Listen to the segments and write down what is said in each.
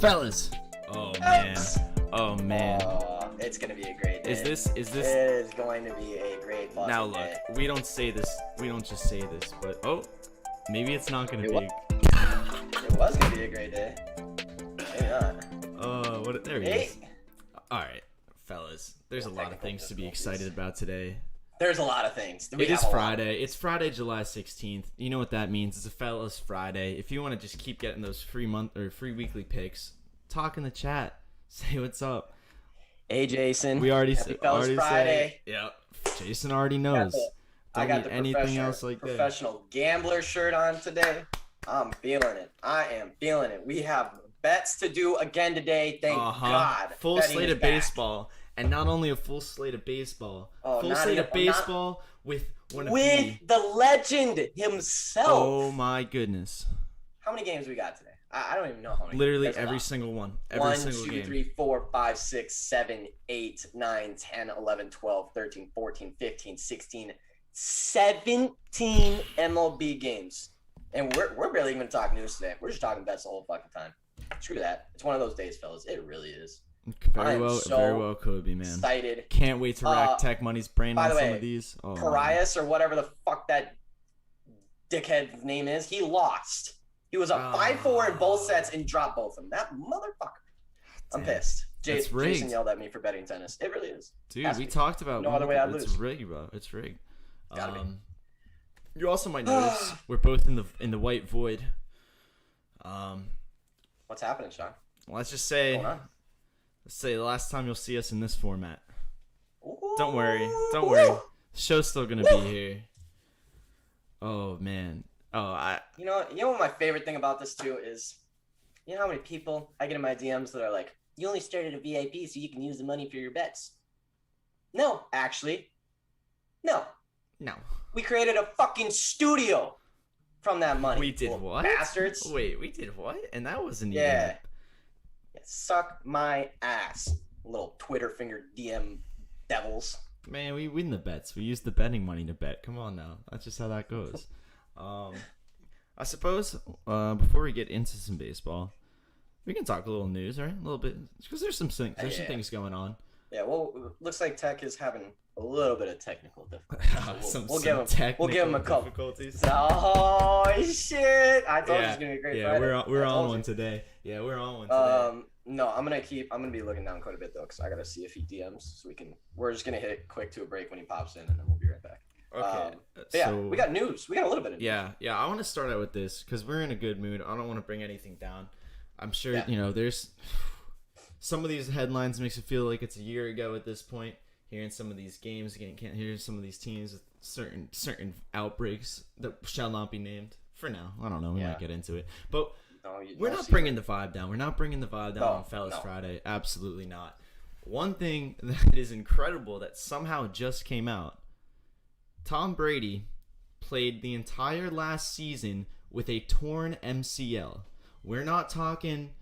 Fellas. Oh man. Oh man. It's gonna be a great day. Is this? It is going to be a great fucking Now look, day. we don't say this. We don't just say this, but maybe it's not gonna be. It was gonna be a great day. Maybe not. What? There he is. All right, fellas. There's a lot of things to be excited about today. There's a lot of things. It is Friday. It's Friday, July 16th. You know what that means? It's a Fellas Friday. If you want to just keep getting those free weekly picks, talk in the chat. Say what's up. Hey, Jason. We already Fellas Friday. Yeah. Jason already knows. I got the anything else like that. Professional gambler shirt on today. I'm feeling it. I am feeling it. We have bets to do again today. Thank God. Full slate of baseball. And not only a full slate of baseball, full slate of baseball with one of the legend himself. Oh my goodness! How many games we got today? I don't even know how many. Literally every single one. Every single game. 1, 2, 3, 4, 5, 6, 7, 8, 9, 10, 11, 12, 13, 14, 15, 16, 17 MLB games. And we're barely even talking news today. We're just talking bets the whole fucking time. Screw that. It's one of those days, fellas. It really is. Very well could be, man. Excited. Can't wait to rack Tech Money's brain on some of these. Oh, Parias or whatever the fuck that dickhead's name is, he lost. He was up 5-4 in both sets and dropped both of them. That motherfucker. I'm pissed. Jason yelled at me for betting tennis. It really is. Dude, we talked about no other way I'd lose. It's rigged, bro. It's rigged. Gotta be. You also might notice we're both in the white void. What's happening, Sean? Well, let's say the last time you'll see us in this format. Ooh. Don't worry. The show's still gonna be here. Oh man. You know what my favorite thing about this too is, you know how many people I get in my DMs that are like, you only started a VIP so you can use the money for your bets. No, actually. No. We created a fucking studio from that money. We did what? Bastards. Wait, we did what? And that wasn't even... Suck my ass, little Twitter finger DM devils. Man, we win the bets. We use the betting money to bet. Come on now. That's just how that goes. I suppose before we get into some baseball, we can talk a little news, right? A little bit, because there's some things going on. Yeah, well, looks like Tech is having a little bit of technical difficulties. We'll give him a couple difficulties. Oh shit! I told you it was gonna be a great Friday. we're on one today. Yeah, we're on one today. No, I'm gonna be looking down quite a bit though, because I gotta see if he DMs, so we're just gonna hit it quick to a break when he pops in, and then we'll be right back. Okay. We got news. We got a little bit of news. Yeah. I want to start out with this because we're in a good mood. I don't want to bring anything down. I'm sure there's some of these headlines makes it feel like it's a year ago at this point. Hearing some of these games, can't hear some of these teams with certain outbreaks that shall not be named for now. I don't know. We might get into it, but we're not bringing the vibe down. We're not bringing the vibe down on Fellas Friday. Absolutely not. One thing that is incredible that somehow just came out. Tom Brady played the entire last season with a torn MCL. We're not talking,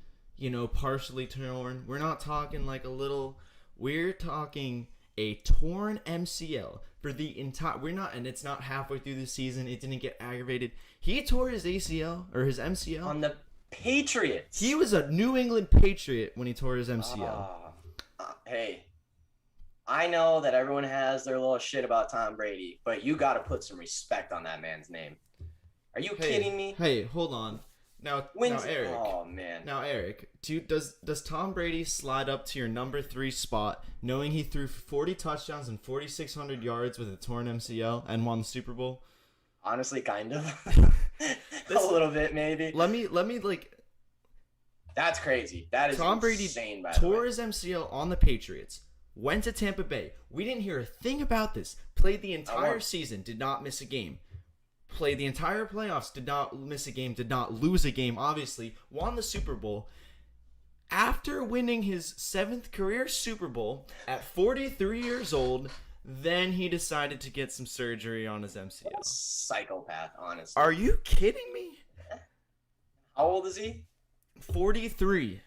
partially torn. We're not talking like a little. We're talking a torn MCL for the entire. And it's not halfway through the season. It didn't get aggravated. He tore his ACL or his MCL on the Patriots. He was a New England Patriot when he tore his MCL. Hey. I know that everyone has their little shit about Tom Brady, but you got to put some respect on that man's name. Are you kidding me? Hey, hold on. Now Eric. Oh man. Now Eric, does Tom Brady slide up to your number 3 spot, knowing he threw 40 touchdowns and 4,600 yards with a torn MCL and won the Super Bowl? Honestly, kind of. A little bit, maybe. Let me That's crazy. That is Tom Brady insane. By the way, tore his MCL on the Patriots. Went to Tampa Bay. We didn't hear a thing about this. Played the entire season. Did not miss a game. Played the entire playoffs. Did not miss a game. Did not lose a game, obviously. Won the Super Bowl. After winning his 7th career Super Bowl at 43 years old, then he decided to get some surgery on his MCL. Psychopath, honestly. Are you kidding me? How old is he? 43.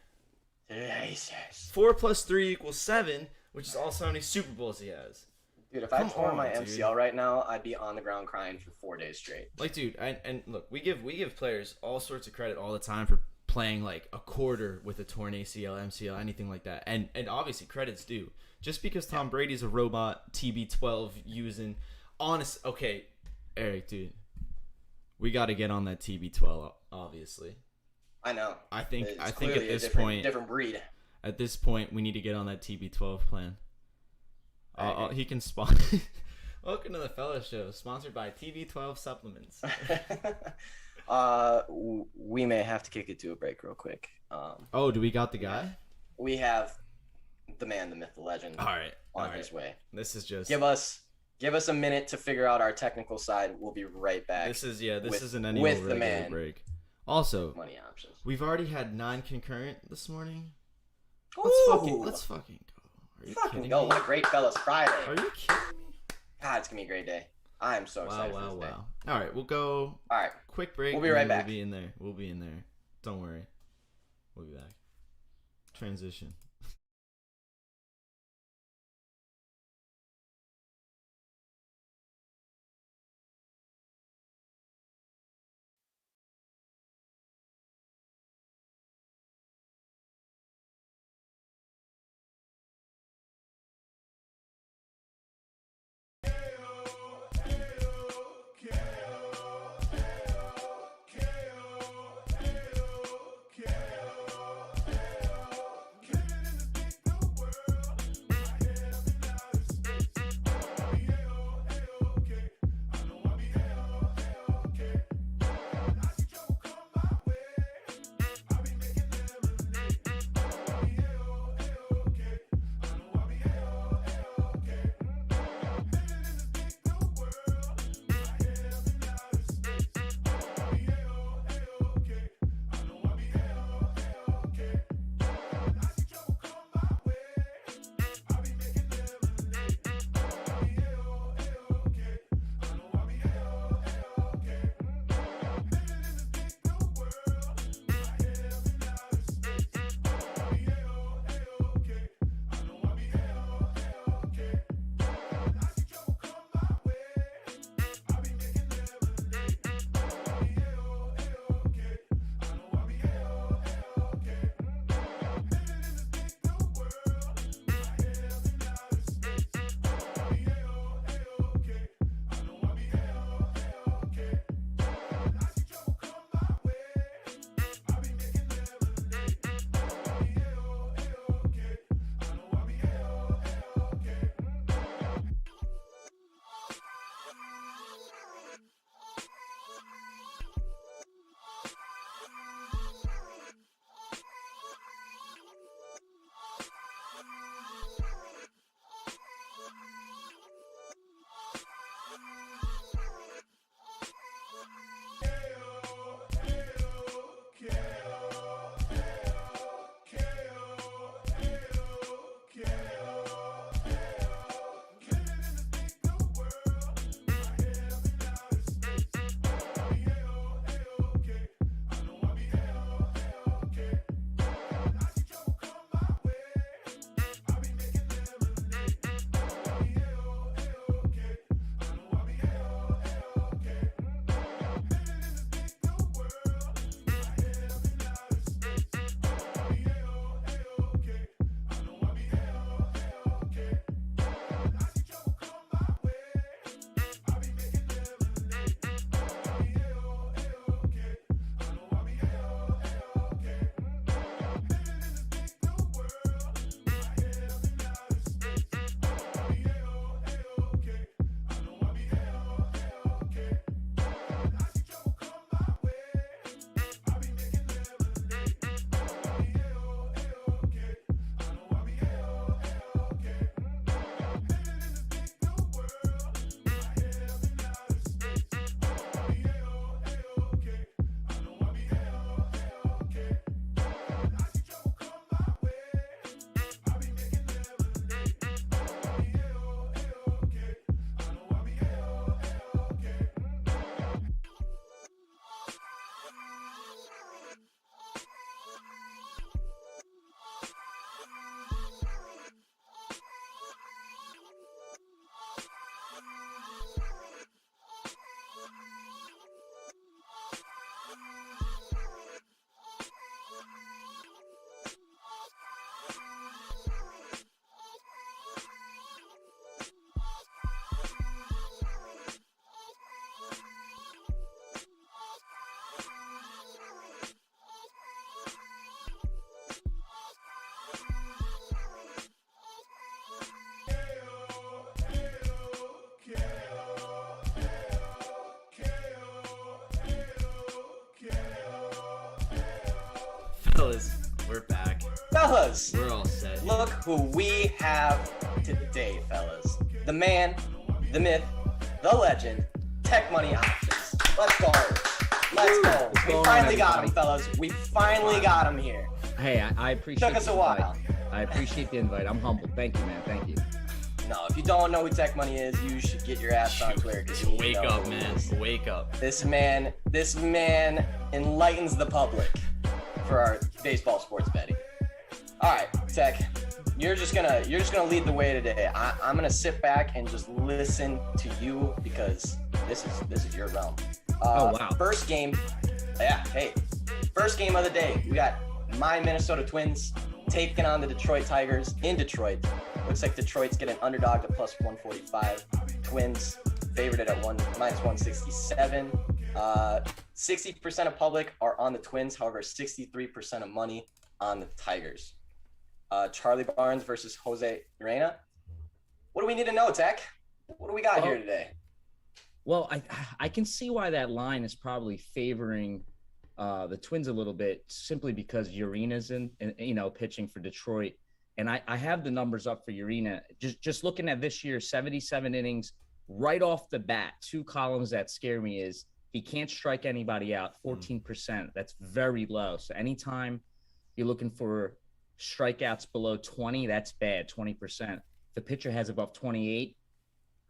Jesus. 4 plus 3 equals 7. Which is also how many Super Bowls he has. Dude, if I tore my MCL right now, I'd be on the ground crying for 4 days straight. Like, dude, and look, we give players all sorts of credit all the time for playing like a quarter with a torn ACL, MCL, anything like that. And obviously credits due. Just because Tom Brady's a robot TB12 using honest. Okay, Eric, dude, we got to get on that TB12. Obviously, I know. I think It's at clearly this a point, different breed. At this point, we need to get on that TB12 plan. He can sponsor. Welcome to the Fellow Show, sponsored by TB12 supplements. We may have to kick it to a break real quick. Do we got the guy? We have the man, the myth, the legend. All right, on his way. This is just give us a minute to figure out our technical side. We'll be right back. This isn't any with the man break. Also, money options. We've already had 9 concurrent this morning. Let's fucking go. Are you kidding me? What a great fellas Friday. Are you kidding me? God, it's gonna be a great day. I am so excited for this day. All right, we'll go. All right, quick break. We'll be right back. We'll be in there. Don't worry. We'll be back. Transition. We're back. Fellas, We're all set. look who we have today, fellas. The man, the myth, the legend, Tech Money Options. Let's go. Let's go. We finally got him, fellas. We finally got him here. Hey, I appreciate Took us a while. I appreciate the invite. I'm humbled. Thank you, man. Thank you. No, if you don't know who Tech Money is, you should get your ass on Twitter. Wake up, man. Wake up. This man enlightens the public for our baseball sports betting. All right, Tech, you're just gonna lead the way today. I'm gonna sit back and just listen to you because this is your realm. Oh wow. First game, first game of the day. We got my Minnesota Twins taking on the Detroit Tigers in Detroit. Looks like Detroit's getting underdog to plus 145. Twins favored it at minus 167. 60% of public are on the Twins. However, 63% of money on the Tigers. Charlie Barnes versus Jose Urena. What do we need to know, Tech? What do we got here today? Well, I can see why that line is probably favoring the Twins a little bit, simply because Urena's in pitching for Detroit. And I have the numbers up for Urena. Just looking at this year, 77 innings, right off the bat, 2 columns that scare me is he can't strike anybody out, 14%. That's very low. So anytime you're looking for strikeouts below 20, that's bad, 20%. The pitcher has above 28,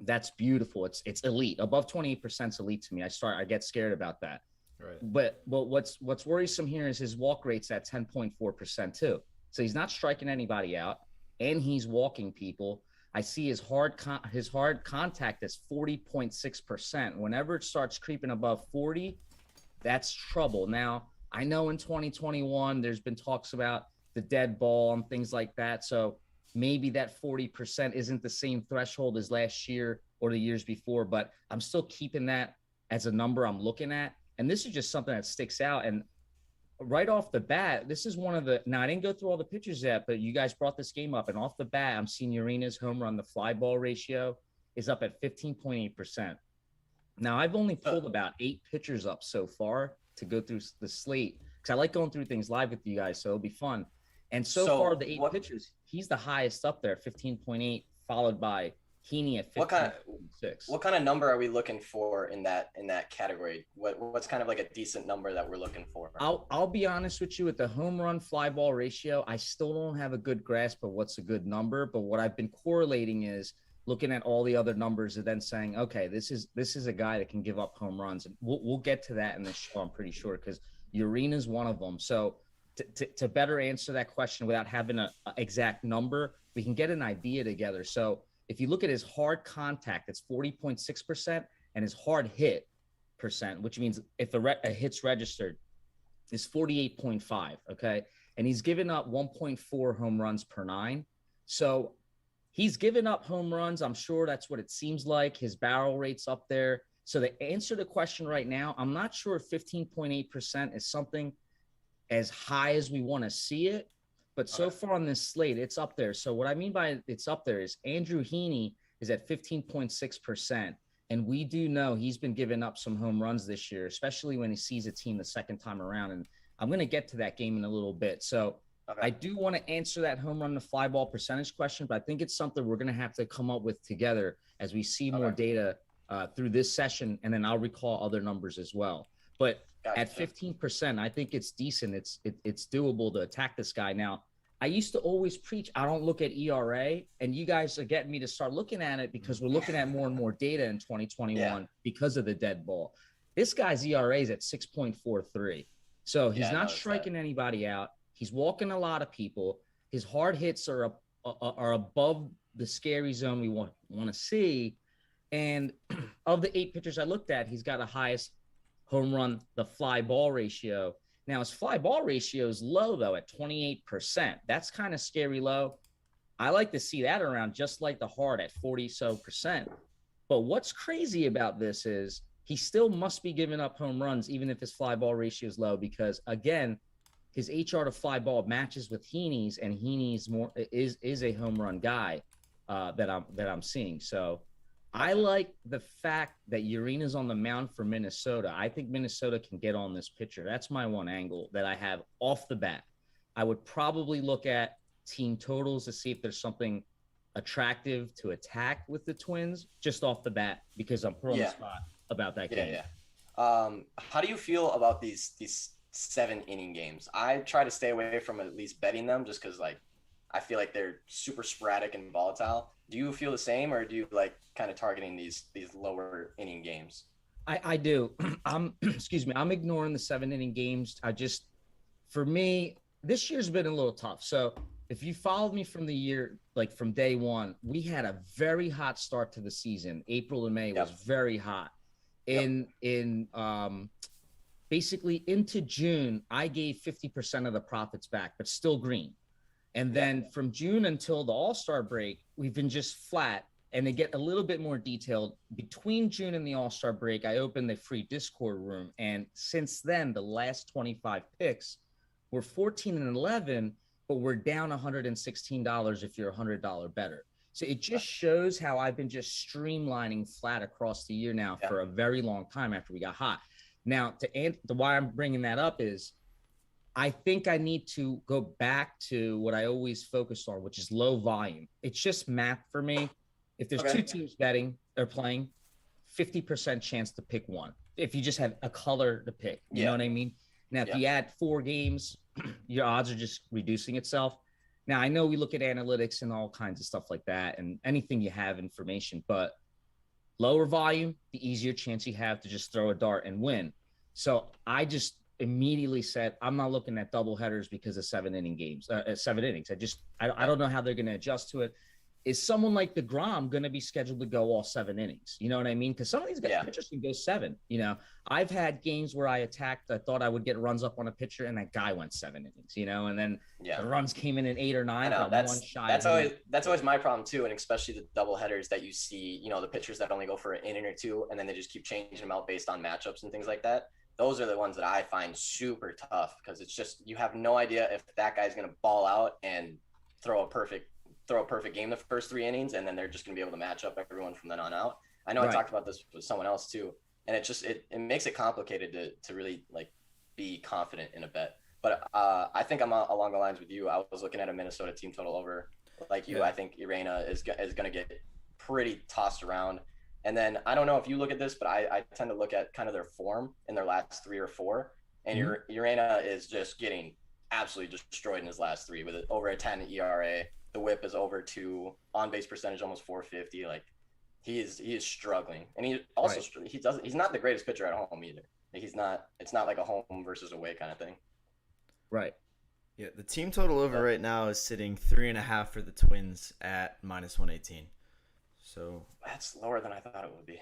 that's beautiful. It's elite. Above 28% is elite to me. I get scared about that. Right. But what's worrisome here is his walk rate's at 10.4% too. So he's not striking anybody out, and he's walking people. I see his hard contact is 40.6%. Whenever it starts creeping above 40, that's trouble. Now, I know in 2021 there's been talks about the dead ball and things like that. So maybe that 40% isn't the same threshold as last year or the years before, but I'm still keeping that as a number I'm looking at. And this is just something that sticks out. And right off the bat, this is one of the – now, I didn't go through all the pitchers yet, but you guys brought this game up. And off the bat, I'm seeing Urena's home run, the fly ball ratio is up at 15.8%. Now, I've only pulled about 8 pitchers up so far to go through the slate because I like going through things live with you guys, so it'll be fun. And so far, the 8 pitchers, he's the highest up there, 15.8, followed by Heaney at 15.6. What kind of number are we looking for in that category? What's kind of like a decent number that we're looking for? I'll be honest with you, with the home run fly ball ratio, I still don't have a good grasp of what's a good number. But what I've been correlating is looking at all the other numbers and then saying, okay, this is a guy that can give up home runs. And we'll get to that in this show, I'm pretty sure, because Urena's one of them. So to better answer that question without having an exact number, we can get an idea together. So if you look at his hard contact, it's 40.6%, and his hard hit percent, which means if a hit's registered, is 48.5, okay? And he's given up 1.4 home runs per 9. So he's given up home runs. I'm sure that's what it seems like. His barrel rate's up there. So to answer the question right now, I'm not sure if 15.8% is something as high as we want to see it. But so far on this slate, it's up there. So what I mean by it's up there is Andrew Heaney is at 15.6%. And we do know he's been giving up some home runs this year, especially when he sees a team the second time around. And I'm going to get to that game in a little bit. So I do want to answer that home run to fly ball percentage question, but I think it's something we're going to have to come up with together as we see more data through this session. And then I'll recall other numbers as well. But at 15%, I think it's decent. It's doable to attack this guy. Now, I used to always preach, I don't look at ERA, and you guys are getting me to start looking at it because we're looking at more and more data in 2021 because of the dead ball. This guy's ERA is at 6.43. So he's not striking anybody out. He's walking a lot of people. His hard hits are above the scary zone we want to see. And of the 8 pitchers I looked at, he's got the highest home run, the fly ball ratio. Now, his fly ball ratio is low, though, at 28%. That's kind of scary low. I like to see that around just like the hard at 40% But what's crazy about this is he still must be giving up home runs, even if his fly ball ratio is low, because, again, his HR to fly ball matches with Heaney's, and Heaney's is a home run guy that I'm seeing. So I like the fact that Urena's on the mound for Minnesota. I think Minnesota can get on this pitcher. That's my one angle that I have off the bat. I would probably look at team totals to see if there's something attractive to attack with the Twins just off the bat because I'm put on the spot about that game. How do you feel about these 7 inning games? I try to stay away from at least betting them just because like I feel like they're super sporadic and volatile. Do you feel the same, or do you like kind of targeting these lower inning games? I do. I'm excuse me. I'm ignoring the 7 inning games. For me, this year's been a little tough. So if you followed me from the year, like from day one, we had a very hot start to the season. April and May was very hot. In basically into June, I gave 50% of the profits back, but still green. And then from June until the All-Star break, we've been just flat. And to get a little bit more detailed, between June and the All-Star break, I opened the free Discord room. And since then, the last 25 picks were 14 and 11, but we're down $116 if you're $100 better. So it just shows how I've been just streamlining flat across the year now for a very long time after we got hot. Now, the why I'm bringing that up is I think I need to go back to what I always focused on, which is low volume. It's just math for me. If there's two teams betting or playing, 50% chance to pick one. If you just have a color to pick, you know what I mean? Now, if you add 4 games, your odds are just reducing itself. Now, I know we look at analytics and all kinds of stuff like that and anything you have information, but lower volume, the easier chance you have to just throw a dart and win. So I just immediately said, I'm not looking at double headers because of 7 inning games, 7 innings. I don't know how they're going to adjust to it. Is someone like DeGrom going to be scheduled to go all 7 innings? You know what I mean? Because some of these guys pitchers can go 7. You know, I've had games where I thought I would get runs up on a pitcher, and that guy went 7 innings. You know, and then the runs came in 8 or 9. I know that's always my problem too, and especially the double headers that you see. You know, the pitchers that only go for an inning or 2, and then they just keep changing them out based on matchups and things like that. Those are the ones that I find super tough because it's just you have no idea if that guy's going to ball out and throw a perfect game the first 3 innings, and then they're just going to be able to match up everyone from then on out. I know I talked about this with someone else too, and it just it makes it complicated to really like be confident in a bet. But I think I'm along the lines with you. I was looking at a Minnesota team total over like you. I think Irena is going to get pretty tossed around. And then I don't know if you look at this, but I tend to look at kind of their form in their last 3 or 4, and Irena is just getting absolutely destroyed in his last 3 with over a 10 ERA. The whip is over 2, on base percentage almost 450. Like he is struggling, and he also he's not the greatest pitcher at home either. Like, he's not. It's not like a home versus away kind of thing. Right. Yeah, the team total over right now is sitting 3.5 for the Twins at -118. So that's lower than I thought it would be.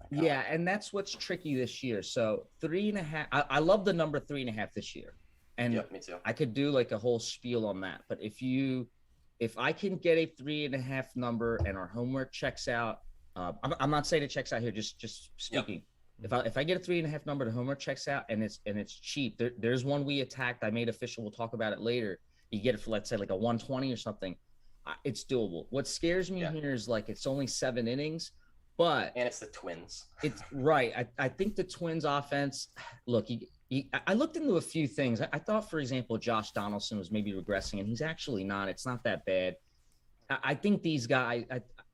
Yeah, and that's what's tricky this year. So 3.5. I love the number 3.5 this year, and me too. I could do like a whole spiel on that. But if I can get a 3.5 number and our homework checks out, I'm not saying it checks out here. Just speaking. If I get a 3.5 number, the homework checks out, and it's cheap. There's one we attacked. I made official. We'll talk about it later. You get it for, let's say, like a 120 or something. It's doable. What scares me here is like it's only 7 innings, and it's the Twins. It's right. I think the Twins offense. Look, I looked into a few things. I thought, for example, Josh Donaldson was maybe regressing, and he's actually not. It's not that bad. I think these guys.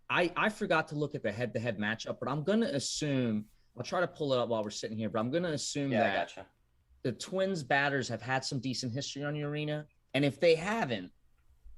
I forgot to look at the head-to-head matchup, but I'm going to assume. I'll try to pull it up while we're sitting here, but I'm going to assume that the Twins batters have had some decent history on your arena, and if they haven't,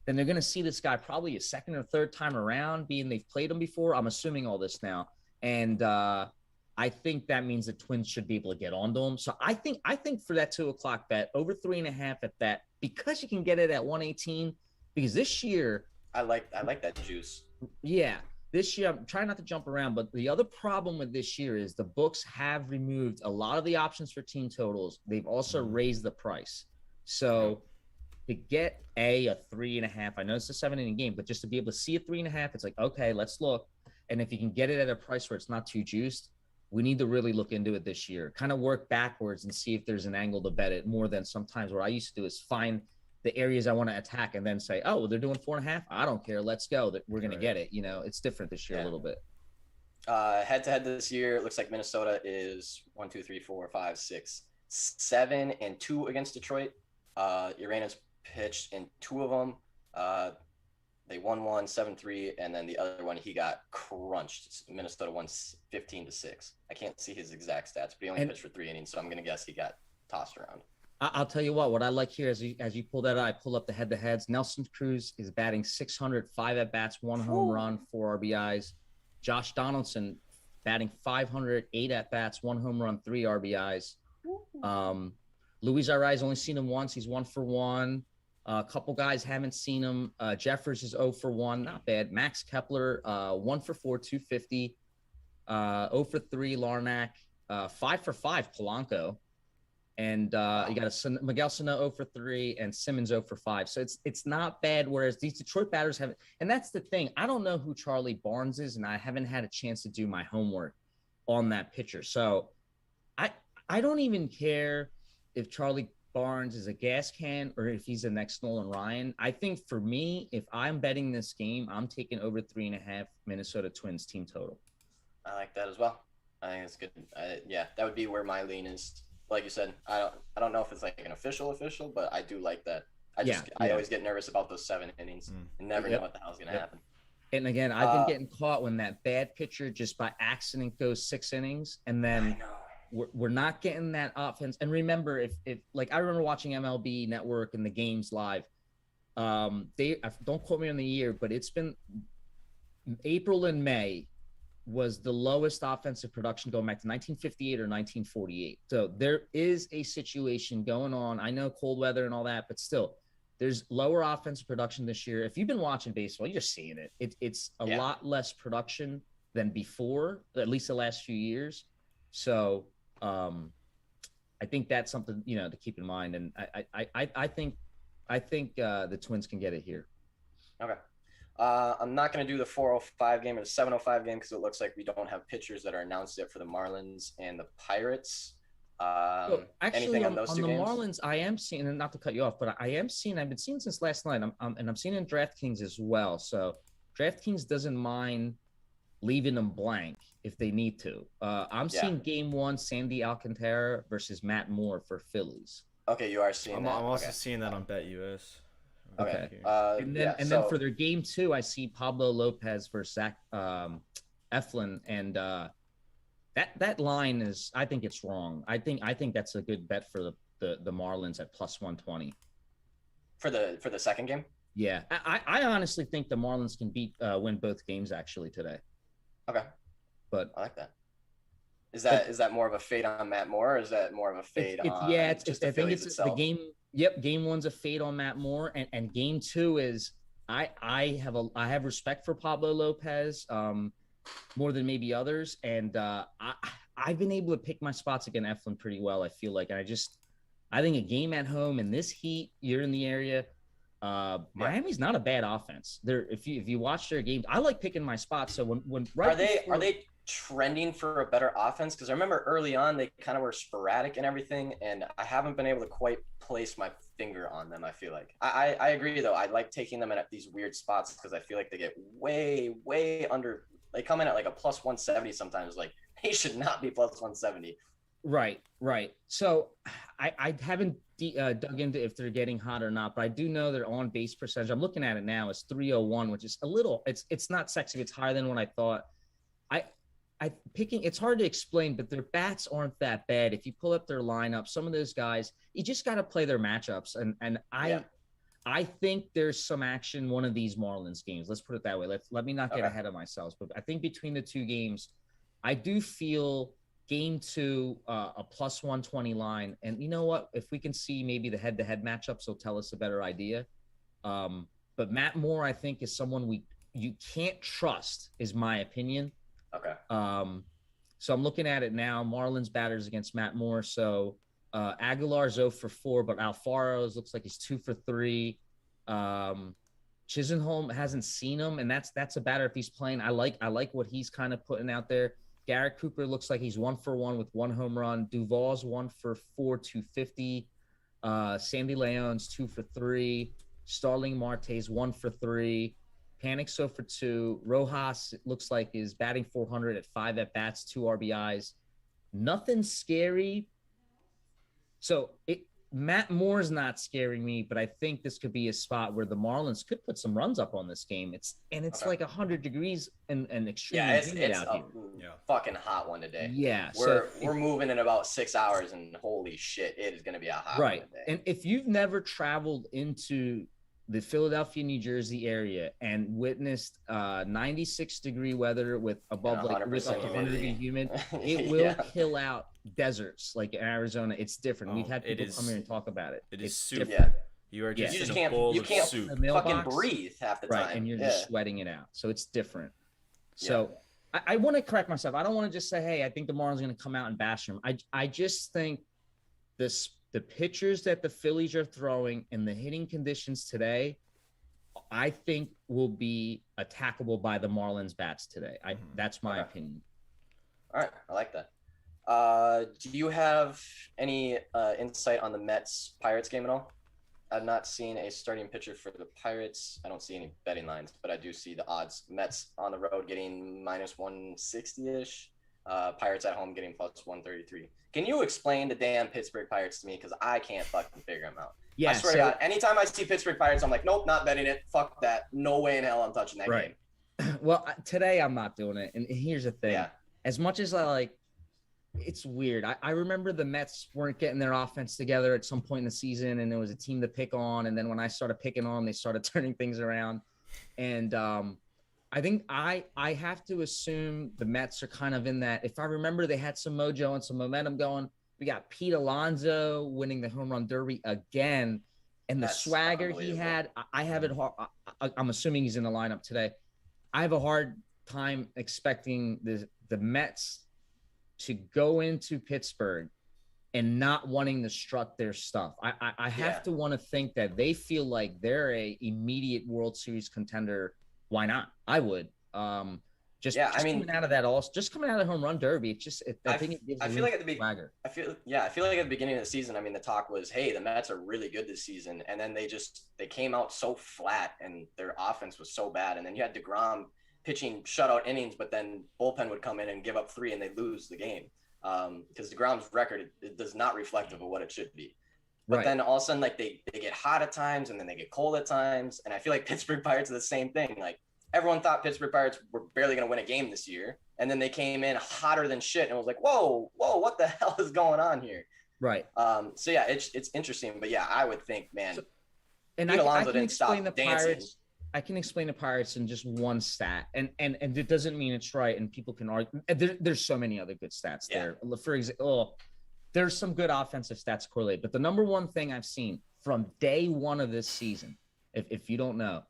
then they're going to see this guy probably a second or third time around, being they've played him before. I'm assuming all this now, and I think that means the Twins should be able to get onto him. So I think for that 2:00 bet, over 3.5 at that, because you can get it at 118. Because this year, I like that juice. Yeah, this year I'm trying not to jump around, but the other problem with this year is the books have removed a lot of the options for team totals. They've also raised the price. So to get a 3.5, I know it's a 7-inning game, but just to be able to see a 3.5, it's like, okay, let's look. And if you can get it at a price where it's not too juiced, we need to really look into it this year. Kind of work backwards and see if there's an angle to bet it more than sometimes what I used to do is find the areas I want to attack and then say, oh, well, they're doing 4.5. I don't care. Let's go. We're going to get it. You know, it's different this year a little bit. Head to head this year, it looks like Minnesota is 1, 2, 3, 4, 5, 6, 7 and 2 against Detroit. Urena's pitched in two of them. They won one 7-3, and then the other one he got crunched. Minnesota won 15-6. I can't see his exact stats, but he only pitched for 3 innings, so I'm gonna guess he got tossed around. I'll tell you what I like here as you pull that out, I pull up the head-to-heads. Nelson Cruz is batting 600, 5 at-bats, 1 home run, 4 RBIs. Josh Donaldson batting 500, 8 at-bats, 1 home run, 3 RBIs. Luis Arraez only seen him once. He's 1 for 1. A couple guys haven't seen him. Jeffers is 0 for 1, not bad. Max Kepler, 1 for 4, 250. 0 for 3, Larnack. 5 for 5, Polanco. And you got Miguel Sano 0 for 3 and Simmons 0 for 5. So it's not bad. Whereas these Detroit batters haven't, and that's the thing. I don't know who Charlie Barnes is, and I haven't had a chance to do my homework on that pitcher. So I don't even care if Charlie Barnes is a gas can or if he's the next Nolan Ryan. I think for me, if I'm betting this game, I'm taking over 3.5 Minnesota Twins team total. I like that as well. I think it's good. Yeah, that would be where my lean is. Like you said, I don't know if it's like an official, but I do like that. I always get nervous about those 7 innings and never know what the hell's gonna happen. And again, I've been getting caught when that bad pitcher just by accident goes 6 innings, and then we're not getting that offense. And remember, if like I remember watching MLB Network and the games live. They don't quote me on the year, but it's been April and May was the lowest offensive production going back to 1958 or 1948. So there is a situation going on. I know cold weather and all that, but still, there's lower offensive production this year. If you've been watching baseball, you're just seeing it. It's a lot less production than before, at least the last few years. So I think that's something to keep in mind. And I think the Twins can get it here. Okay. I'm not going to do the 4:05 game or the 7:05 game because it looks like we don't have pitchers that are announced yet for the Marlins and the Pirates. Actually, anything on those two games? On the Marlins, I am seeing, and not to cut you off, but I've been seeing since last night, and I'm seeing in DraftKings as well. So DraftKings doesn't mind leaving them blank if they need to. I'm seeing Game 1, Sandy Alcantara versus Matt Moore for Phillies. Okay, you are seeing that. I'm also seeing that on BetUS. Okay. And then for their Game 2, I see Pablo Lopez versus Zach Eflin, and that line is, I think it's wrong. I think that's a good bet for the Marlins at plus 120 for the second game. Yeah, I honestly think the Marlins can win both games actually today. Okay, but I like that. Is that more of a fade on Matt Moore, or is that more of a fade on? Yeah, I think it's itself? The game. Yep, Game 1's a fade on Matt Moore, and Game 2 is I have respect for Pablo Lopez more than maybe others, and I've been able to pick my spots against Eflin pretty well. I feel like, and I think a game at home in this heat, you're in the area. Miami's not a bad offense. If you watch their games, I like picking my spots. So when are they trending for a better offense? Because I remember early on they kind of were sporadic and everything, and I haven't been able to quite place my finger on them. I feel like I agree though. I like taking them in at these weird spots because I feel like they get way under. They come in at like a plus 170 sometimes. Like they should not be plus 170. Right. So I haven't dug into if they're getting hot or not, but I do know their on base percentage. I'm looking at it now. It's 301, which is a little. It's not sexy. It's higher than what I thought. It's hard to explain, but their bats aren't that bad. If you pull up their lineup, some of those guys, you just got to play their matchups. And I think there's some action one of these Marlins games. Let's put it that way. Let me not get ahead of myself. But I think between the two games, I do feel Game 2 a plus 120 line. And you know what? If we can see maybe the head-to-head matchups, will tell us a better idea. But Matt Moore, I think, is someone you can't trust, is my opinion. Okay. So I'm looking at it now. Marlins batters against Matt Moore. So Aguilar's 0 for 4, but Alfaro's looks like he's 2 for 3. Chisenholm hasn't seen him, and that's a batter if he's playing. I like what he's kind of putting out there. Garrett Cooper looks like he's 1 for 1 with 1 home run. Duvall's 1 for 4, 250. Sandy Leon's 2 for 3. Starling Marte's 1 for 3. Panic's 0 for 2. Rojas looks like is batting 400 at 5 at bats, 2 RBIs. Nothing scary. So Matt Moore's not scaring me, but I think this could be a spot where the Marlins could put some runs up on this game. It's like 100 degrees and extremely humid it's out a here. fucking hot one today. Yeah, we're moving in about 6 hours, and holy shit, it is going to be a hot one today. And if you've never traveled into the Philadelphia, New Jersey area and witnessed 96-degree weather with above like 100 degree humid, it will kill out deserts like in Arizona. It's different. We've had people come here and talk about it. It's soup. Different. You are just, you just in can't a bowl you of can't soup. fucking breathe half the time. Right, and you're just sweating it out. So it's different. So I want to correct myself. I don't want to just say, hey, I think the Marlins are going to come out and bash them. I just think the pitchers that the Phillies are throwing and the hitting conditions today, I think will be attackable by the Marlins bats today. That's my opinion. All right, I like that. Do you have any insight on the Mets-Pirates game at all? I've not seen a starting pitcher for the Pirates. I don't see any betting lines, but I do see the odds. Mets on the road getting minus 160-ish. Pirates at home getting plus 133. Can you explain the damn Pittsburgh Pirates to me? Because I can't fucking figure them out. Yeah, I swear to God, anytime I see Pittsburgh Pirates, I'm like, nope, not betting it. Fuck that. No way in hell I'm touching that game. Well, today I'm not doing it. And here's the thing. As much as I like, it's weird. I remember the Mets weren't getting their offense together at some point in the season, and there was a team to pick on. And then when I started picking on, they started turning things around. And I think I have to assume the Mets are kind of in that. If I remember, they had some mojo and some momentum going. We got Pete Alonso winning the home run derby again, and that's the swagger he had. I have it hard. I'm assuming he's in the lineup today. I have a hard time expecting the Mets to go into Pittsburgh and not wanting to strut their stuff. I have to want to think that they feel like they're a immediate World Series contender. Why not? I would. Just coming out of that just coming out of the home run derby. I think it gives feel like at the swagger. I feel like at the beginning of the season, I mean, the talk was, hey, the Mets are really good this season, and then they came out so flat, and their offense was so bad, and then you had DeGrom pitching shutout innings, but then bullpen would come in and give up 3 and they lose the game. Because DeGrom's record, it does not reflective of what it should be. But then all of a sudden, like they get hot at times and then they get cold at times. And I feel like Pittsburgh Pirates are the same thing. Like everyone thought Pittsburgh Pirates were barely going to win a game this year. And then they came in hotter than shit. And it was like, whoa, what the hell is going on here? Right. So yeah, it's interesting. But yeah, I would think, man, and I can explain the Pirates. I can explain the Pirates in just one stat, and it doesn't mean it's right, and people can argue. There's so many other good stats there. For example, there's some good offensive stats correlate, but the number one thing I've seen from day one of this season, if you don't know,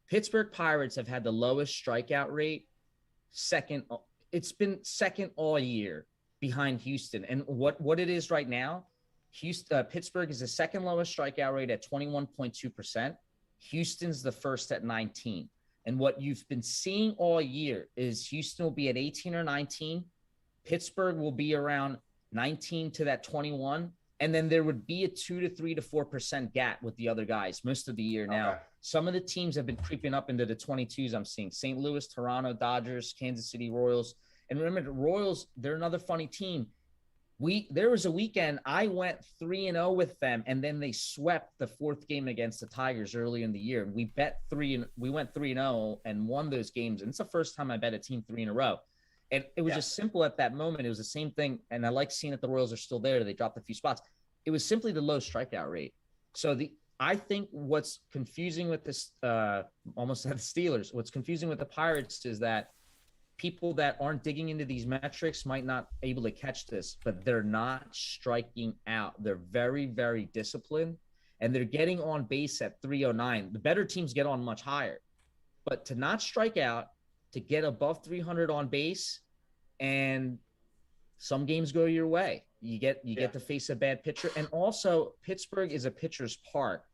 Pittsburgh Pirates have had the lowest strikeout rate. It's been second all year behind Houston, and what it is right now, Pittsburgh is the second lowest strikeout rate at 21.2%. Houston's the first at 19. And what you've been seeing all year is Houston will be at 18 or 19. Pittsburgh will be around 19 to that 21. And then there would be a 2 to 3 to 4% gap with the other guys most of the year. Now, some of the teams have been creeping up into the 22s. I'm seeing St. Louis, Toronto, Dodgers, Kansas City Royals. And remember, the Royals, they're another funny team. There was a weekend I went 3-0 with them, and then they swept the 4th game against the Tigers early in the year. We went 3-0 and won those games, and it's the first time I bet a team 3 in a row. And it was just simple at that moment. It was the same thing, and I like seeing that the Royals are still there. They dropped a few spots. It was simply the low strikeout rate. So I think what's confusing with this, almost at the Steelers, what's confusing with the Pirates is that people that aren't digging into these metrics might not able to catch this, but they're not striking out. They're very, very disciplined, and they're getting on base at 309. The better teams get on much higher, but to not strike out, to get above 300 on base, and some games go your way. You get to face a bad pitcher, and also Pittsburgh is a pitcher's park,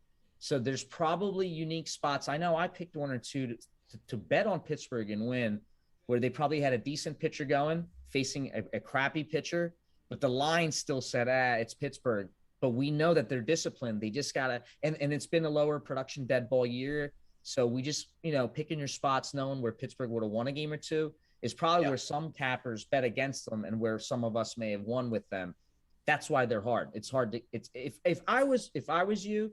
so there's probably unique spots. I know I picked 1 or 2 to bet on Pittsburgh and win, where they probably had a decent pitcher going, facing a crappy pitcher, but the line still said, it's Pittsburgh. But we know that they're disciplined. They just got to – and it's been a lower production dead ball year. So we just, picking your spots, knowing where Pittsburgh would have won a game or two is probably where some cappers bet against them and where some of us may have won with them. That's why they're hard. It's hard to. It's if I was you,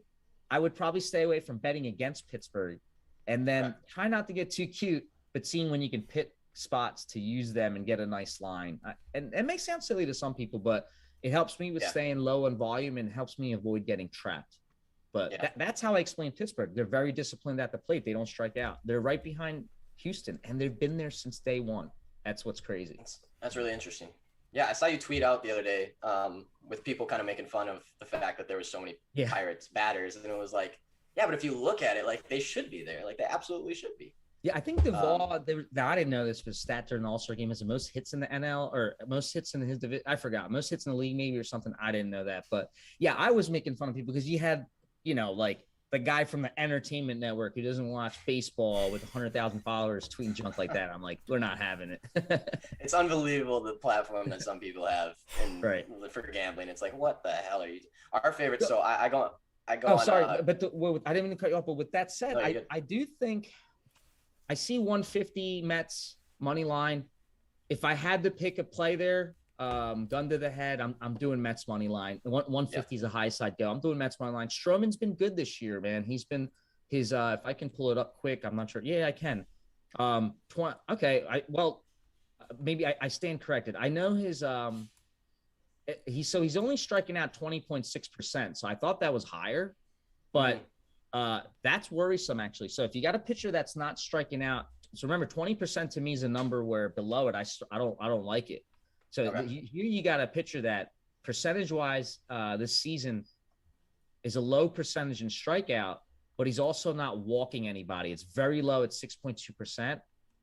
I would probably stay away from betting against Pittsburgh, and then try not to get too cute, but seeing when you can pit spots to use them and get a nice line. And it may sound silly to some people, but it helps me with staying low on volume and helps me avoid getting trapped. But that's how I explain Pittsburgh. They're very disciplined at the plate. They don't strike out. They're right behind Houston, and they've been there since day one. That's what's crazy. That's really interesting. Yeah, I saw you tweet out the other day with people kind of making fun of the fact that there was so many Pirates batters, and it was like, yeah, but if you look at it, like they should be there. Like they absolutely should be. Yeah, I think Duvall, I didn't know this, but stat during the All-Star game has the most hits in the NL or most hits in his division. I forgot. Most hits in the league maybe or something. I didn't know that. But yeah, I was making fun of people because you had, like the guy from the entertainment network who doesn't watch baseball with 100,000 followers tweeting junk like that. I'm like, we're not having it. It's unbelievable the platform that some people have for gambling. It's like, what the hell are you? Our favorite. So I go. Oh, sorry, but I didn't mean to cut you off. But with that said, I do think I see 150 Mets money line. If I had to pick a play there, gun to the head, I'm doing Mets money line. 150 is a high side go. I'm doing Mets money line. Stroman's been good this year, man. He's been his. If I can pull it up quick, I'm not sure. Yeah, I can. Okay. Maybe I stand corrected. I know his. He's only striking out 20.6%. So I thought that was higher, but that's worrisome actually. So if you got a pitcher that's not striking out, so remember 20% to me is a number where below it I don't like it. So here you got a pitcher that percentage wise this season is a low percentage in strikeout, but he's also not walking anybody. It's very low at 6.2%.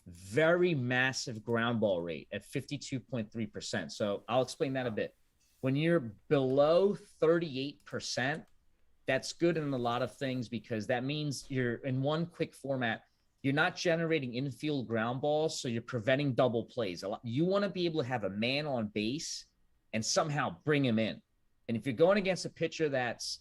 Very massive ground ball rate at 52.3%. So I'll explain that a bit. When you're below 38%, that's good in a lot of things because that means you're in one quick format. You're not generating infield ground balls, so you're preventing double plays. You want to be able to have a man on base and somehow bring him in. And if you're going against a pitcher that's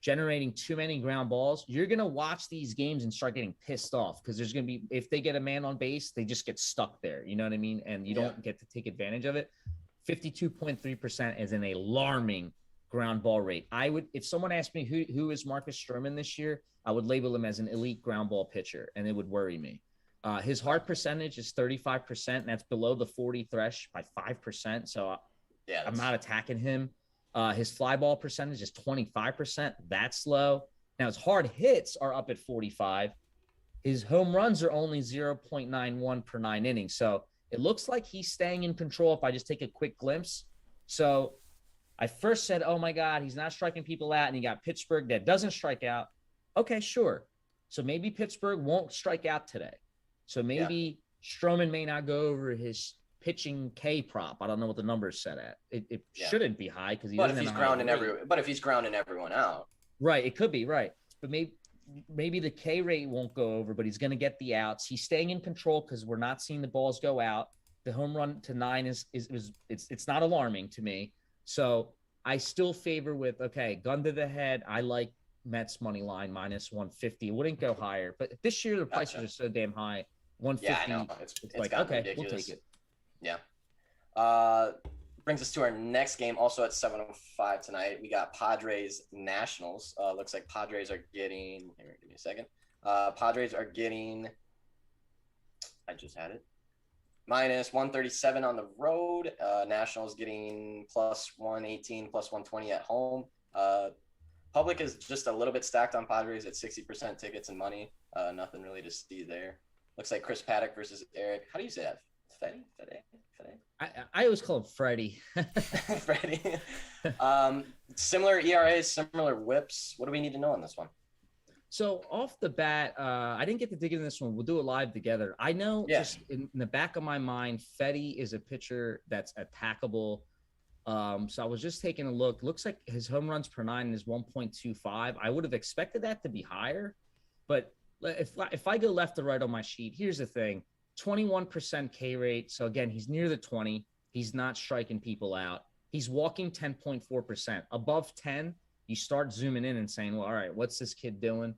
generating too many ground balls, you're going to watch these games and start getting pissed off because there's going to be, if they get a man on base, they just get stuck there. You know what I mean? And you don't get to take advantage of it. 52.3% is an alarming ground ball rate. I would, if someone asked me who is Marcus Stroman this year, I would label him as an elite ground ball pitcher, and it would worry me. His hard percentage is 35%, and that's below the 40 thresh by 5%. So I'm not attacking him. His fly ball percentage is 25%. That's low. Now his hard hits are up at 45. His home runs are only 0.91 per 9 innings. So it looks like he's staying in control if I just take a quick glimpse. So I first said, oh my God, he's not striking people out, and you got Pittsburgh that doesn't strike out. Okay, sure. So maybe Pittsburgh won't strike out today. So maybe Stroman may not go over his pitching K prop. I don't know what the number is set at. It shouldn't be high because if he's grounding everyone out. Right, it could be right. But maybe the K rate won't go over, but he's going to get the outs. He's staying in control because we're not seeing the balls go out. The home run to 9 it's not alarming to me. So I still favor with gun to the head. I like Mets money line minus 150. It wouldn't go higher, but this year the prices are so damn high. 150. Yeah, I know. It's like ridiculous. We'll take it. Yeah. Brings us to our next game, also at 7:05 tonight. We got Padres Nationals. Looks like Padres are getting. Give me a second. Padres are getting. I just had it. Minus 137 on the road. Nationals getting plus 118, plus 120 at home. Public is just a little bit stacked on Padres at 60% tickets and money. Nothing really to see there. Looks like Chris Paddock versus Eric. How do you say that? Fede? I always call him Freddie. Freddie. Similar ERAs, similar whips. What do we need to know on this one? So off the bat, I didn't get to dig into this one. We'll do it live together. I know just in the back of my mind, Fede is a pitcher that's attackable. So I was just taking a look. Looks like his home runs per 9 is 1.25. I would have expected that to be higher, but if I go left to right on my sheet, here's the thing: 21% K rate. So again, he's near the 20. He's not striking people out. He's walking 10.4%. Above 10, you start zooming in and saying, well, all right, what's this kid doing?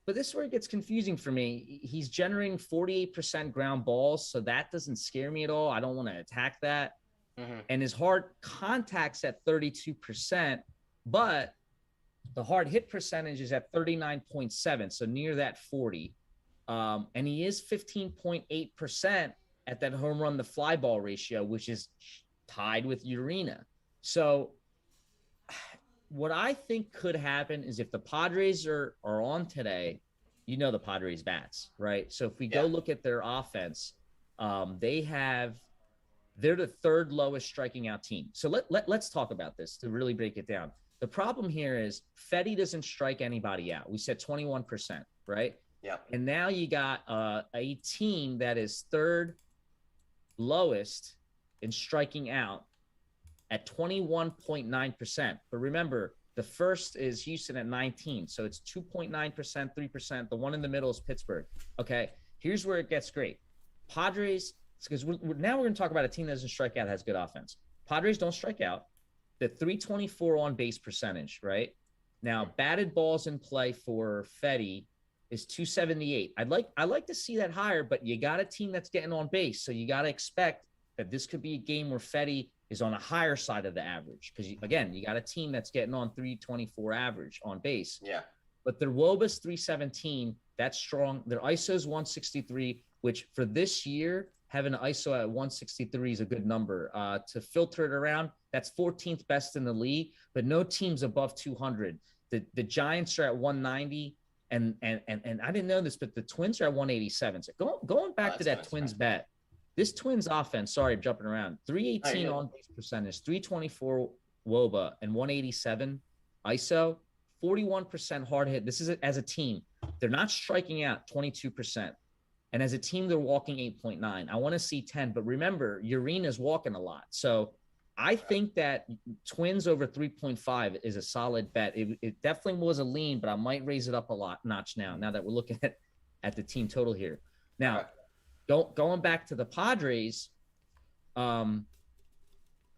But this is where it gets confusing for me. He's generating 48% ground balls, so that doesn't scare me at all. I don't want to attack that. and his hard contact's at 32%, but the hard hit percentage is at 39.7, so near that 40. And he is 15.8% at that home run to fly ball ratio, which is tied with Urena. So what I think could happen is if the Padres are on today, you know the Padres bats, right? So if we go look at their offense, they're the third lowest striking out team. So let's talk about this to really break it down. The problem here is Fetty doesn't strike anybody out. We said 21%, right? Yeah. And now you got a team that is third lowest in striking out at 21.9%. But remember, the first is Houston at 19. So it's 2.9%, 3%. The one in the middle is Pittsburgh. Okay, here's where it gets great. Padres, because now we're going to talk about a team that doesn't strike out, has good offense. Padres don't strike out. The 324 on base percentage, right? Now, batted balls in play for Fetty is 278. I like to see that higher, but you got a team that's getting on base. So you got to expect that this could be a game where Fetty is on a higher side of the average. Because, again, you got a team that's getting on 324 average on base. Yeah. But their WOBA's 317. That's strong. Their ISO's 163, which for this year, having an ISO at 163 is a good number. To filter it around, that's 14th best in the league, but no team's above 200. The Giants are at 190, and I didn't know this, but the Twins are at 187. So going back to that Twins bet, this Twins offense, sorry, I'm jumping around, 318 on base percentage, 324 WOBA, and 187 ISO, 41% hard hit. This is as a team. They're not striking out 22%. And as a team, they're walking 8.9. I want to see 10, but remember, Urena's walking a lot. So I think that Twins over 3.5 is a solid bet. It definitely was a lean, but I might raise it up a notch now that we're looking at the team total here. Now, going back to the Padres, again,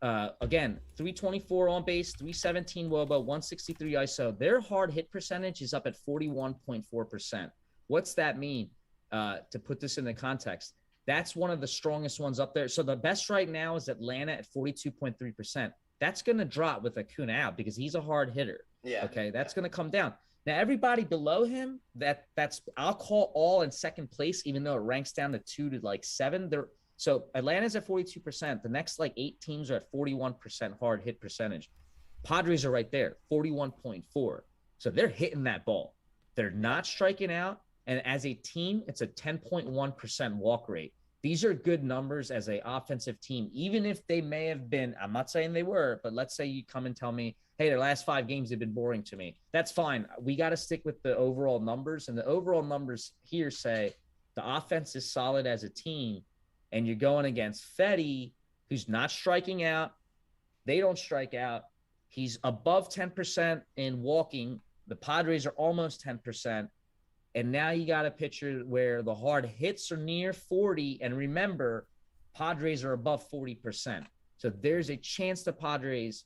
324 on base, 317 WOBA, 163 ISO. Their hard hit percentage is up at 41.4%. What's that mean? To put this into context, that's one of the strongest ones up there. So the best right now is Atlanta at 42.3%. That's going to drop with Acuna out because he's a hard hitter. Yeah. Okay. That's going to come down. Now, everybody below him, that's I'll call all in second place, even though it ranks down to 2 to like 7. So Atlanta's at 42%. The next like 8 teams are at 41% hard hit percentage. Padres are right there, 41.4. So they're hitting that ball. They're not striking out. And as a team, it's a 10.1% walk rate. These are good numbers as an offensive team, even if they may have been, I'm not saying they were, but let's say you come and tell me, hey, their last 5 games have been boring to me. That's fine. We got to stick with the overall numbers. And the overall numbers here say the offense is solid as a team. And you're going against Fetty, who's not striking out. They don't strike out. He's above 10% in walking. The Padres are almost 10%. And now you got a pitcher where the hard hits are near 40. And remember, Padres are above 40%. So there's a chance the Padres,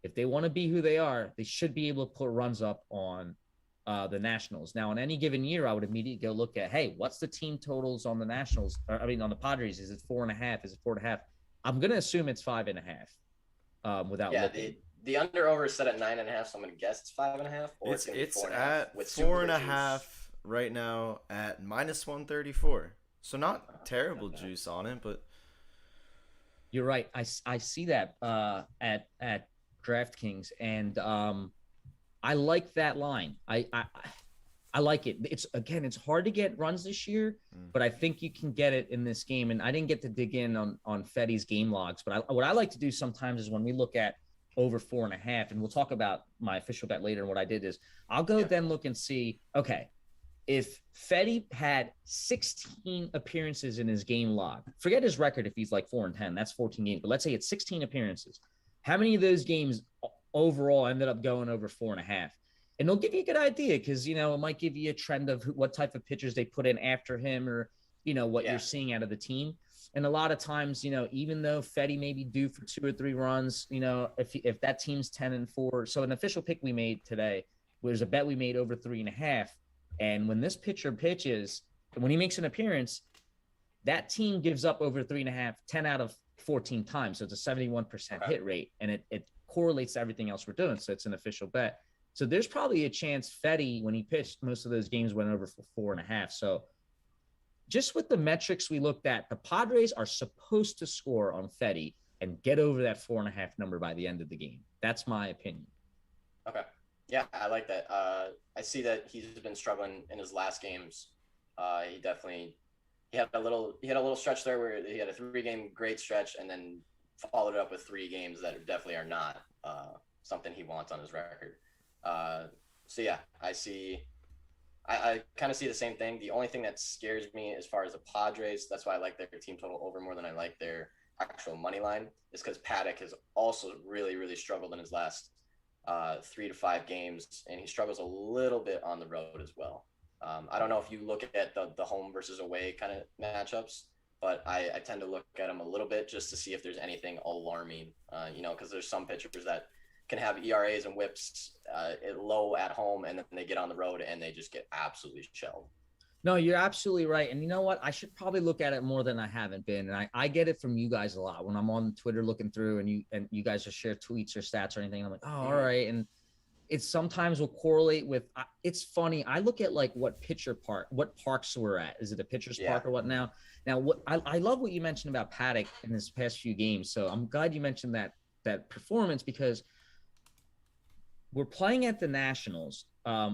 if they want to be who they are, they should be able to put runs up on the Nationals. Now, in any given year, I would immediately go look at, hey, what's the team totals on the Nationals? On the Padres? Is it 4.5? Is it 4.5? I'm going to assume it's 5.5 without looking. The under over is set at 9.5, so I'm going to guess it's 5.5. Or it's at 4.5 right now at minus 134. So not terrible juice on it, but you're right. I see that at DraftKings, and I like that line. I like it. It's hard to get runs this year, but I think you can get it in this game. And I didn't get to dig in on Fetty's game logs, but what I like to do sometimes is when we look at over 4.5, and we'll talk about my official bet later. And what I did is I'll go then look and see, okay, if Fetty had 16 appearances in his game log, forget his record if he's like 4-10, that's 14 games, but let's say it's 16 appearances. How many of those games overall ended up going over 4.5? And they'll give you a good idea because, it might give you a trend of what type of pitchers they put in after him or, what you're seeing out of the team. And a lot of times, even though Fetty may be due for 2 or 3 runs, if that team's 10-4. So an official pick we made today was a bet we made over 3.5. And when this pitcher pitches, when he makes an appearance, that team gives up over 3.5, 10 out of 14 times. So it's a 71% hit rate, and it correlates to everything else we're doing. So it's an official bet. So there's probably a chance Fetty, when he pitched, most of those games went over for 4.5. So just with the metrics we looked at, the Padres are supposed to score on Fetty and get over that 4.5 number by the end of the game. That's my opinion. Okay. Yeah, I like that. I see that he's been struggling in his last games. He had a little stretch there where he had a 3-game great stretch, and then followed it up with 3 games that definitely are not something he wants on his record. So yeah, I kind of see the same thing. The only thing that scares me as far as the Padres, that's why I like their team total over more than I like their actual money line, is because Paddock has also really, really struggled in his last 3 to 5 games, and he struggles a little bit on the road as well. I don't know if you look at the home versus away kind of matchups, but I tend to look at them a little bit just to see if there's anything alarming, because there's some pitchers that can have ERAs and whips low at home, and then they get on the road and they just get absolutely shelled. No, you're absolutely right. And you know what? I should probably look at it more than I haven't been. And I get it from you guys a lot when I'm on Twitter looking through and you guys just share tweets or stats or anything. I'm like, oh, all right. And it sometimes will correlate with, it's funny. I look at like what parks we're at. Is it a pitcher's park or what now? Now, what I love what you mentioned about Paddock in his past few games. So I'm glad you mentioned that performance, because we're playing at the Nationals.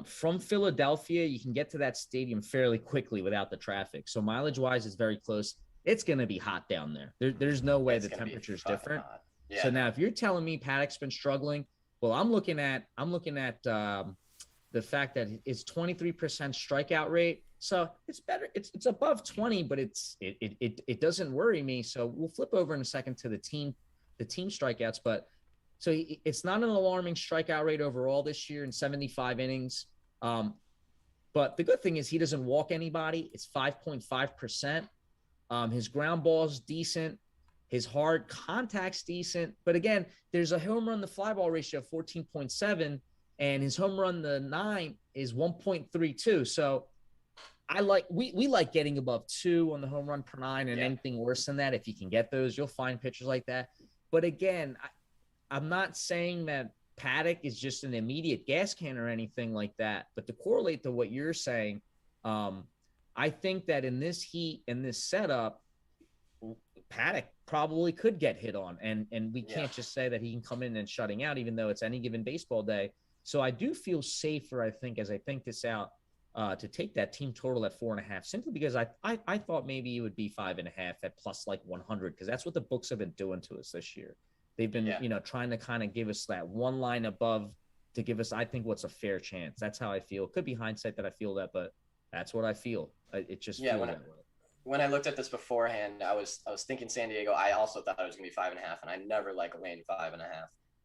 From Philadelphia, you can get to that stadium fairly quickly without the traffic. So mileage-wise, it's very close. It's going to be hot down there. There's no way the temperature is different. Yeah. So now, if you're telling me Paddock's been struggling, well, I'm looking at the fact that it's 23% strikeout rate. So it's better. It's above 20, but it doesn't worry me. So we'll flip over in a second to the team strikeouts, but. So it's not an alarming strikeout rate overall this year in 75 innings. But the good thing is he doesn't walk anybody. It's 5.5%. His ground ball's decent. His hard contact's decent. But again, there's a home run to fly ball ratio of 14.7, and his home run to 9 is 1.32. So we like getting above 2 on the home run per 9, and anything worse than that, if you can get those, you'll find pitchers like that. But again, I'm not saying that Paddock is just an immediate gas can or anything like that, but to correlate to what you're saying, I think that in this heat, in this setup, Paddock probably could get hit on, and we can't just say that he can come in and shutting out, even though it's any given baseball day. So I do feel safer, I think, as I think this out, to take that team total at 4.5, simply because I thought maybe it would be 5.5 at plus like 100, because that's what the books have been doing to us this year. They've been, trying to kind of give us that one line above to give us, I think, what's a fair chance. That's how I feel. It could be hindsight that I feel that, but that's what I feel. It just feels that way. When I looked at this beforehand, I was thinking San Diego. I also thought it was going to be 5.5, and I never like laying 5.5.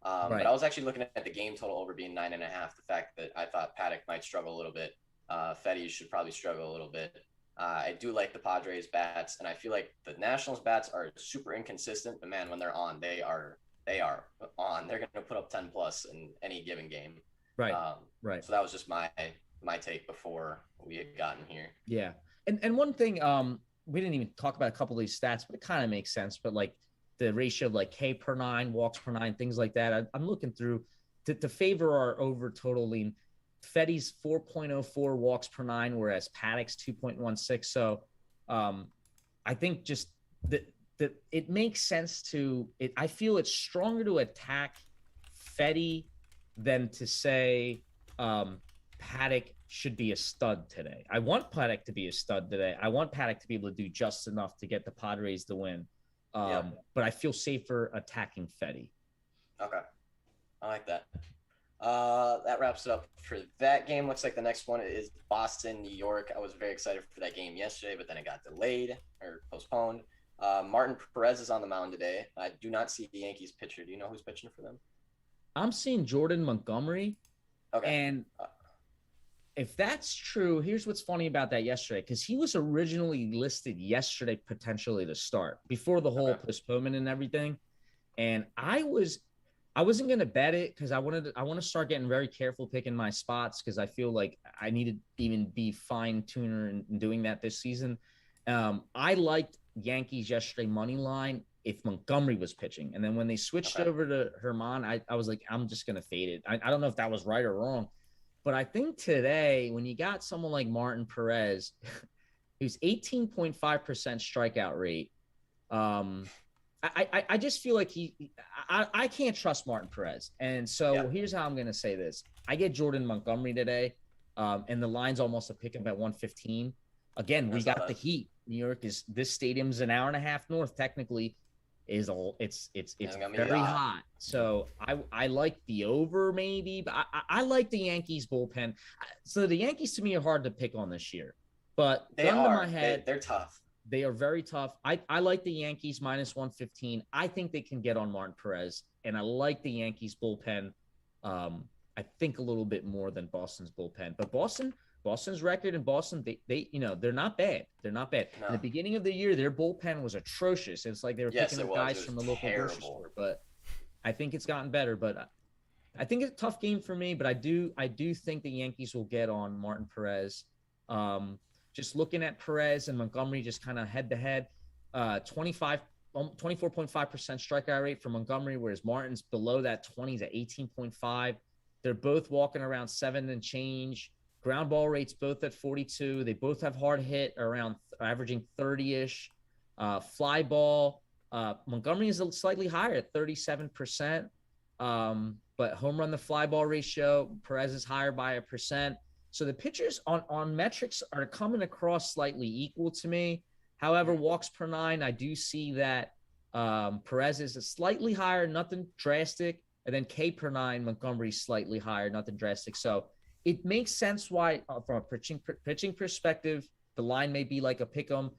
But I was actually looking at the game total over being 9.5. The fact that I thought Paddock might struggle a little bit. Fetty should probably struggle a little bit. I do like the Padres bats, and I feel like the Nationals bats are super inconsistent, but man, when they're on, they are on. They're going to put up 10 plus in any given game. Right. Right. So that was just my take before we had gotten here. Yeah. And one thing, we didn't even talk about a couple of these stats, but it kind of makes sense. But like the ratio of like K per 9, walks per 9, things like that. I'm looking through to favor our over total lean. Fetty's 4.04 walks per 9, whereas Paddock's 2.16. So I think just that it makes sense to it. I feel it's stronger to attack Fetty than to say Paddock should be a stud today. I want Paddock to be a stud today. I want Paddock to be able to do just enough to get the Padres to win. But I feel safer attacking Fetty. Okay. I like that. That wraps it up for that game. Looks like the next one is Boston, New York. I was very excited for that game yesterday, but then it got delayed or postponed. Martin Perez is on the mound today. I do not see the Yankees pitcher. Do you know who's pitching for them? I'm seeing Jordan Montgomery. Okay. And if that's true, here's what's funny about that yesterday, because he was originally listed yesterday potentially to start before the whole postponement and everything. And I wasn't going to bet it because I want to start getting very careful picking my spots, because I feel like I need to even be fine-tuner in doing that this season. I liked Yankees yesterday money line. if Montgomery was pitching. And then when they switched over to Herman, I was like, I'm just going to fade it. I don't know if that was right or wrong, but I think today when you got someone like Martin Perez, who's 18.5% strikeout rate, I just feel like I can't trust Martin Perez. And so here's how I'm going to say this. I get Jordan Montgomery today, and the line's almost a pick up at 115. Again, we got the heat. New York this stadium's an hour and a half north, technically. It's very hot. So I like the over maybe, but I like the Yankees bullpen. So the Yankees to me are hard to pick on this year, but they are. My head, they're tough. They are very tough. I like the Yankees minus 115. I think they can get on Martin Perez, and I like the Yankees bullpen. I think a little bit more than Boston's bullpen, but Boston's record in Boston, they're not bad. They're not bad. No. In the beginning of the year, their bullpen was atrocious. It's like they were picking up guys from the local grocery store. But I think it's gotten better. But I think it's a tough game for me. But I do think the Yankees will get on Martin Perez. Just looking at Perez and Montgomery, just kind of head to head, 24.5% strikeout rate for Montgomery, whereas Martin's below that 20s at 18.5. They're both walking around 7 and change. Ground ball rates both at 42. They both have hard hit around averaging 30-ish. Fly ball, Montgomery is slightly higher at 37%. But home run to fly ball ratio, Perez is higher by 1%. So the pitchers on metrics are coming across slightly equal to me. However, walks per 9, I do see that Perez is slightly higher, nothing drastic. And then K per 9, Montgomery's slightly higher, nothing drastic. So it makes sense why, from a pitching perspective, the line may be like a pick 'em.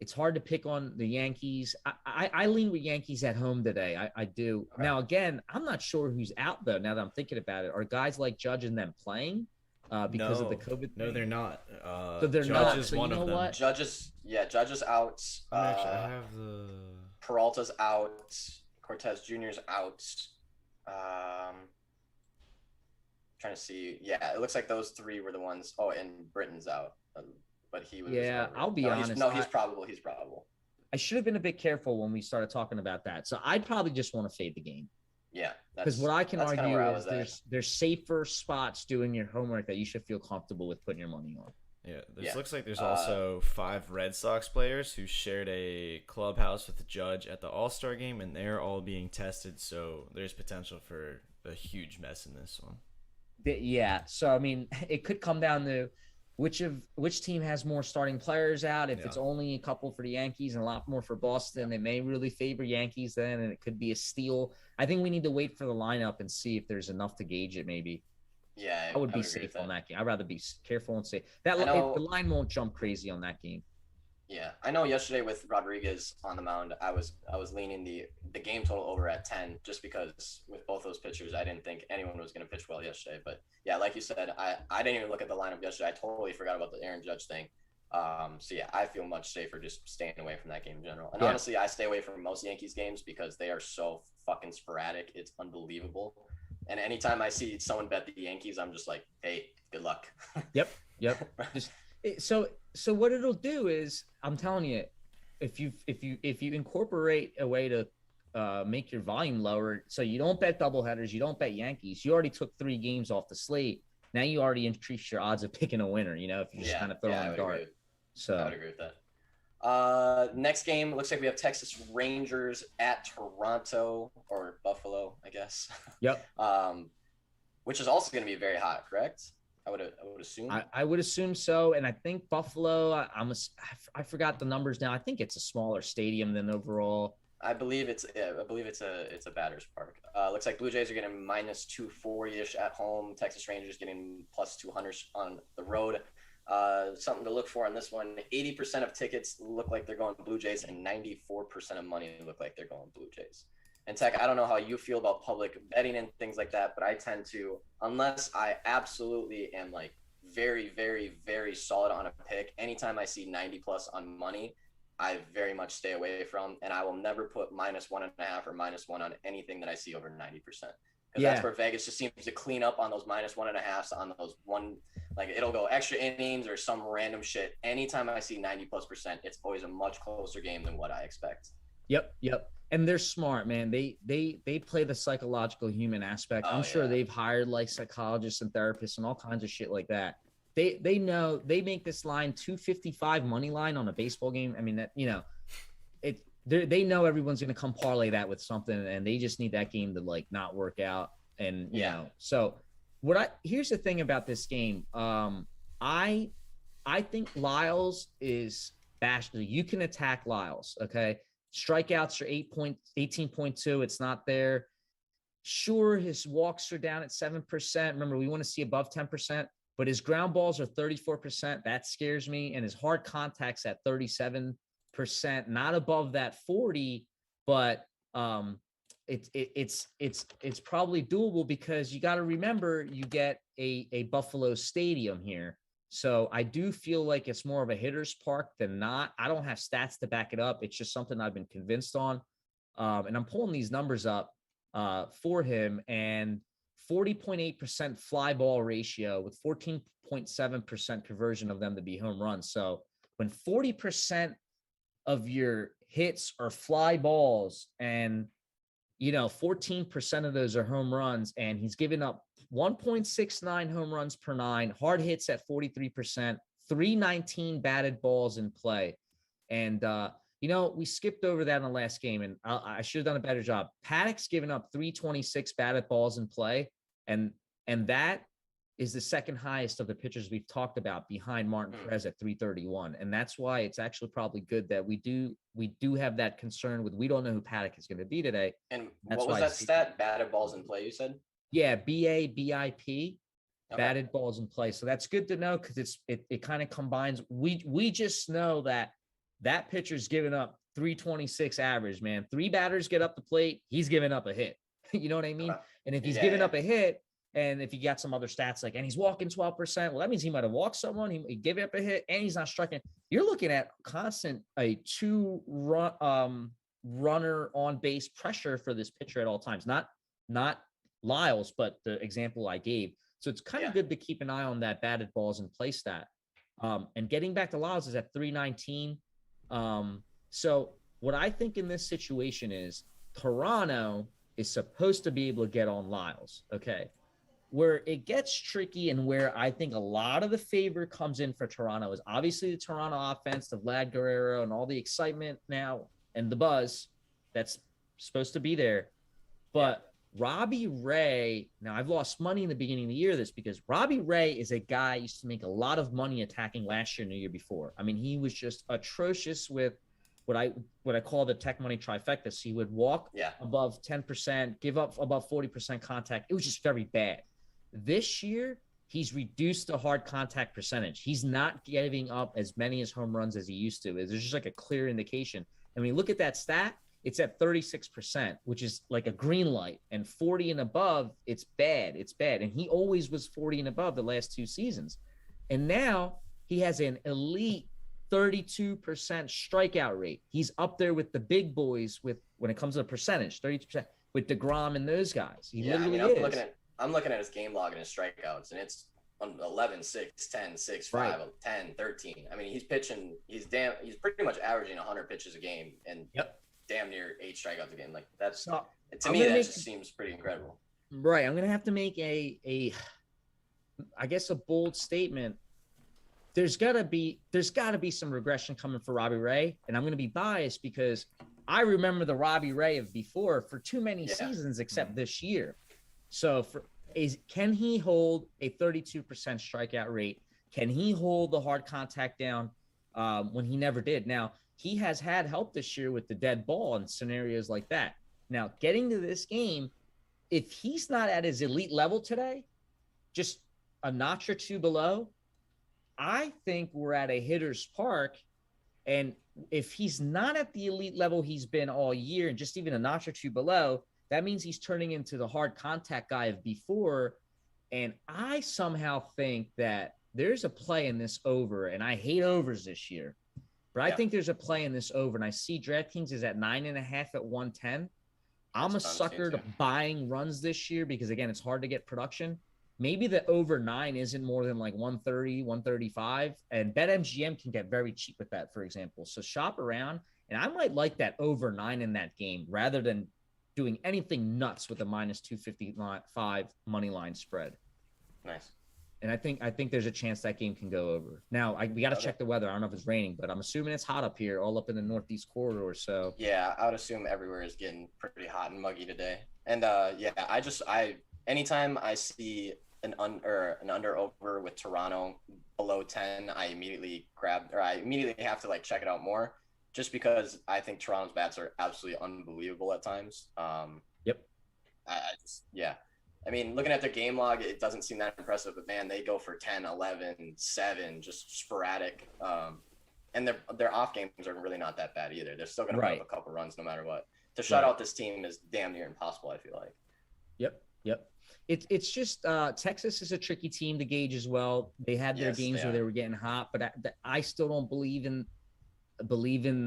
It's hard to pick on the Yankees. I lean with Yankees at home today. I do. Right. Now, again, I'm not sure who's out, though, now that I'm thinking about it. Are guys like Judge and them playing because of the COVID? No, they're not. So they're Judge not. Is so one you know of them. what? Judge is out. Actually, I have the... Peralta's out. Cortez Jr.'s out. Trying to see. Yeah, it looks like those 3 were the ones. Oh, and Britton's out. But he was. Yeah, I'll be honest. He's probable. He's probable. I should have been a bit careful when we started talking about that. So I'd probably just want to fade the game. Yeah. Because what I can argue is there's safer spots doing your homework that you should feel comfortable with putting your money on. Yeah, looks like there's also 5 Red Sox players who shared a clubhouse with the Judge at the All-Star game, and they're all being tested, so there's potential for a huge mess in this one. Yeah, so I mean, it could come down to which team has more starting players out. If it's only a couple for the Yankees and a lot more for Boston, they may really favor Yankees then, and it could be a steal. I think we need to wait for the lineup and see if there's enough to gauge it maybe. Yeah, I would be safe on that game. I'd rather be careful and safe. The line won't jump crazy on that game. Yeah, I know yesterday with Rodriguez on the mound, I was leaning the game total over at 10 just because with both those pitchers, I didn't think anyone was going to pitch well yesterday. But yeah, like you said, I didn't even look at the lineup yesterday. I totally forgot about the Aaron Judge thing. So yeah, I feel much safer just staying away from that game in general. And honestly, I stay away from most Yankees games because they are so fucking sporadic. It's unbelievable. And anytime I see someone bet the Yankees, I'm just like, hey, good luck. Yep. So what it'll do is, I'm telling you, if you incorporate a way to make your volume lower, so you don't bet doubleheaders, you don't bet Yankees, you already took 3 games off the slate. Now you already increase your odds of picking a winner. You know, if you just kind of throw on a dart. So I would agree with that. Next game looks like we have Texas Rangers at Toronto or Buffalo, I guess. Yep. Which is also going to be very hot, correct? I would assume. I would assume so, and I think Buffalo. I forgot the numbers now. I think it's a smaller stadium than overall. I believe it's a batter's park. Looks like Blue Jays are getting minus 240-ish at home. Texas Rangers getting plus 200 on the road. Something to look for on this one. 80% of tickets look like they're going Blue Jays, and 94% of money look like they're going Blue Jays. And Tech, I don't know how you feel about public betting and things like that, but I tend to, unless I absolutely am like very, very, very solid on a pick, anytime I see 90 plus on money, I very much stay away from, and I will never put minus 1.5 or -1 on anything that I see over 90%. Because that's where Vegas just seems to clean up on those minus 1.5s, on those like it'll go extra innings or some random shit. Anytime I see 90+%, it's always a much closer game than what I expect. Yep. and they're smart, man. They play the psychological human aspect. I'm sure they've hired like psychologists and therapists and all kinds of shit like that. They know they make this line 255 money line on a baseball game. I mean, that, you know, they know everyone's going to come parlay that with something, and they just need that game to like not work out. And you know, so here's the thing about this game. I think Lyles is bashed. You can attack Lyles. Okay. Strikeouts are 18.2. It's not there. Sure, his walks are down at 7%. Remember, we want to see above 10%, but his ground balls are 34%. That scares me. And his hard contacts at 37%, not above that 40, but it's probably doable because you got to remember you get a Buffalo Stadium here. So I do feel like it's more of a hitter's park than not. I don't have stats to back it up. It's just something I've been convinced on. And I'm pulling these numbers up for him, and 40.8% fly ball ratio with 14.7% conversion of them to be home runs. So when 40% of your hits are fly balls and, you know, 14% of those are home runs, and he's given up 1.69 home runs per 9, hard hits at 43%, 319 batted balls in play. And, you know, we skipped over that in the last game, and I should have done a better job. Paddock's given up 326 batted balls in play, and that is the second highest of the pitchers we've talked about behind Martin Perez at 331. And that's why it's actually probably good that we do have that concern with, we don't know who Paddock is going to be today. And what was that stat? Batted balls in play, you said? Yeah, BABIP, batted balls in play. So that's good to know because it kind of combines. We just know that pitcher's giving up 326 average, man. 3 batters get up the plate, he's giving up a hit. You know what I mean? And if he's giving up a hit, and if you got some other stats like, and he's walking 12%, well, that means he might have walked someone, he gave up a hit, and he's not striking. You're looking at constant a 2-run runner on base pressure for this pitcher at all times. Not Lyles, but the example I gave. So it's kind of good to keep an eye on that batted balls in play stat. And getting back to Lyles is at 319. So what I think in this situation is Toronto is supposed to be able to get on Lyles. Okay. Where it gets tricky and where I think a lot of the favor comes in for Toronto is obviously the Toronto offense, the Vlad Guerrero, and all the excitement now and the buzz that's supposed to be there. But Robbie Ray, now I've lost money in the beginning of the year this because Robbie Ray is a guy who used to make a lot of money attacking last year and the year before. I mean, he was just atrocious with what I call the tech money trifecta. So he would walk above 10%, give up above 40% contact. It was just very bad. This year, he's reduced the hard contact percentage. He's not giving up as many as home runs as he used to. There's just like a clear indication. And when you look at that stat, it's at 36%, which is like a green light, and 40 and above, it's bad. It's bad. And he always was 40 and above the last 2 seasons. And now he has an elite 32% strikeout rate. He's up there with the big boys with when it comes to the percentage, 32% with DeGrom and those guys. He literally is. I'm looking at his game log and his strikeouts, and it's on 11, 6, 10, 6, 5, 10, 13. I mean, he's pitching, he's pretty much averaging 100 pitches a game and damn near 8 strikeouts a game. Like that's, to me, that just seems pretty incredible. Right. I'm going to have to make I guess a bold statement. There's got to be some regression coming for Robbie Ray, and I'm going to be biased because I remember the Robbie Ray of before for too many seasons except this year. So can he hold a 32% strikeout rate? Can he hold the hard contact down when he never did? Now, he has had help this year with the dead ball and scenarios like that. Now, getting to this game, if he's not at his elite level today, just a notch or 2 below, I think we're at a hitter's park. And if he's not at the elite level he's been all year and just even a notch or 2 below, that means he's turning into the hard contact guy of before. And I somehow think that there's a play in this over, and I hate overs this year, but I think there's a play in this over, and I see DraftKings is at 9.5 at 110. I'm a sucker to buying runs this year because, again, it's hard to get production. Maybe the over 9 isn't more than like 130, 135, and BetMGM can get very cheap with that, for example. So shop around. And I might like that over 9 in that game rather than doing anything nuts with a minus 255 money line spread. Nice. And I think there's a chance that game can go over. Now, we got to check the weather. I don't know if it's raining, but I'm assuming it's hot up here, all up in the northeast corridor. So yeah, I would assume everywhere is getting pretty hot and muggy today. And anytime I see an under over with Toronto below 10, I immediately have to like check it out more, just because I think Toronto's bats are absolutely unbelievable at times. Yep. I mean, looking at their game log, it doesn't seem that impressive, but man, they go for 10, 11, 7, just sporadic. And their off games are really not that bad either. They're still going to put up a couple runs no matter what. To shut out this team is damn near impossible, I feel like. Yep. It's just Texas is a tricky team to gauge as well. They had their games where they were getting hot, but I still don't believe in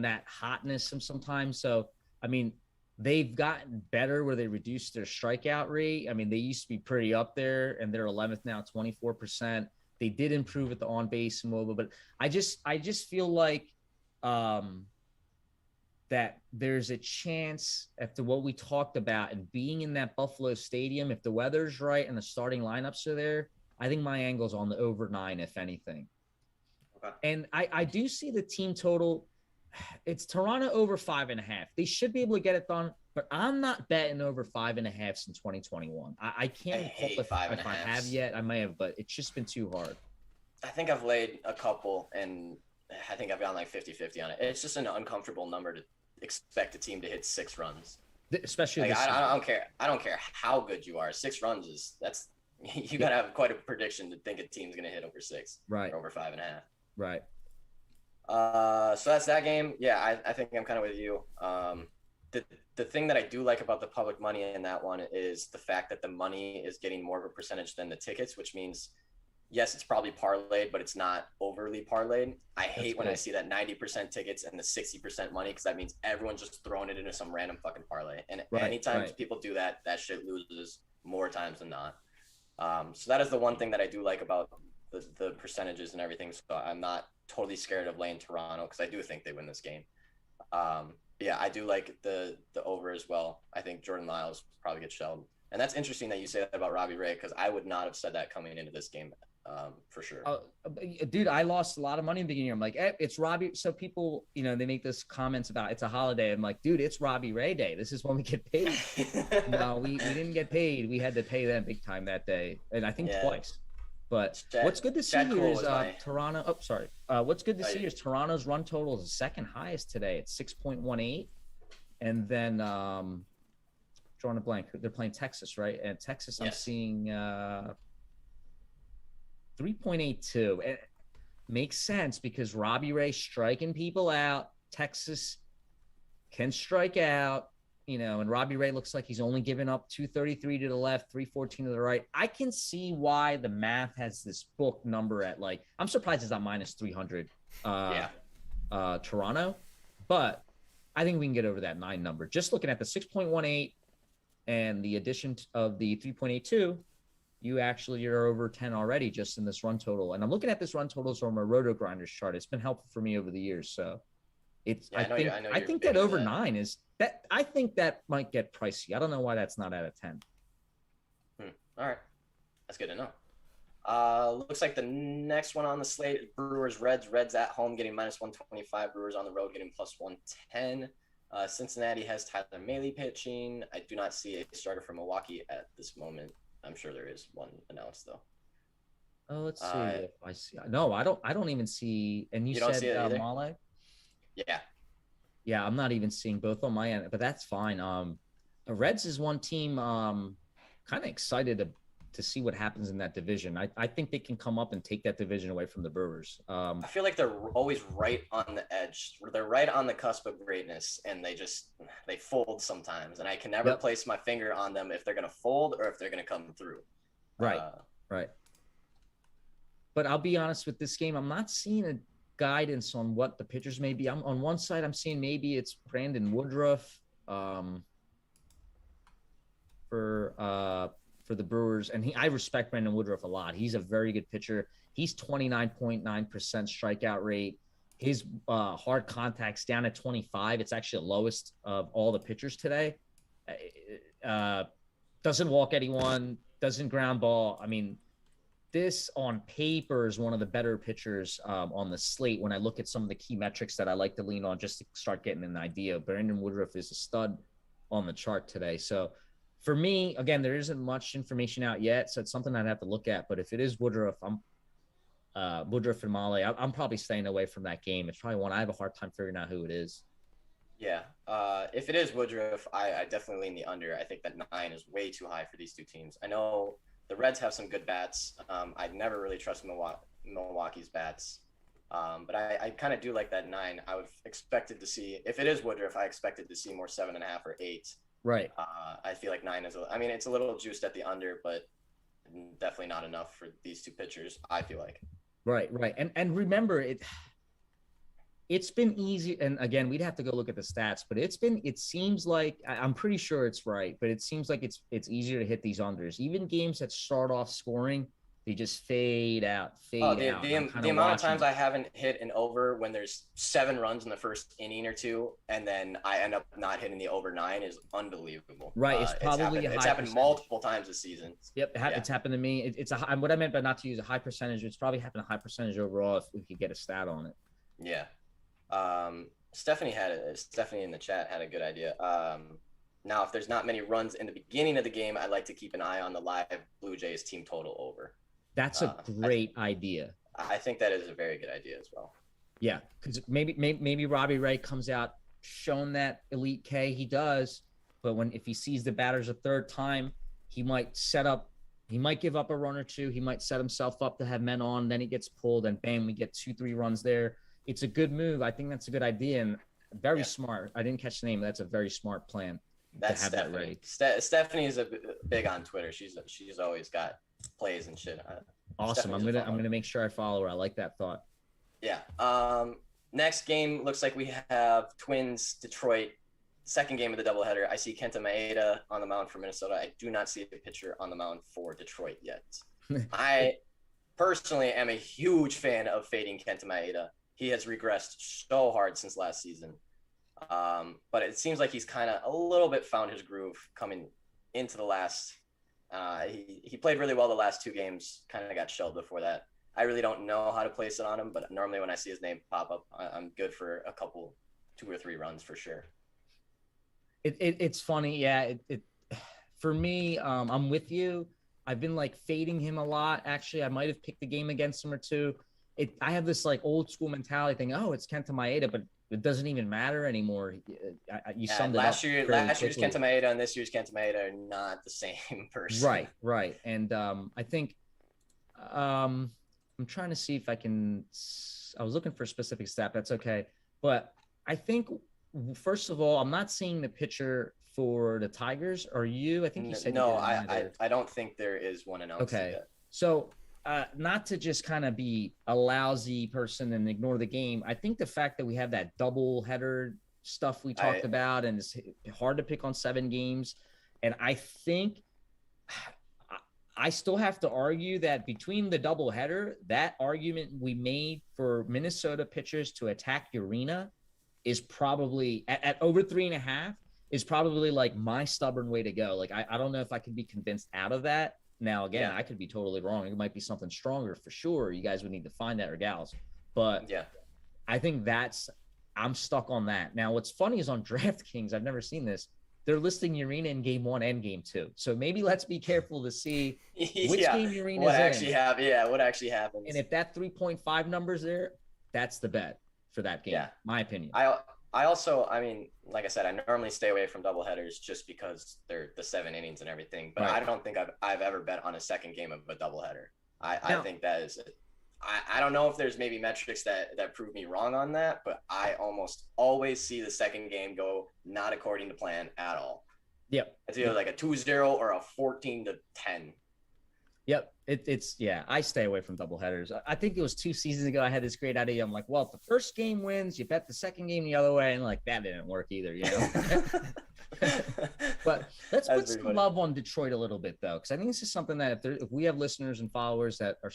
that hotness sometimes. So, I mean, they've gotten better where they reduced their strikeout rate. I mean, they used to be pretty up there, and they're 11th now, 24%. They did improve at the on base and mobile, but I just feel like that there's a chance after what we talked about and being in that Buffalo Stadium, if the weather's right and the starting lineups are there, I think my angle's on the over 9, if anything. Okay. And I do see the team total. It's Toronto over 5.5. They should be able to get it done, but I'm not betting over 5.5 in 2021. I can't recall if I have yet. I may have, but it's just been too hard. I think I've laid a couple, and I think I've gone like 50-50 on it. It's just an uncomfortable number to expect a team to hit 6 runs. Especially like, I don't care. I don't care how good you are. 6 runs that's you got to have quite a prediction to think a team's going to hit over 6. Right. Or over 5.5. Right. So that's that game. Yeah, I think I'm kind of with you. The thing that I do like about the public money in that one is the fact that the money is getting more of a percentage than the tickets, which means, yes, it's probably parlayed, but it's not overly parlayed. I hate when I see that 90% tickets and the 60% money, because that means everyone's just throwing it into some random fucking parlay. And anytime people do that, that shit loses more times than not. So that is the one thing that I do like about the percentages and everything. So I'm not totally scared of laying Toronto, because I do think they win this game. Yeah, I do like the over as well. I think Jordan Lyles probably gets shelled. And that's interesting that you say that about Robbie Ray, because I would not have said that coming into this game, for sure. Dude, I lost a lot of money in the beginning. I'm like, it's Robbie. So people, they make this comments about it's a holiday. I'm like, dude, it's Robbie Ray Day. This is when we get paid. No, we didn't get paid. We had to pay them big time that day. And I think twice. But what's good to see here is Toronto. Oh, sorry. What's good to see is Toronto's run total is the second highest today. It's 6.18. And then drawing a blank. They're playing Texas, right? And Texas, I'm seeing 3.82. It makes sense because Robbie Ray striking people out. Texas can strike out. And Robbie Ray looks like he's only given up 233 to the left, 314 to the right. I can see why the math has this book number at I'm surprised it's not minus 300 Toronto, but I think we can get over that 9 number. Just looking at the 6.18 and the addition of the 3.82, you actually are over 10 already just in this run total. And I'm looking at this run totals from a Roto Grinders chart. It's been helpful for me over the years. So I think that over 9 is that. I think that might get pricey. I don't know why that's not at a 10. All right, that's good to know. Looks like the next one on the slate is Brewers Reds. Reds at home getting minus 125. Brewers on the road getting plus 110. Cincinnati has Tyler Mahle pitching. I do not see a starter for Milwaukee at this moment. I'm sure there is one announced though. Oh, let's see if I see. No, I don't even see. And you don't said see it either? Mahle? Yeah, I'm not even seeing both on my end, but that's fine. The Reds is one team kind of excited to see what happens in that division. I think they can come up and take that division away from the Brewers. I feel like they're always right on the edge. They're right on the cusp of greatness, and they fold sometimes. And I can never place my finger on them if they're going to fold or if they're going to come through. Right. But I'll be honest with this game. I'm not seeing a guidance on what the pitchers may be. I'm on one side. I'm seeing maybe it's Brandon Woodruff for the Brewers, and I respect Brandon Woodruff a lot. He's a very good pitcher. He's 29.9% strikeout rate. his hard contacts down at 25. It's actually the lowest of all the pitchers today. Doesn't walk anyone, doesn't ground ball. I mean, this on paper is one of the better pitchers on the slate when I look at some of the key metrics that I like to lean on just to start getting an idea. Brandon Woodruff is a stud on the chart today. So for me, again, there isn't much information out yet, so it's something I'd have to look at. But if it is Woodruff, Woodruff and Molly, I'm probably staying away from that game. It's probably one I have a hard time figuring out who it is. Yeah. If it is Woodruff, I definitely lean the under. I think that 9 is way too high for these two teams. I know the Reds have some good bats. I'd never really trust Milwaukee's bats. But I kind of do like that 9. I would expected to see, if it is Woodruff, I expected to see more 7.5 or 8. Right. I feel like 9 is, it's a little juiced at the under, but definitely not enough for these two pitchers, I feel like. Right. And remember, it's been easy. And again, we'd have to go look at the stats, but it seems like, I'm pretty sure it's right, but it seems like it's easier to hit these unders. Even games that start off scoring, they just fade out. The amount of times I haven't hit an over when there's 7 runs in the first inning or two, and then I end up not hitting the over 9 is unbelievable. It's probably it's happened multiple times this season. Yep, it's happened to me. What I meant by not to use a high percentage, it's probably happened a high percentage overall if we could get a stat on it. Yeah. Stephanie in the chat had a good idea. Now, if there's not many runs in the beginning of the game, I'd like to keep an eye on the live Blue Jays team total over. That's a great idea. I think that is a very good idea as well. Yeah, because maybe Robbie Ray comes out showing that elite K. He does, but if he sees the batters a third time, he might give up a run or two. He might set himself up to have men on. Then he gets pulled, and bam, we get 2-3 runs there. It's a good move. I think that's a good idea and very smart. I didn't catch the name. That's a very smart plan. That's Stephanie. Stephanie is big on Twitter. She's always got plays and shit. Awesome. I'm gonna make sure I follow her. I like that thought. Yeah. Next game looks like we have Twins Detroit. Second game of the doubleheader. I see Kenta Maeda on the mound for Minnesota. I do not see a pitcher on the mound for Detroit yet. I personally am a huge fan of fading Kenta Maeda. He has regressed so hard since last season. But it seems like he's kind of a little bit found his groove coming into the last. He played really well the last 2 games, kind of got shelled before that. I really don't know how to place it on him, but normally when I see his name pop up, I'm good for a couple, 2 or 3 runs for sure. It's funny. Yeah. For me, I'm with you. I've been like fading him a lot. Actually, I might have picked the game against him or 2. I have this like old school mentality thing. Oh, it's Kenta Maeda, but it doesn't even matter anymore. You summed it up. Last year's Kenta Maeda and this year's Kenta Maeda are not the same person. Right. And I think I'm trying to see if I can. I was looking for a specific stat. That's okay. But I think first of all, I'm not seeing the pitcher for the Tigers. Are you? I think you said no. I don't think there is one announced. Okay. Yet. So. Not to just kind of be a lousy person and ignore the game. I think the fact that we have that double header stuff we talked about, and it's hard to pick on 7 games. And I think I still have to argue that between the double header, that argument we made for Minnesota pitchers to attack Urena is probably at over 3.5 is probably like my stubborn way to go. Like, I don't know if I can be convinced out of that. Now, again, I could be totally wrong. It might be something stronger for sure. You guys would need to find that or gals. But I think I'm stuck on that. Now, what's funny is on DraftKings, I've never seen this. They're listing Urena in game 1 and game 2. So maybe let's be careful to see which game Urena is in. What actually happens. And if that 3.5 number's there, that's the bet for that game, my opinion. I also, like I said, I normally stay away from doubleheaders just because they're the 7 innings and everything. But I don't think I've ever bet on a second game of a doubleheader. I think that is I don't know if there's maybe metrics that prove me wrong on that, but I almost always see the second game go not according to plan at all. Yep. It's either like a 2-0 or a 14-10. Yep. I stay away from doubleheaders. I think it was 2 seasons ago I had this great idea. I'm like, well, if the first game wins, you bet the second game the other way. And like, that didn't work either, you know? But let's put some love on Detroit a little bit, though, because I think this is something that if we have listeners and followers that are,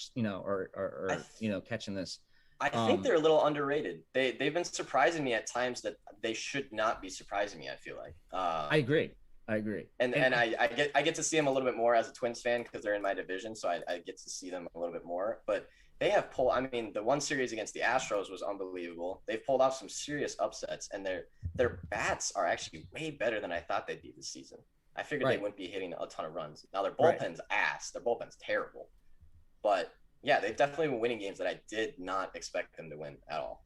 catching this, I think they're a little underrated. They've been surprising me at times that they should not be surprising me. I feel like. I agree. And I get to see them a little bit more as a Twins fan because they're in my division, so I get to see them a little bit more. But they have pulled. I mean, the one series against the Astros was unbelievable. They've pulled off some serious upsets, and their bats are actually way better than I thought they'd be this season. I figured they wouldn't be hitting a ton of runs. Now their bullpen's ass. Their bullpen's terrible, but yeah, they've definitely been winning games that I did not expect them to win at all.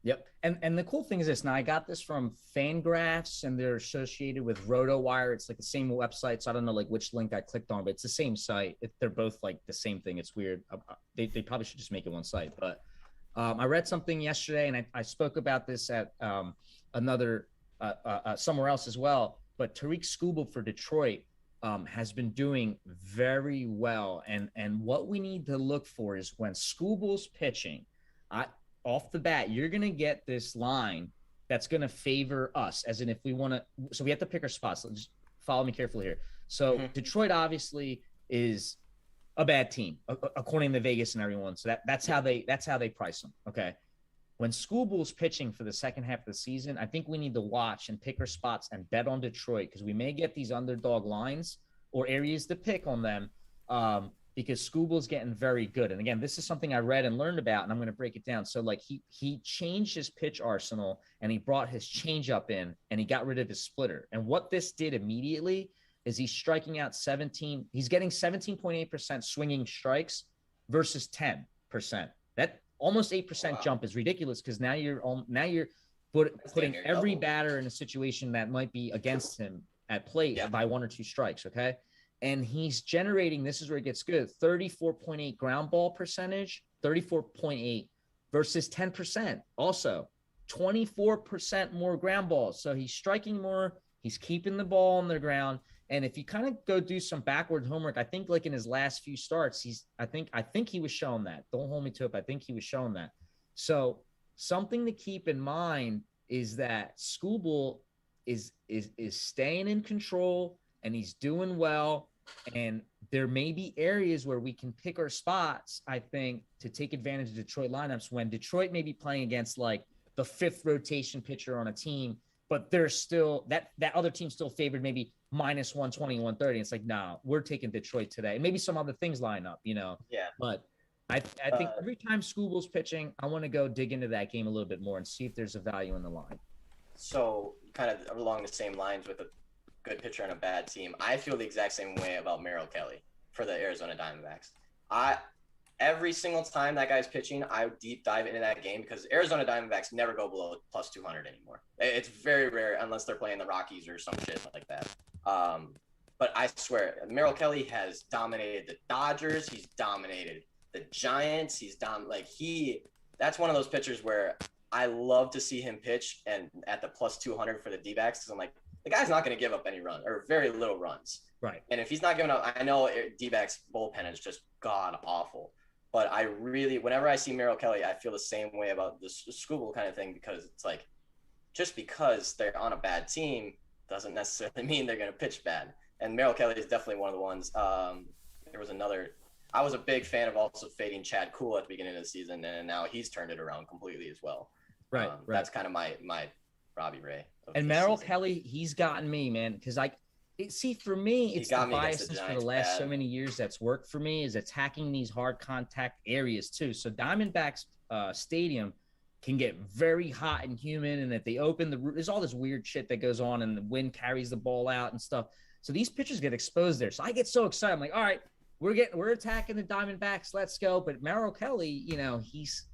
Yep. And the cool thing is this. Now, I got this from Fangraphs, and they're associated with RotoWire. It's like the same website, so I don't know like which link I clicked on, but it's the same site. They're both like the same thing. It's weird. They probably should just make it one site. But I read something yesterday, and I spoke about this at another somewhere else as well. But Tariq Skubal for Detroit has been doing very well. And what we need to look for is when Skubal's pitching, off the bat, you're going to get this line that's going to favor us, as in if we want to – so we have to pick our spots. So just follow me carefully here. So Detroit obviously is a bad team, according to Vegas and everyone. So that's how they price them, okay? When Skubal's pitching for the second half of the season, I think we need to watch and pick our spots and bet on Detroit because we may get these underdog lines or areas to pick on them because Skubal's getting very good. And again, this is something I read and learned about, and I'm going to break it down. So like he changed his pitch arsenal and he brought his changeup in and he got rid of his splitter. And what this did immediately is he's striking out 17. He's getting 17.8% swinging strikes versus 10%. That almost 8% jump is ridiculous because now you're putting every batter in a situation that might be against him at plate by 1 or 2 strikes. Okay. And he's generating, this is where it gets good, 34.8 ground ball percentage, 34.8 versus 10%. Also 24% more ground balls. So he's striking more. He's keeping the ball on the ground. And if you kind of go do some backward homework, I think like in his last few starts, I think he was showing that. Don't hold me to it, but I think he was showing that. So something to keep in mind is that Skubal is staying in control and he's doing well. And there may be areas where we can pick our spots, I think, to take advantage of Detroit lineups when Detroit may be playing against like the 5th rotation pitcher on a team, but there's still that other team still favored maybe minus 120, 130. It's like, nah, we're taking Detroit today. Maybe some other things line up, you know? Yeah. But I think every time Skubal's pitching, I want to go dig into that game a little bit more and see if there's a value in the line. So kind of along the same lines with a good pitcher and a bad team, I feel the exact same way about Merrill Kelly for the Arizona Diamondbacks. Every single time that guy's pitching, I deep dive into that game because Arizona Diamondbacks never go below plus 200 anymore. It's very rare unless they're playing the Rockies or some shit like that. But I swear, Merrill Kelly has dominated the Dodgers. He's dominated the Giants. That's one of those pitchers where I love to see him pitch and at the plus 200 for the D-backs because I'm like, the guy's not going to give up any run or very little runs. Right. And if he's not giving up, I know D-backs bullpen is just god awful. But whenever I see Merrill Kelly, I feel the same way about this Skubal kind of thing because it's like, just because they're on a bad team doesn't necessarily mean they're going to pitch bad. And Merrill Kelly is definitely one of the ones. There was another. I was a big fan of also fading Chad Kuhl at the beginning of the season, and now he's turned it around completely as well. Right. That's kind of my Robbie Ray. And Merrill Kelly, he's gotten me, man, because for me, it's the biases for the last so many years that's worked for me is attacking these hard contact areas too. So Diamondbacks Stadium can get very hot and humid, and if they open there's all this weird shit that goes on, and the wind carries the ball out and stuff. So these pitchers get exposed there. So I get so excited. I'm like, all right, we're attacking the Diamondbacks. Let's go. But Merrill Kelly, you know, he's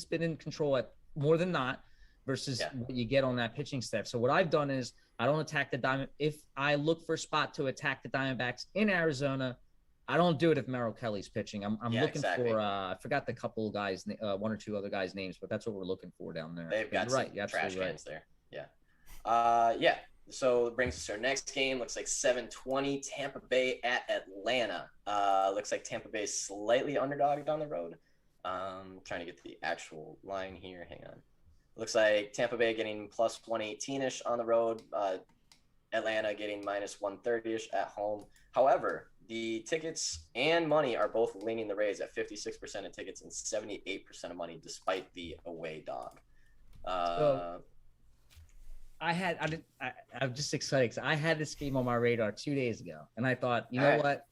been in control at more than not versus what you get on that pitching staff. So what I've done is I don't attack the Diamond. If I look for a spot to attack the Diamondbacks in Arizona, I don't do it if Merrill Kelly's pitching. I'm looking for I forgot the couple of guys, 1 or 2 other guys' names, but that's what we're looking for down there. They've got some trash cans there. Yeah. So it brings us to our next game. Looks like 7:20, Tampa Bay at Atlanta. Looks like Tampa Bay is slightly underdogged on the road. Trying to get the actual line here. Hang on. Looks like Tampa Bay getting plus 118-ish on the road. Atlanta getting minus 130-ish at home. However, The tickets and money are both leaning the Rays at 56% of tickets and 78% of money, despite the away dog. So I'm just excited because I had this game on my radar 2 days ago, and I thought, you know what?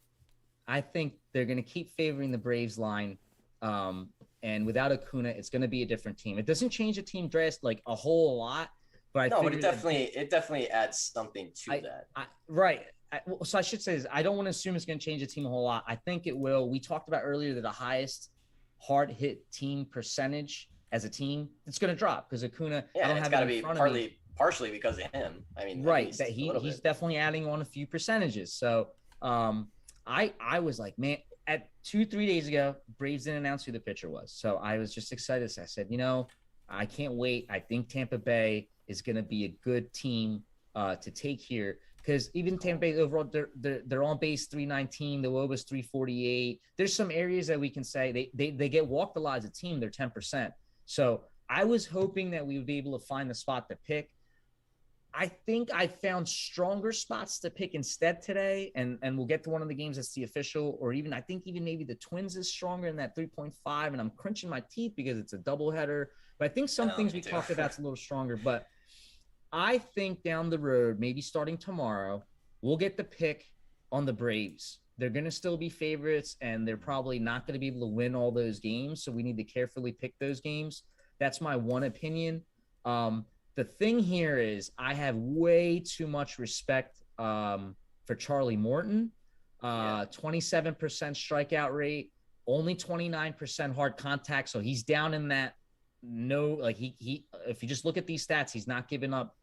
I think they're going to keep favoring the Braves line. And without Acuna, it's going to be a different team. It doesn't change the team dress like a whole lot, but it definitely adds something to that. Right. So I should say this. I don't want to assume it's going to change the team a whole lot. I think it will. We talked about earlier that the highest hard hit team percentage as a team, it's going to drop because Acuna. Yeah, it's got to be partially because of him. I mean, right. That he's definitely adding on a few percentages. So I was like, man, at 2-3 days ago, Braves didn't announce who the pitcher was. So I was just excited. So I said, I can't wait. I think Tampa Bay is going to be a good team to take here. Because even Tampa Bay overall, they're on base 319, the WOBA's 348. There's some areas that we can say they get walked a lot as a team. They're 10%. So I was hoping that we would be able to find the spot to pick. I think I found stronger spots to pick instead today, and we'll get to one of the games that's the official, or even I think even maybe the Twins is stronger in that 3.5, and I'm crunching my teeth because it's a doubleheader. But I think some things we talked about is a little stronger. But I think down the road, maybe starting tomorrow, we'll get the pick on the Braves. They're going to still be favorites, and they're probably not going to be able to win all those games. So we need to carefully pick those games. That's my one opinion. The thing here is I have way too much respect for Charlie Morton. 27% strikeout rate, only 29% hard contact. So he's down in that. He if you just look at these stats, he's not giving up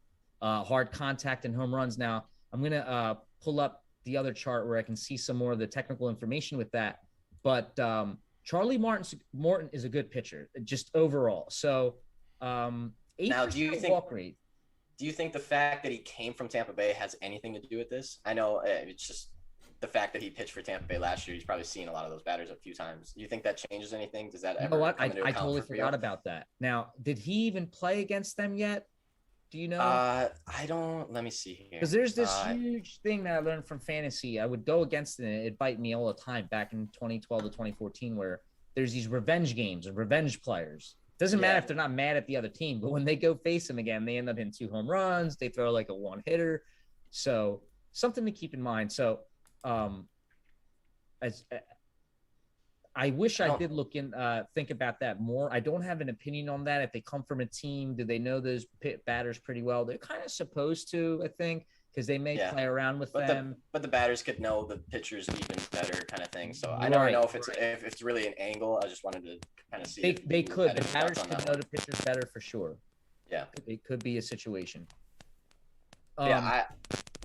hard contact and home runs. Now I'm going to pull up the other chart where I can see some more of the technical information with that. But Charlie Morton is a good pitcher just overall. So now, do you think the fact that he came from Tampa Bay has anything to do with this? I know it's just the fact that he pitched for Tampa Bay last year. He's probably seen a lot of those batters a few times. Do you think that changes anything? Does that ever? I totally forgot about that. Now, did he even play against them yet? Do you know? I don't. Let me see here. Because there's this huge thing that I learned from fantasy. I would go against it, and it'd bite me all the time back in 2012 to 2014, where there's these revenge games and revenge players. Doesn't matter if they're not mad at the other team, but when they go face them again, they end up hitting 2 home runs. They throw like a one hitter. So something to keep in mind. So I wish I did think about that more. I don't have an opinion on that. If they come from a team, do they know those batters pretty well? They're kind of supposed to, I think, because they may play around with them. But the batters could know the pitchers even better, kind of thing. So I never know if it's really an angle. I just wanted to kind of see. They could. The batters could know the pitchers better for sure. Yeah, it could be a situation.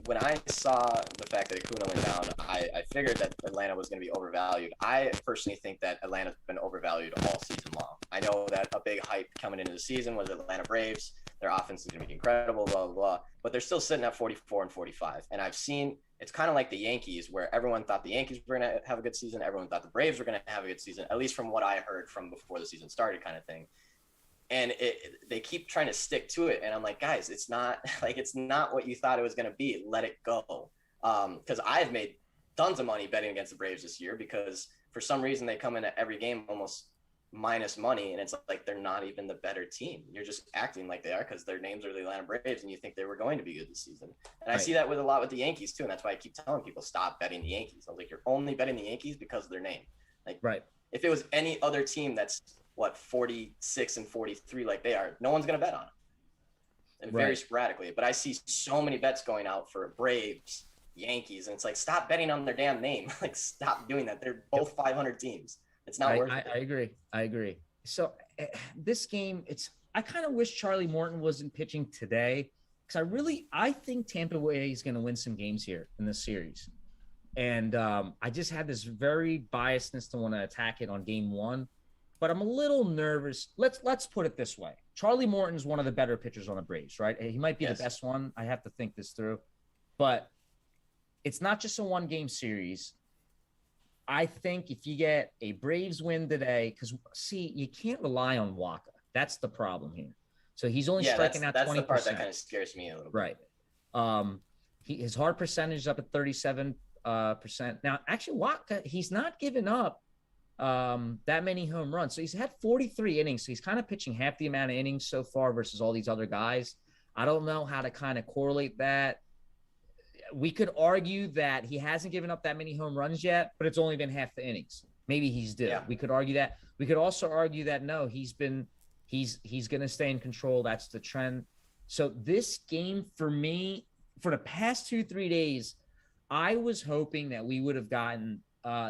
When I saw the fact that Acuna went down, I figured that Atlanta was going to be overvalued. I personally think that Atlanta's been overvalued all season long. I know that a big hype coming into the season was Atlanta Braves. Their offense is going to be incredible, blah, blah, blah. But they're still sitting at 44 and 45. And I've seen it's kind of like the Yankees, where everyone thought the Yankees were going to have a good season. Everyone thought the Braves were going to have a good season, at least from what I heard from before the season started, kind of thing. And they keep trying to stick to it. And I'm like, guys, it's not what you thought it was going to be. Let it go. Because I've made tons of money betting against the Braves this year because for some reason they come in at every game almost minus money. And it's like they're not even the better team. You're just acting like they are because their names are the Atlanta Braves and you think they were going to be good this season. And I see that with a lot with the Yankees too. And that's why I keep telling people, stop betting the Yankees. I was like, you're only betting the Yankees because of their name. Like, if it was any other team that's 46 and 43 like they are, no one's going to bet on it. And very sporadically. But I see so many bets going out for Braves, Yankees, and it's like, stop betting on their damn name. Like, stop doing that. They're both 500 teams. It's not worth it. I agree. So this game, I kind of wish Charlie Morton wasn't pitching today because I think Tampa Bay is going to win some games here in this series. And I just had this very biasness to want to attack it on game one. But I'm a little nervous. Let's put it this way. Charlie Morton's one of the better pitchers on the Braves, right? He might be the best one. I have to think this through. But it's not just a one-game series. I think if you get a Braves win today, because, see, you can't rely on Waka. That's the problem here. So he's only striking out 20%. That's the part that kind of scares me a little bit. Right. His hard percentage is up at 37%. percent. Now, actually, Watka, he's not given up that many home runs. So he's had 43 innings. So he's kind of pitching half the amount of innings so far versus all these other guys. I don't know how to kind of correlate that. We could argue that he hasn't given up that many home runs yet, but it's only been half the innings. Maybe he's due. Yeah. We could argue that. We could also argue that no, he's going to stay in control. That's the trend. So this game for me, for the past 2-3 days, I was hoping that we would have gotten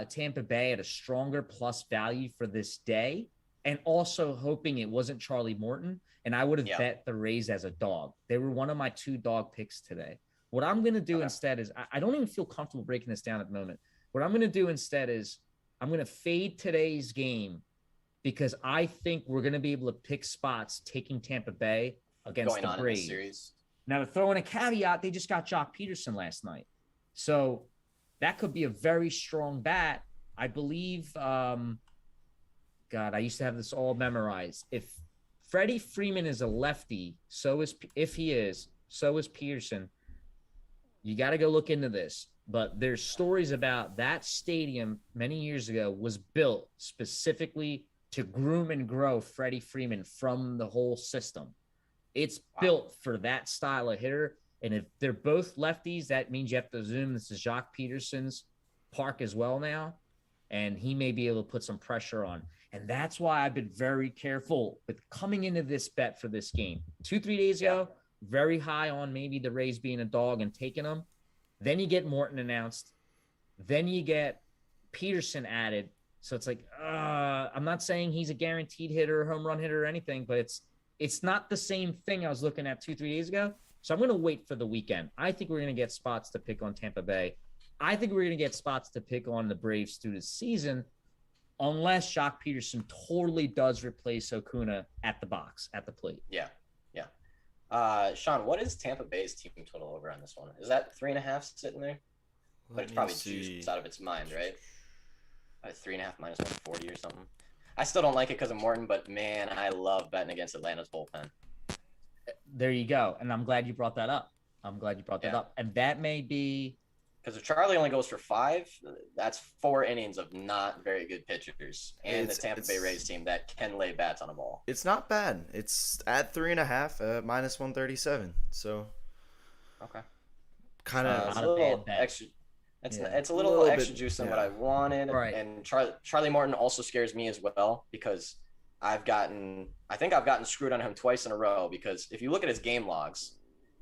Tampa Bay at a stronger plus value for this day, and also hoping it wasn't Charlie Morton, and I would have bet the Rays as a dog. They were one of my 2 dog picks today. What I'm going to do instead is I don't even feel comfortable breaking this down at the moment. What I'm going to do instead is I'm going to fade today's game because I think we're going to be able to pick spots taking Tampa Bay against the Braves. Now, to throw in a caveat, they just got Jock Peterson last night. So that could be a very strong bat. I believe, God, I used to have this all memorized. If Freddie Freeman is a lefty, so is Peterson. You got to go look into this. But there's stories about that stadium many years ago was built specifically to groom and grow Freddie Freeman from the whole system. It's built for that style of hitter. And if they're both lefties, that means you have to assume this is Jock Peterson's park as well now. And he may be able to put some pressure on. And that's why I've been very careful with coming into this bet for this game. 2-3 days ago, very high on maybe the Rays being a dog and taking them. Then you get Morton announced. Then you get Peterson added. So it's like, I'm not saying he's a guaranteed hitter, home run hitter or anything, but it's not the same thing I was looking at 2-3 days ago. So I'm going to wait for the weekend. I think we're going to get spots to pick on Tampa Bay. I think we're going to get spots to pick on the Braves through the season, unless Jock Peterson totally does replace Acuna at the box, at the plate. Yeah. Sean, what is Tampa Bay's team total over on this one? Is that 3.5 sitting there? But it's probably juiced out of its mind, right? 3.5 minus 140 or something. I still don't like it because of Morton, but man, I love betting against Atlanta's bullpen. There you go. And I'm glad you brought that up. And that may be because if Charlie only goes for 5, that's 4 innings of not very good pitchers and the Tampa Bay Rays team that can lay bats on a ball. It's not bad. It's at 3.5, minus 137. So okay, kind of a little extra. It's a little extra juice than what I wanted. Right. And Charlie Morton also scares me as well because I think I've gotten screwed on him twice in a row because if you look at his game logs,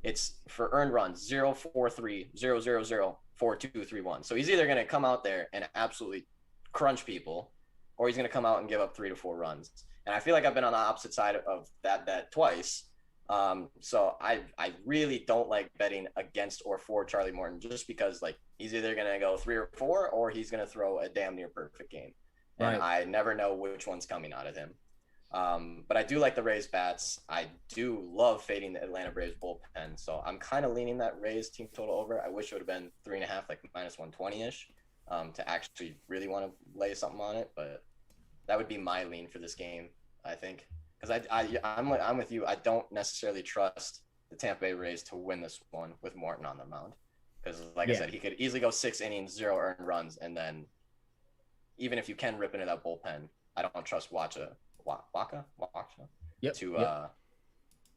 it's for earned runs 0-4-3, 0-0-0, 4-2-3-1. So he's either going to come out there and absolutely crunch people, or he's going to come out and give up 3 to 4 runs. And I feel like I've been on the opposite side of that bet twice. So I really don't like betting against or for Charlie Morton just because like he's either going to go 3 or 4 or he's going to throw a damn near perfect game. And I never know which one's coming out of him. But I do like the Rays bats. I do love fading the Atlanta Braves bullpen. So I'm kind of leaning that Rays team total over. I wish it would have been 3.5, like minus 120-ish, to actually really want to lay something on it. But that would be my lean for this game, I think. Because I'm with you. I don't necessarily trust the Tampa Bay Rays to win this one with Morton on the mound. Because like I said, he could easily go 6 innings, 0 earned runs. And then even if you can rip into that bullpen, I don't trust Waka. Yep.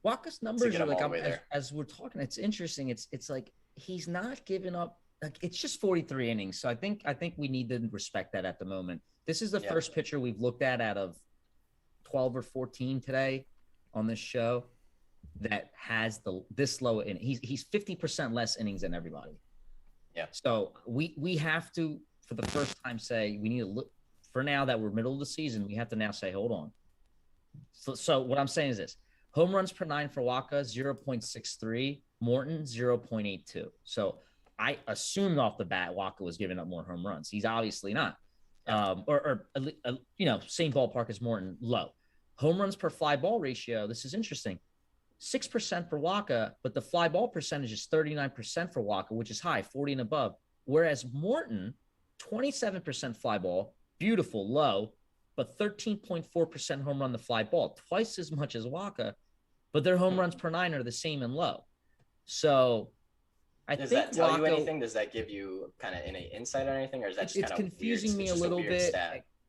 Waka's numbers are like as we're talking. It's interesting. It's like he's not giving up. Like it's just 43 innings. So I think we need to respect that at the moment. This is the first pitcher we've looked at out of 12 or 14 today on this show that has this low in. He's 50% less innings than everybody. Yeah. So we have to for the first time say we need to look. For now that we're middle of the season, we have to now say, hold on. So what I'm saying is this. Home runs per 9 for Waka, 0.63. Morton, 0.82. So I assumed off the bat Waka was giving up more home runs. He's obviously not. Same ballpark as Morton, low. Home runs per fly ball ratio, this is interesting. 6% for Waka, but the fly ball percentage is 39% for Waka, which is high, 40 and above. Whereas Morton, 27% fly ball, beautiful, low, but 13.4% home run the fly ball, twice as much as Waka, but their home runs per 9 are the same and low. So Does that tell you anything? Does that give you kind of any insight on anything, or is that just kind of confusing me a little bit?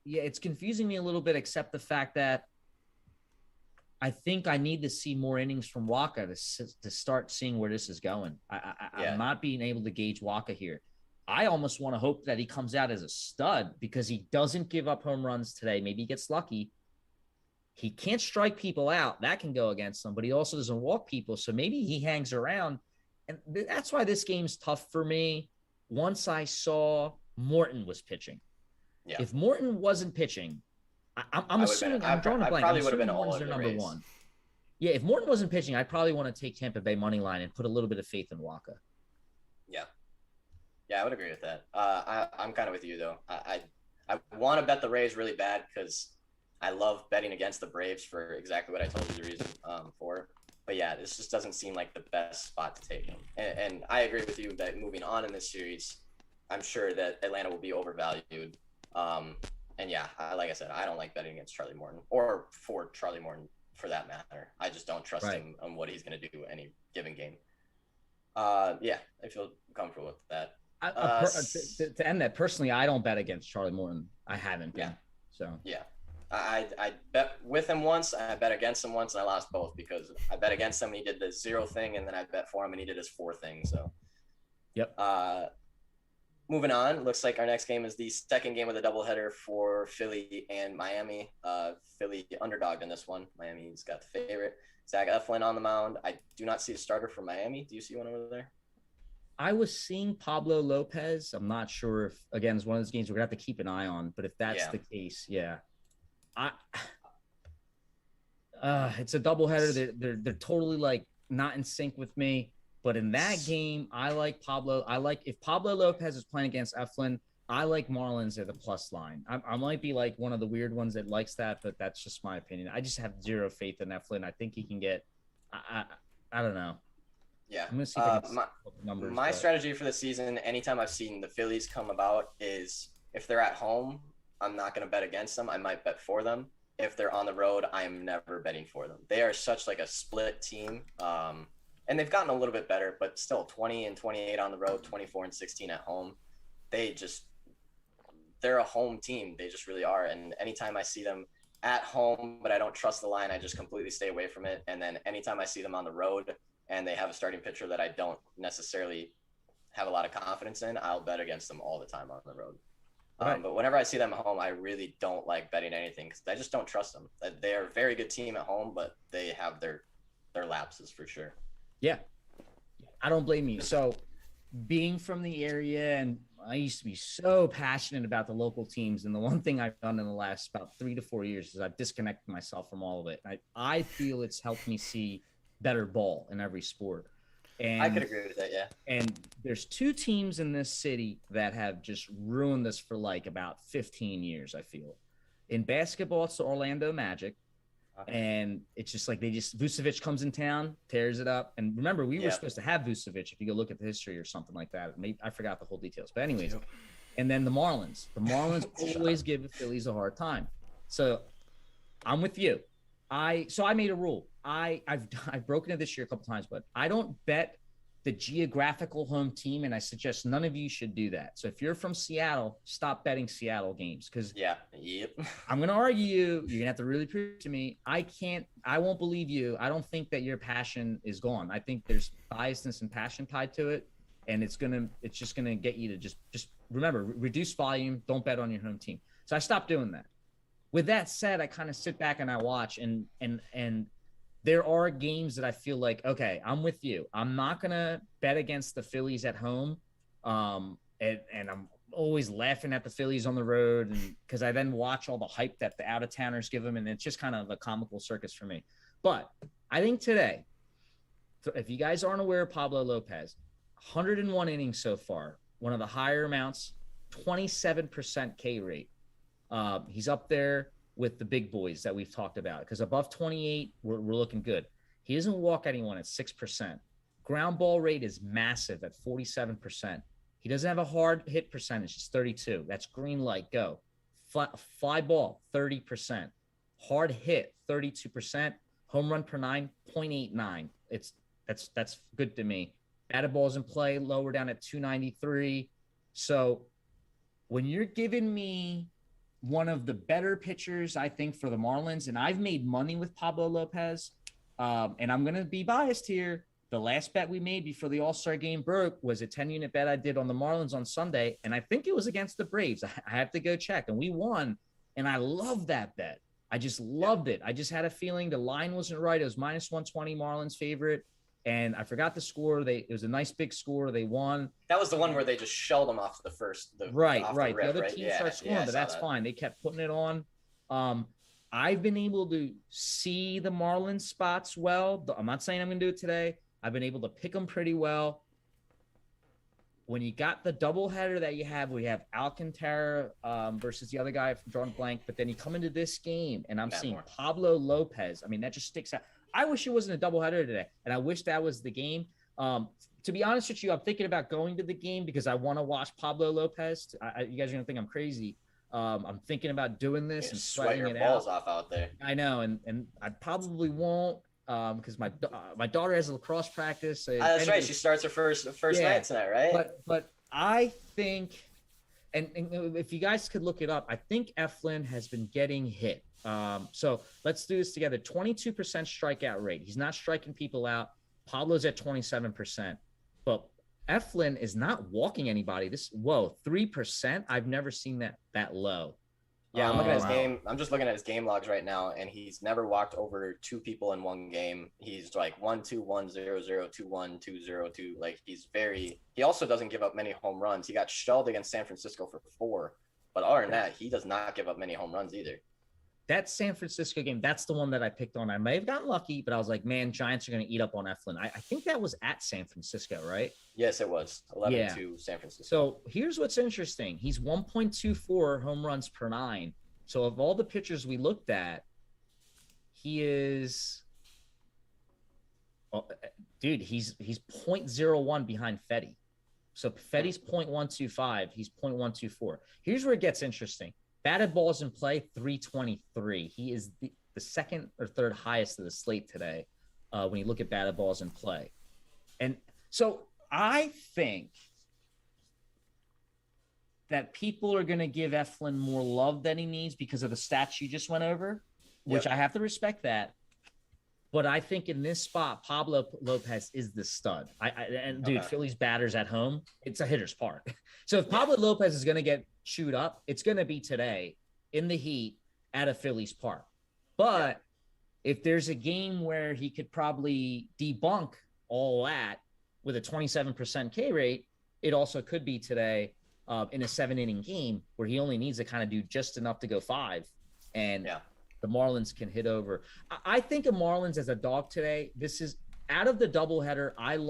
Yeah, it's confusing me a little bit, except the fact that I think I need to see more innings from Waka to start seeing where this is going. I'm not being able to gauge Waka here. I almost want to hope that he comes out as a stud because he doesn't give up home runs today. Maybe he gets lucky. He can't strike people out. That can go against him, but he also doesn't walk people. So maybe he hangs around. And that's why this game's tough for me. Once I saw Morton was pitching. Yeah. If Morton wasn't pitching, I'm assuming I'm drawing a blank. Probably would have been all their number one. Yeah, if Morton wasn't pitching, I'd probably want to take Tampa Bay money line and put a little bit of faith in Waka. Yeah, I would agree with that. I'm kind of with you though. I want to bet the Rays really bad because I love betting against the Braves for exactly what I told you the reason for. But yeah, this just doesn't seem like the best spot to take him. And I agree with you that moving on in this series, I'm sure that Atlanta will be overvalued. And yeah, like I said, I don't like betting against Charlie Morton or for Charlie Morton for that matter. I just don't trust him on what he's going to do any given game. Yeah, I feel comfortable with that. To end that, personally, I don't bet against Charlie Morton. I haven't been. So yeah, I bet with him once, I bet against him once, and I lost both because I bet against him and he did the 0 thing, and then I bet for him and he did his 4 thing. So yep. Moving on, looks like our next game is the second game of the doubleheader for Philly and Miami. Philly underdogged in this one. Miami's got the favorite. Zach Eflin on the mound. I do not see a starter for Miami. Do you see one over there? I was seeing Pablo Lopez. I'm not sure if, again, it's one of those games we're going to have to keep an eye on. But if that's the case, it's a doubleheader. They're totally like not in sync with me. But in that game, I like Pablo. If Pablo Lopez is playing against Eflin, I like Marlins at the plus line. I might be like one of the weird ones that likes that, but that's just my opinion. I just have zero faith in Eflin. I think he can get. I don't know. Yeah. I'm gonna see if I can numbers. My strategy for the season, anytime I've seen the Phillies come about, is if they're at home, I'm not going to bet against them. I might bet for them. If they're on the road, I am never betting for them. They are such like a split team. And they've gotten a little bit better, but still 20 and 28 on the road, 24 and 16 at home. They're a home team. They just really are. And anytime I see them at home, but I don't trust the line, I just completely stay away from it. And then anytime I see them on the road and they have a starting pitcher that I don't necessarily have a lot of confidence in, I'll bet against them all the time on the road. Right. But whenever I see them at home, I really don't like betting anything because I just don't trust them. They are a very good team at home, but they have their lapses for sure. Yeah, I don't blame you. So being from the area, and I used to be so passionate about the local teams, and the one thing I've done in the last about 3 to 4 years is I've disconnected myself from all of it. I feel it's helped me see better ball in every sport. And I could agree with that, yeah. And there's 2 teams in this city that have just ruined this for like about 15 years, I feel. In basketball, it's the Orlando Magic. And it's just like Vucevic comes in town, tears it up. And remember, we were supposed to have Vucevic if you go look at the history or something like that. I forgot the whole details. But anyways, and then the Marlins. The Marlins always give the Phillies a hard time. So I'm with you. I made a rule. I've broken it this year a couple times, but I don't bet the geographical home team, and I suggest none of you should do that. So if you're from Seattle, stop betting Seattle games because I'm going to argue you. You're going to have to really prove to me. I won't believe you. I don't think that your passion is gone. I think there's biasness and passion tied to it, and it's just going to get you to just remember, reduce volume. Don't bet on your home team. So I stopped doing that. With that said, I kind of sit back and I watch and there are games that I feel like, okay, I'm with you. I'm not going to bet against the Phillies at home. And I'm always laughing at the Phillies on the road and because I then watch all the hype that the out-of-towners give them, and it's just kind of a comical circus for me. But I think today, if you guys aren't aware of Pablo Lopez, 101 innings so far, one of the higher amounts, 27% K rate. He's up there with the big boys that we've talked about because above 28, we're looking good. He doesn't walk anyone at 6%. Ground ball rate is massive at 47%. He doesn't have a hard hit percentage. It's 32. That's green light, go. Fly ball, 30%. Hard hit, 32%. Home run per 9, 0.89. That's good to me. Batted balls in play, lower down at 293. So when you're giving me one of the better pitchers, I think, for the Marlins, and I've made money with Pablo Lopez, and I'm going to be biased here. The last bet we made before the All-Star game broke was a 10-unit bet I did on the Marlins on Sunday, and I think it was against the Braves. I have to go check, and we won, and I love that bet. I just loved it. I just had a feeling the line wasn't right. It was minus 120 Marlins favorite, and I forgot the score. It was a nice big score. They won. That was the one where they just shelled them off the first. Right. The The other team started scoring, but that's fine. They kept putting it on. I've been able to see the Marlins spots well. I'm not saying I'm going to do it today. I've been able to pick them pretty well. When you got the doubleheader that you have, we have Alcantara versus the other guy from drawing blank, but then you come into this game and I'm seeing Pablo Lopez. I mean, that just sticks out. I wish it wasn't a doubleheader today, and I wish that was the game. To be honest with you, I'm thinking about going to the game because I want to watch Pablo Lopez. You guys are going to think I'm crazy. I'm thinking about doing this and sweating your it balls out. off out there. I know, and I probably won't. Because my daughter has a lacrosse practice. That's right. She starts her first night tonight, right? But I think, and if you guys could look it up, I think Eflin has been getting hit. So let's do this together. 22% strikeout rate. He's not striking people out. Pablo's at 27%, but Eflin is not walking anybody. 3%. I've never seen that low. Yeah, I'm looking at his game. I'm just looking at his game logs right now, and he's never walked over 2 people in one game. He's like 1-2, 1-0, 0-2, 1-2, 0-2. Like he also doesn't give up many home runs. He got shelled against San Francisco for 4, but other than that, he does not give up many home runs either. That San Francisco game, that's the one that I picked on. I may have gotten lucky, but I was like, man, Giants are going to eat up on Eflin. I think that was at San Francisco, right? Yes, it was 11-2 San Francisco. So here's what's interesting. He's 1.24 home runs per 9. So of all the pitchers we looked at, he is, he's 0.01 behind Fetty. So Fetty's 0.125. He's 0.124. Here's where it gets interesting. Batted balls in play, 323. He is the second or third highest of the slate today when you look at batted balls in play. And so I think that people are going to give Eflin more love than he needs because of the stats you just went over, which I have to respect that. But I think in this spot, Pablo Lopez is the stud. Philly's batters at home, it's a hitter's park. So if Pablo Lopez is going to get chewed up, it's going to be today in the heat at a Phillies park. But if there's a game where he could probably debunk all that with a 27% K rate, it also could be today in a 7-inning game where he only needs to kind of do just enough to go 5. And the Marlins can hit over. I think of Marlins as a dog today. This is out of the doubleheader. I'm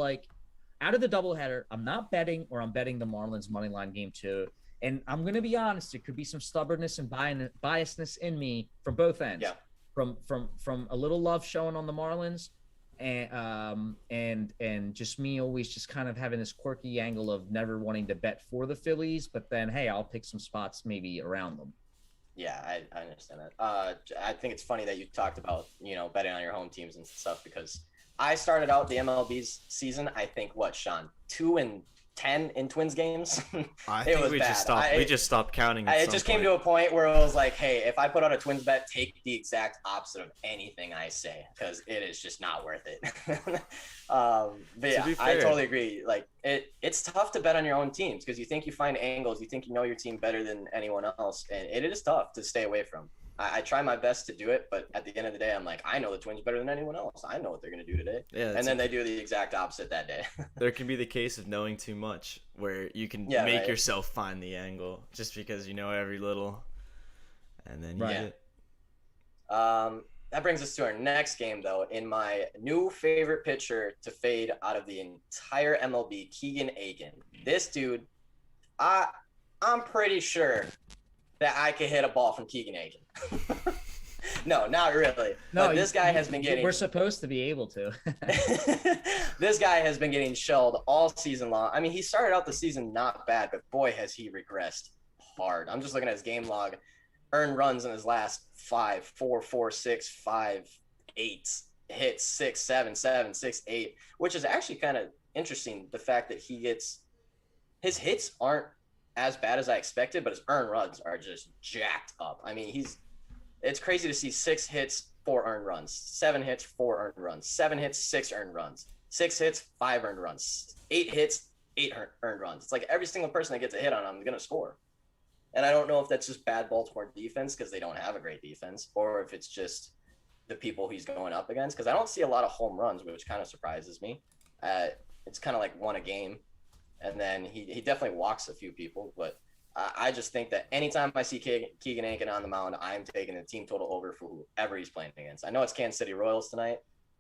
not betting, or I'm betting the Marlins money line game too. And I'm going to be honest, there could be some stubbornness and biasness in me from both ends. Yeah. From a little love showing on the Marlins and just me always just kind of having this quirky angle of never wanting to bet for the Phillies, but then, hey, I'll pick some spots maybe around them. Yeah, I understand that. I think it's funny that you talked about, betting on your home teams and stuff, because I started out the MLB's season, I think, Sean, 2-10 in Twins games. I think we just stopped counting. It just came to a point where it was like, hey, if I put out a Twins bet, take the exact opposite of anything I say, because it is just not worth it. But yeah, I totally agree. Like it's tough to bet on your own teams because you think you find angles, you think you know your team better than anyone else, and it is tough to stay away from. I try my best to do it, but at the end of the day, I'm like, I know the Twins better than anyone else. I know what they're going to do today. Yeah, and then they do the exact opposite that day. There can be the case of knowing too much where you can make yourself find the angle just because you know every little, and then you get it. That brings us to our next game, though. In my new favorite pitcher to fade out of the entire MLB, Keegan Aiken. This dude, I'm pretty sure that I could hit a ball from Keegan Aiken. No, not really. No, but this guy has been getting... We're supposed to be able to. This guy has been getting shelled all season long. I mean, he started out the season not bad, but boy, has he regressed hard. I'm just looking at his game log. Earned runs in his last 5, 4, 4, 6, 5, 8. Hits 6, 7, 7, 6, 8, which is actually kind of interesting the fact that his hits aren't as bad as I expected, but his earned runs are just jacked up. I mean, it's crazy to see 6 hits, 4 earned runs, 7 hits, 4 earned runs, 7 hits, 6 earned runs, 6 hits, 5 earned runs, 8 hits, 8 earned runs. It's like every single person that gets a hit on him is going to score. And I don't know if that's just bad Baltimore defense because they don't have a great defense, or if it's just the people he's going up against, because I don't see a lot of home runs, which kind of surprises me. It's kind of like one a game. And then he definitely walks a few people, but I just think that anytime I see Keegan Aiken on the mound, I'm taking the team total over for whoever he's playing against. I know it's Kansas City Royals tonight,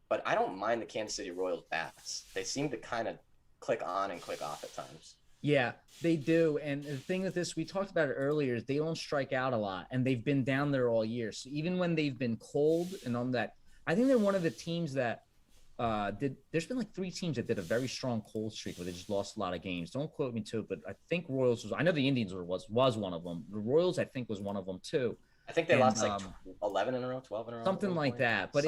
but I don't mind the Kansas City Royals bats. They seem to kind of click on and click off at times. Yeah, they do. And the thing with this, we talked about it earlier, is they don't strike out a lot, and they've been down there all year. So even when they've been cold and on that, I think they're one of the teams that there's been like 3 teams that did a very strong cold streak where they just lost a lot of games. Don't quote me to it, but I think Royals I know the Indians was one of them. The Royals, I think, was one of them too. I think they lost like 11 in a row, 12 in a row. Something like that. But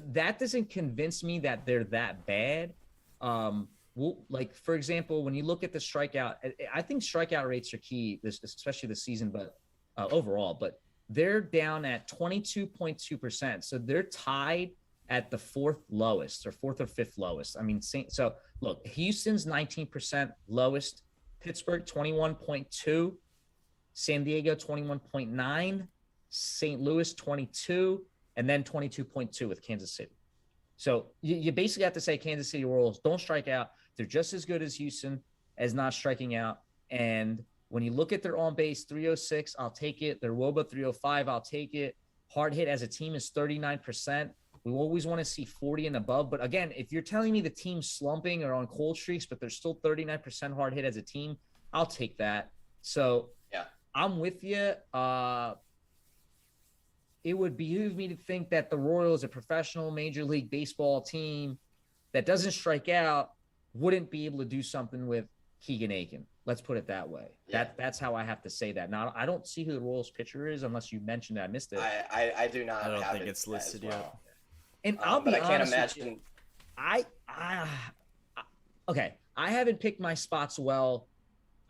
that doesn't convince me that they're that bad. Like, for example, when you look at the strikeout, I think strikeout rates are key, especially this season, but overall, but they're down at 22.2%. So they're tied at the 4th lowest or 4th or 5th lowest. I mean, so look, Houston's 19% lowest, Pittsburgh 21.2, San Diego 21.9, St. Louis 22, and then 22.2 with Kansas City. So you basically have to say Kansas City Royals don't strike out. They're just as good as Houston as not striking out. And when you look at their on base 306, I'll take it. Their WOBA 305, I'll take it. Hard hit as a team is 39%. We always want to see 40 and above. But again, if you're telling me the team's slumping or on cold streaks, but they're still 39% hard hit as a team, I'll take that. So yeah, I'm with you. It would behoove me to think that the Royals, a professional Major League Baseball team that doesn't strike out, wouldn't be able to do something with Keegan Aiken. Let's put it that way. Yeah. That's how I have to say that. Now, I don't see who the Royals pitcher is unless you mentioned it. I missed it. I do not. I don't think it's listed yet. And I'll be honest. I can't imagine. Okay. I haven't picked my spots well.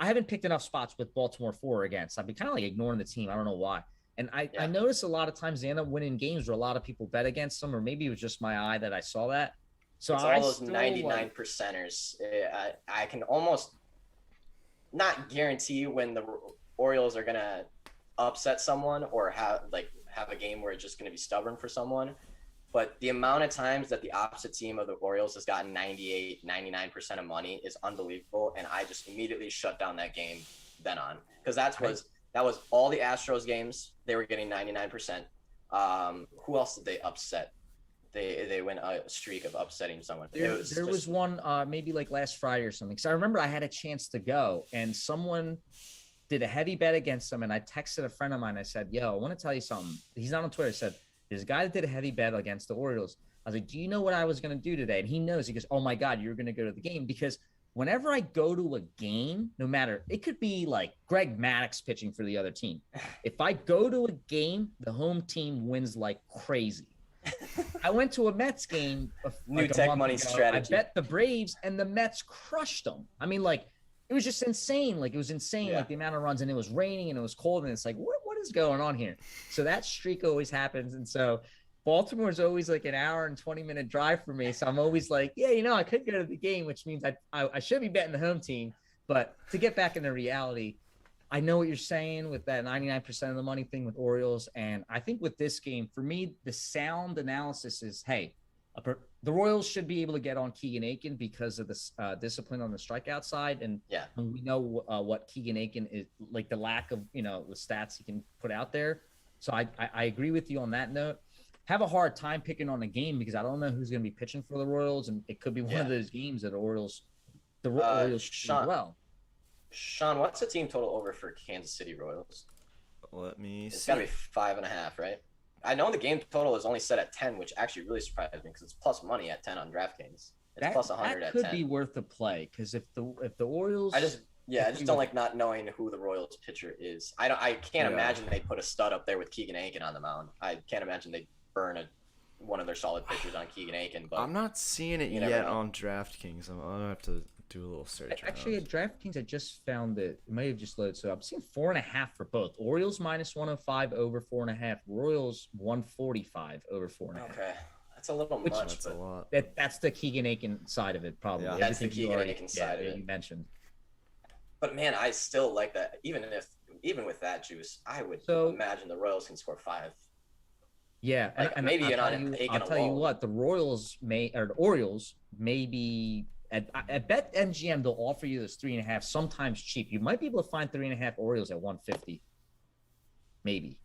I haven't picked enough spots with Baltimore for or against. I've been kind of like ignoring the team. I don't know why. And I notice a lot of times they end up winning games where a lot of people bet against them, or maybe it was just my eye that I saw that. So it's all those 99 percenters. I can almost not guarantee when the Orioles are gonna upset someone or have a game where it's just gonna be stubborn for someone. But the amount of times that the opposite team of the Orioles has gotten 98, 99% of money is unbelievable. And I just immediately shut down that game then on, because that was all the Astros games. They were getting 99%. Who else did they upset? They went a streak of upsetting someone. There was one maybe like last Friday or something. So I remember I had a chance to go, and someone did a heavy bet against them. And I texted a friend of mine. I said, "Yo, I want to tell you something." He's not on Twitter. I said, "There's a guy that did a heavy bet against the Orioles." I was like, "Do you know what I was going to do today?" And he knows. He goes, "Oh my God, you're going to go to the game." Because whenever I go to a game, no matter, it could be like Greg Maddux pitching for the other team. If I go to a game, the home team wins like crazy. I went to a Mets game. New tech money strategy. I bet the Braves, and the Mets crushed them. I mean, like, it was just insane. Like, it was insane, like the amount of runs, and it was raining and it was cold, and it's like, what is going on here? So that streak always happens. And so Baltimore is always like an hour and 20-minute drive for me. So I'm always like, yeah, I could go to the game, which means I should be betting the home team. But to get back into reality, I know what you're saying with that 99% of the money thing with Orioles. And I think with this game, for me, the sound analysis is, hey, the Royals should be able to get on Keegan Aiken because of the discipline on the strikeout side. And we know what Keegan Aiken is, like the lack of, the stats he can put out there. So I agree with you on that note. Have a hard time picking on the game because I don't know who's going to be pitching for the Royals. And it could be one of those games that the Orioles Sean, well. Sean, what's the team total over for Kansas City Royals? Let me see. It's got to be 5.5, right? I know the game total is only set at 10, which actually really surprised me because it's plus money at 10 on DraftKings. It's plus 100 at 10. That could be worth a play because if the Orioles, I just don't like not knowing who the Royals pitcher is. I can't imagine they put a stud up there with Keegan Aiken on the mound. I can't imagine they burn a one of their solid pitchers on Keegan Aiken. But I'm not seeing it you never yet know. on DraftKings. I'm gonna have to do a little search. Actually, at DraftKings, I just found it. It may have just loaded. So I'm seeing 4.5 for both. Orioles -105 over 4.5. Royals 145 over 4.5. Okay, that's a little much. That's a But lot. That's the Keegan Aiken side of it, probably. Yeah. That's the Everything you Keegan already- Aiken side of it. you mentioned. But man, I still like that. Even with that juice, I would So- imagine the Royals can score 5. Yeah, Like, maybe I'll not tell you, Aiken I'll tell you alone. what, the Orioles may be at Bet MGM. They'll offer you this 3.5, sometimes cheap. You might be able to find 3.5 Orioles at 150, maybe.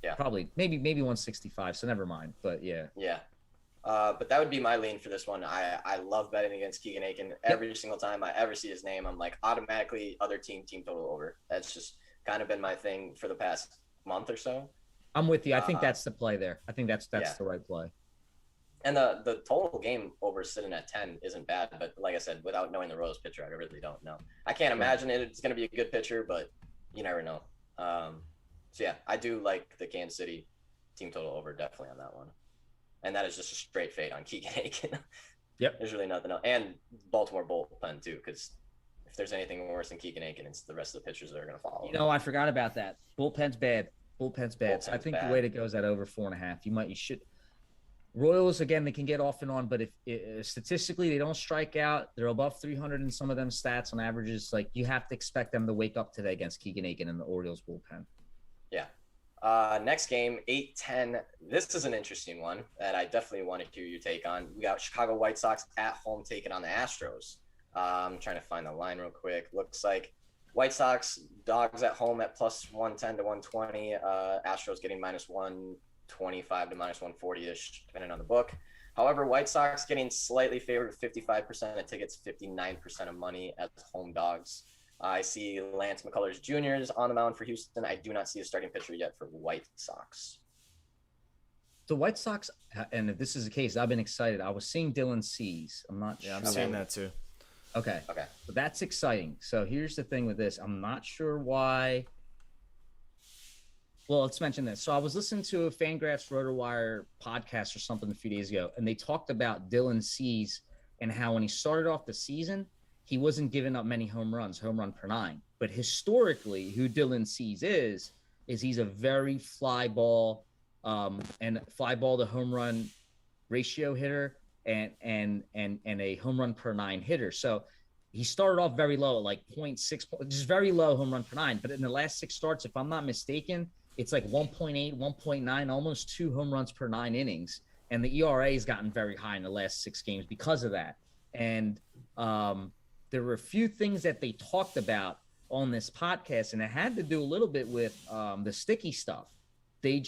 Yeah. Probably, maybe 165. So never mind. But yeah, Yeah. But that would be my lean for this one. I love betting against Keegan Aiken. Every single time I ever see his name, I'm like automatically other team total over. That's just kind of been my thing for the past month or so. I'm with you. I think that's the play there. I think that's yeah. the right play. And the total game over sitting at 10 isn't bad, but like I said, without knowing the Royals pitcher, I really don't know. I can't imagine it's going to be a good pitcher, but you never know. So yeah, I do like the Kansas City team total over definitely on that one. And that is just a straight fade on Keegan Aiken. Yep. There's really nothing else. And Baltimore bullpen too, because if there's anything worse than Keegan Aiken, it's the rest of the pitchers that are going to follow. You know, I forgot about that. Bullpen's bad. So I think the way to go is that over 4.5. You should. Royals again, they can get off and on, but if statistically they don't strike out, they're above 300 in some of them stats on averages. Like you have to expect them to wake up today against Keegan Aiken and the Orioles bullpen. Yeah. Next game, 8-10. This is an interesting one that I definitely want to hear your take on. We got Chicago White Sox at home taking on the Astros. I'm trying to find the line real quick. Looks like White Sox dogs at home at plus 110 to 120. Astros getting -125 to -140-ish, depending on the book. However, White Sox getting slightly favored, 55% of tickets, 59% of money as home dogs. I see Lance McCullers Jr. is on the mound for Houston. I do not see a starting pitcher yet for White Sox. The White Sox, and if this is the case, I've been excited. I was seeing Dylan Cease. I'm not sure. Yeah, I'm seeing that too. Okay. But that's exciting. So here's the thing with this. I'm not sure why. Well, let's mention this. So I was listening to a Fangraphs RotoWire podcast or something a few days ago, and they talked about Dylan Cease and how when he started off the season, he wasn't giving up many home run per 9. But historically, who Dylan Cease is he's a very fly ball and fly ball to home run ratio hitter and a home run per 9 hitter. So he started off very low, like 0.6, just very low home run per 9. But in the last 6 starts, if I'm not mistaken, it's like 1.8, 1.9, almost 2 home runs per 9 innings. And the ERA has gotten very high in the last 6 games because of that. And there were a few things that they talked about on this podcast, and it had to do a little bit with the sticky stuff. They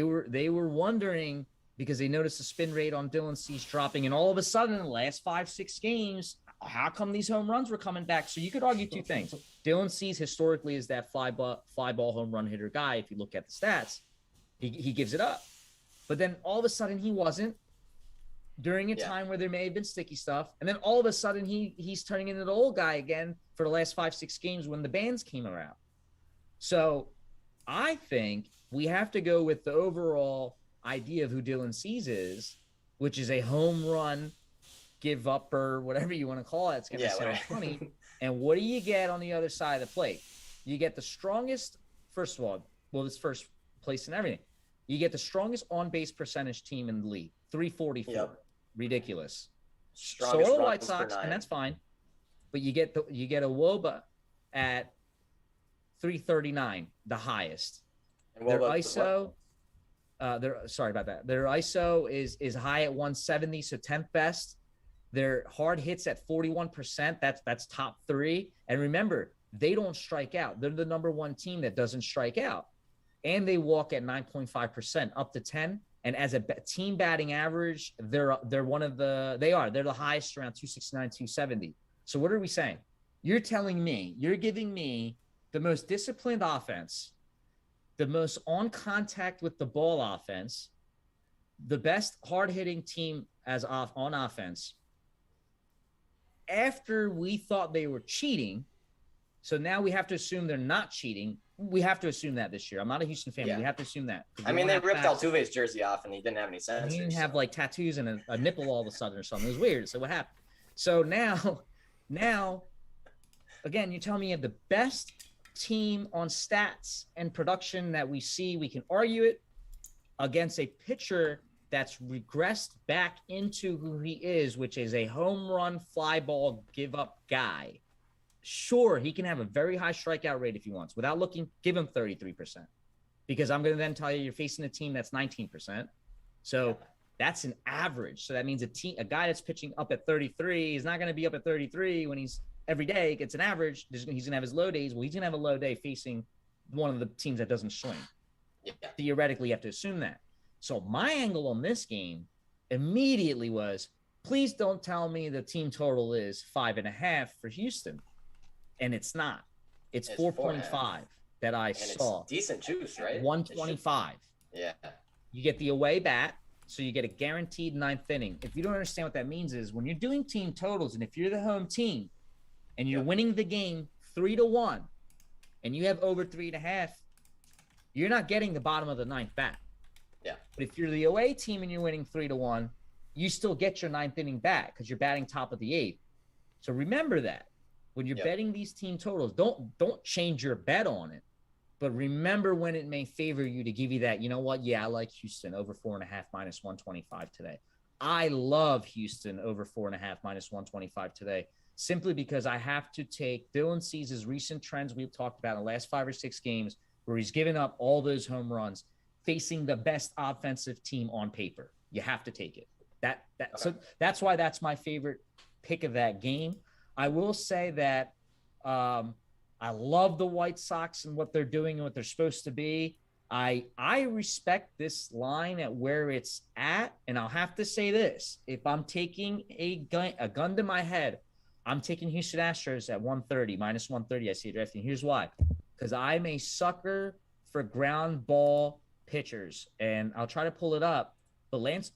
were wondering because they noticed the spin rate on Dylan Cease dropping, and all of a sudden in the last 5-6 games, how come these home runs were coming back? So you could argue 2 things. Dylan Cease historically is that fly ball home run hitter guy. If you look at the stats, he gives it up. But then all of a sudden he wasn't during a time where there may have been sticky stuff. And then all of a sudden he's turning into the old guy again for the last 5-6 games when the bans came around. So I think we have to go with the overall idea of who Dylan Cease is, which is a home run give up or whatever you want to call it. It's going to sound funny. And what do you get on the other side of the plate? You get the strongest, first of all, it's first place in everything. You get the strongest on-base percentage team in the league, 344. Yep. Ridiculous. Strongest so are the White Sox, and that's fine. But you get a WOBA at 339, the highest. And their ISO, sorry about that. Their ISO is high at 170, so 10th best. Their hard hits at 41%. That's top 3. And remember, they don't strike out. They're the number 1 team that doesn't strike out. And they walk at 9.5%, up to 10. And as a team batting average, they're the highest around 269, 270. So what are we saying? You're giving me the most disciplined offense, the most on contact with the ball offense, the best hard hitting team on offense. After we thought they were cheating, so now we have to assume they're not cheating. We have to assume that this year. I'm not a Houston fan, but we have to assume that. I mean, they ripped Altuve's jersey off, and he didn't have any sensors. He didn't have like tattoos and a nipple all of a sudden or something. It was weird. So what happened? So now, again, you tell me you have the best team on stats and production that we see. We can argue it against a pitcher that's regressed back into who he is, which is a home run, fly ball, give up guy. Sure, he can have a very high strikeout rate if he wants. Without looking, give him 33%. Because I'm going to then tell you you're facing a team that's 19%. So that's an average. So that means a guy that's pitching up at 33 is not going to be up at 33 when he's every day gets an average. He's going to have his low days. Well, he's going to have a low day facing one of the teams that doesn't swing. Yeah. Theoretically, you have to assume that. So my angle on this game immediately was, please don't tell me the team total is 5.5 for Houston. And it's not. It's 4.5 that I saw. It's decent juice, right? 125. Yeah. You get the away bat, so you get a guaranteed 9th inning. If you don't understand what that means is when you're doing team totals, and if you're the home team and you're winning the game 3-1 and you have over 3.5, you're not getting the bottom of the 9th bat. Yeah. But if you're the away team and you're winning 3-1, you still get your 9th inning back because you're batting top of the 8th. So remember that. When you're betting these team totals, don't change your bet on it, but remember when it may favor you to give you that, you know what? Yeah, I like Houston over 4.5 minus 125 today. I love Houston over 4.5 minus 125 today, simply because I have to take Dylan Cease's recent trends we've talked about in the last 5 or 6 games where he's given up all those home runs facing the best offensive team on paper. You have to take it. So that's why that's my favorite pick of that game. I will say that I love the White Sox and what they're doing and what they're supposed to be. I respect this line at where it's at, and I'll have to say this. If I'm taking a gun to my head, I'm taking Houston Astros at 130, minus 130. I see it drafting. Here's why. Because I'm a sucker for ground ball pitchers, and I'll try to pull it up. But Lance,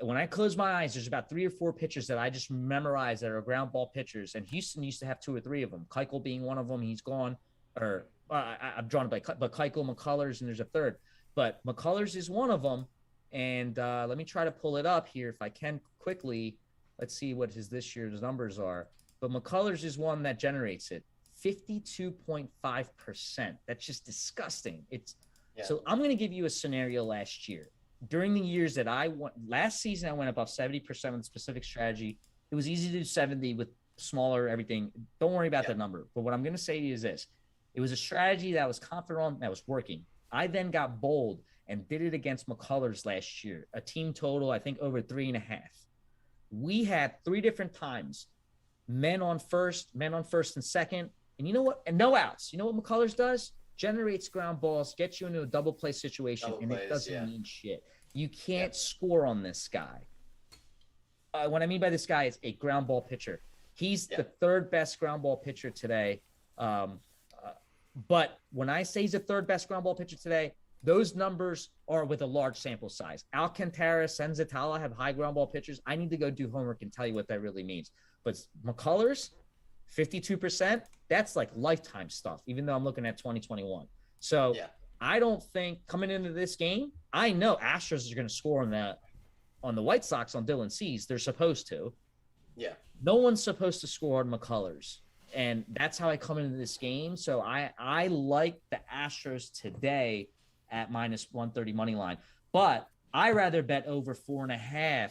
when I close my eyes, there's about 3 or 4 pitchers that I just memorized that are ground ball pitchers. And Houston used to have 2 or 3 of them. Keuchel being one of them. He's gone. Or I've drawn it but Keuchel, McCullers, and there's a third. But McCullers is one of them. And let me try to pull it up here if I can quickly. Let's see what this year's numbers are. But McCullers is one that generates it. 52.5%. That's just disgusting. So I'm going to give you a scenario last year. During the years that I went, last season, I went above 70% with the specific strategy. It was easy to do 70 with smaller everything. Don't worry about the number. But what I'm going to say to you is this. It was a strategy that I was confident on, that was working. I then got bold and did it against McCullers last year. A team total, I think, over 3.5. We had 3 different times. Men on first and second. And you know what? And no outs. You know what McCullers does? Generates ground balls, gets you into a double play situation, and it doesn't mean shit. You can't score on this guy. What I mean by this guy is a ground ball pitcher. He's the 3rd best ground ball pitcher today. But when I say he's the 3rd best ground ball pitcher today, those numbers are with a large sample size. Alcantara, Senzatala have high ground ball pitchers. I need to go do homework and tell you what that really means. But McCullers, 52%, that's like lifetime stuff, even though I'm looking at 2021. So I don't think coming into this game, I know Astros are going to score on the White Sox on Dylan Cease. They're supposed to. Yeah. No one's supposed to score on McCullers. And that's how I come into this game. So I like the Astros today at minus 130 money line. But I rather bet over 4.5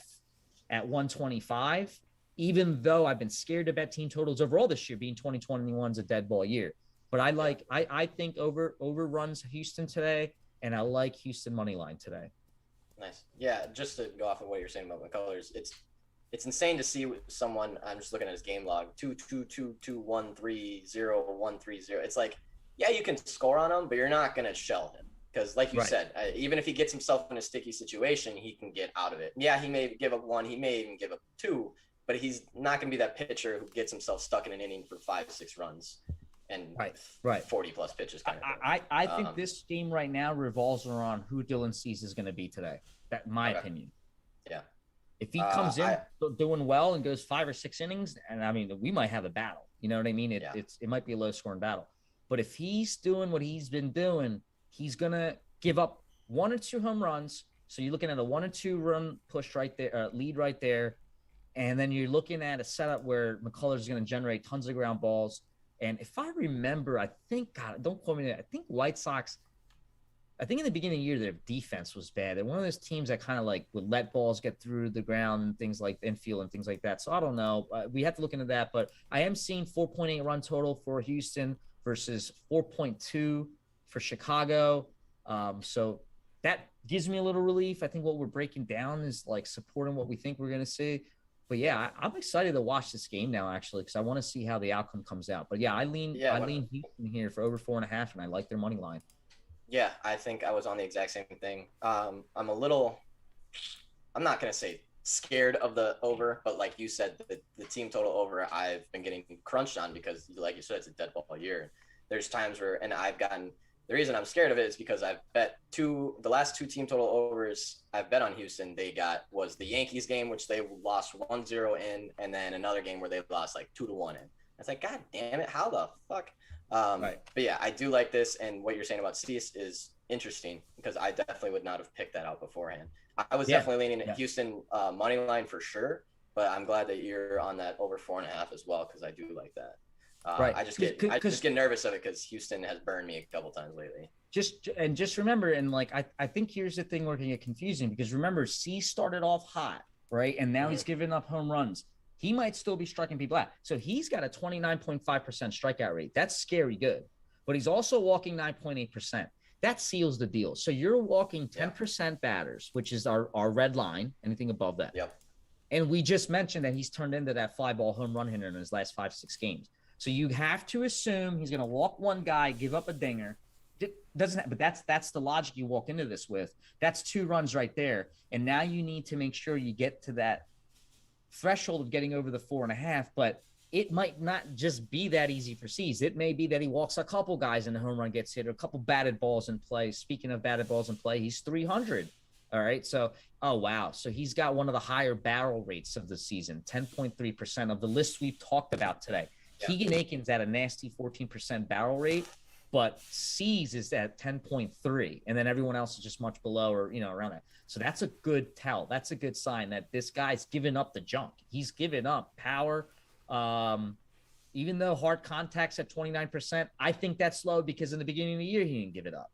at 125. Even though I've been scared to bet team totals overall this year, being 2021's a dead ball year. But I think overruns Houston today, and I like Houston money line today. Nice. Yeah, just to go off of what you're saying about McCullers, it's insane to see someone. I'm just looking at his game log: 2-2-2-2-1-3-0-1-3-0. It's like, yeah, you can score on him, but you're not gonna shell him because, like you said, even if he gets himself in a sticky situation, he can get out of it. Yeah, he may give up 1, he may even give up 2. But he's not going to be that pitcher who gets himself stuck in an inning for 5-6 runs and 40-plus pitches. I think this game right now revolves around who Dylan Cease is going to be today. That's my opinion. Yeah. If he comes in doing well and goes 5 or 6 innings, and I mean, we might have a battle. You know what I mean? It might be a low-scoring battle. But if he's doing what he's been doing, he's going to give up 1 or 2 home runs. So you're looking at a 1 or 2 run push right there, lead right there. And then you're looking at a setup where McCullers is going to generate tons of ground balls. And if I remember, I think, God, don't quote me that. I think White Sox, I think in the beginning of the year, their defense was bad. They're one of those teams that kind of like would let balls get through the ground and things like infield and things like that. So I don't know. We have to look into that. But I am seeing 4.8 run total for Houston versus 4.2 for Chicago. So that gives me a little relief. I think what we're breaking down is like supporting what we think we're going to see. But yeah, I'm excited to watch this game now, actually, because I want to see how the outcome comes out. But yeah, I lean Houston here for over 4.5, and I like their money line. Yeah, I think I was on the exact same thing. I'm not going to say scared of the over, but like you said, the team total over, I've been getting crunched on because, like you said, it's a dead ball year. There's times where, and the reason I'm scared of it is because I've bet the last 2 team total overs I've bet on Houston, was the Yankees game, which they lost 1-0 in, and then another game where they lost like 2-1 in. It's like, God damn it, how the fuck? Right. But yeah, I do like this, and what you're saying about Cease is interesting because I definitely would not have picked that out beforehand. I was definitely leaning at Houston money line for sure, but I'm glad that you're on that over 4.5 as well because I do like that. Right. I just get nervous of it because Houston has burned me a couple times lately. Just remember, and like I think here's the thing where it can get confusing because remember, C started off hot, right, and now he's giving up home runs. He might still be striking people out. So he's got a 29.5% strikeout rate. That's scary good. But he's also walking 9.8%. That seals the deal. So you're walking 10% batters, which is our red line, anything above that. Yep. And we just mentioned that he's turned into that fly ball home run hitter in his last 5-6 games. So you have to assume he's going to walk one guy, give up a dinger. But that's the logic you walk into this with. That's 2 runs right there. And now you need to make sure you get to that threshold of getting over the 4.5, but it might not just be that easy for Cease. It may be that he walks a couple guys and the home run gets hit or a couple batted balls in play. Speaking of batted balls in play, he's 300. All right. So, oh, wow. So he's got one of the higher barrel rates of the season, 10.3% of the list we've talked about today. Yeah. Keegan Aiken's at a nasty 14% barrel rate, but Cease is at 10.3, and then everyone else is just much below or, around that. So that's a good tell. That's a good sign that this guy's given up the junk. He's given up power. Even though hard contact's at 29%, I think that's low because in the beginning of the year, he didn't give it up.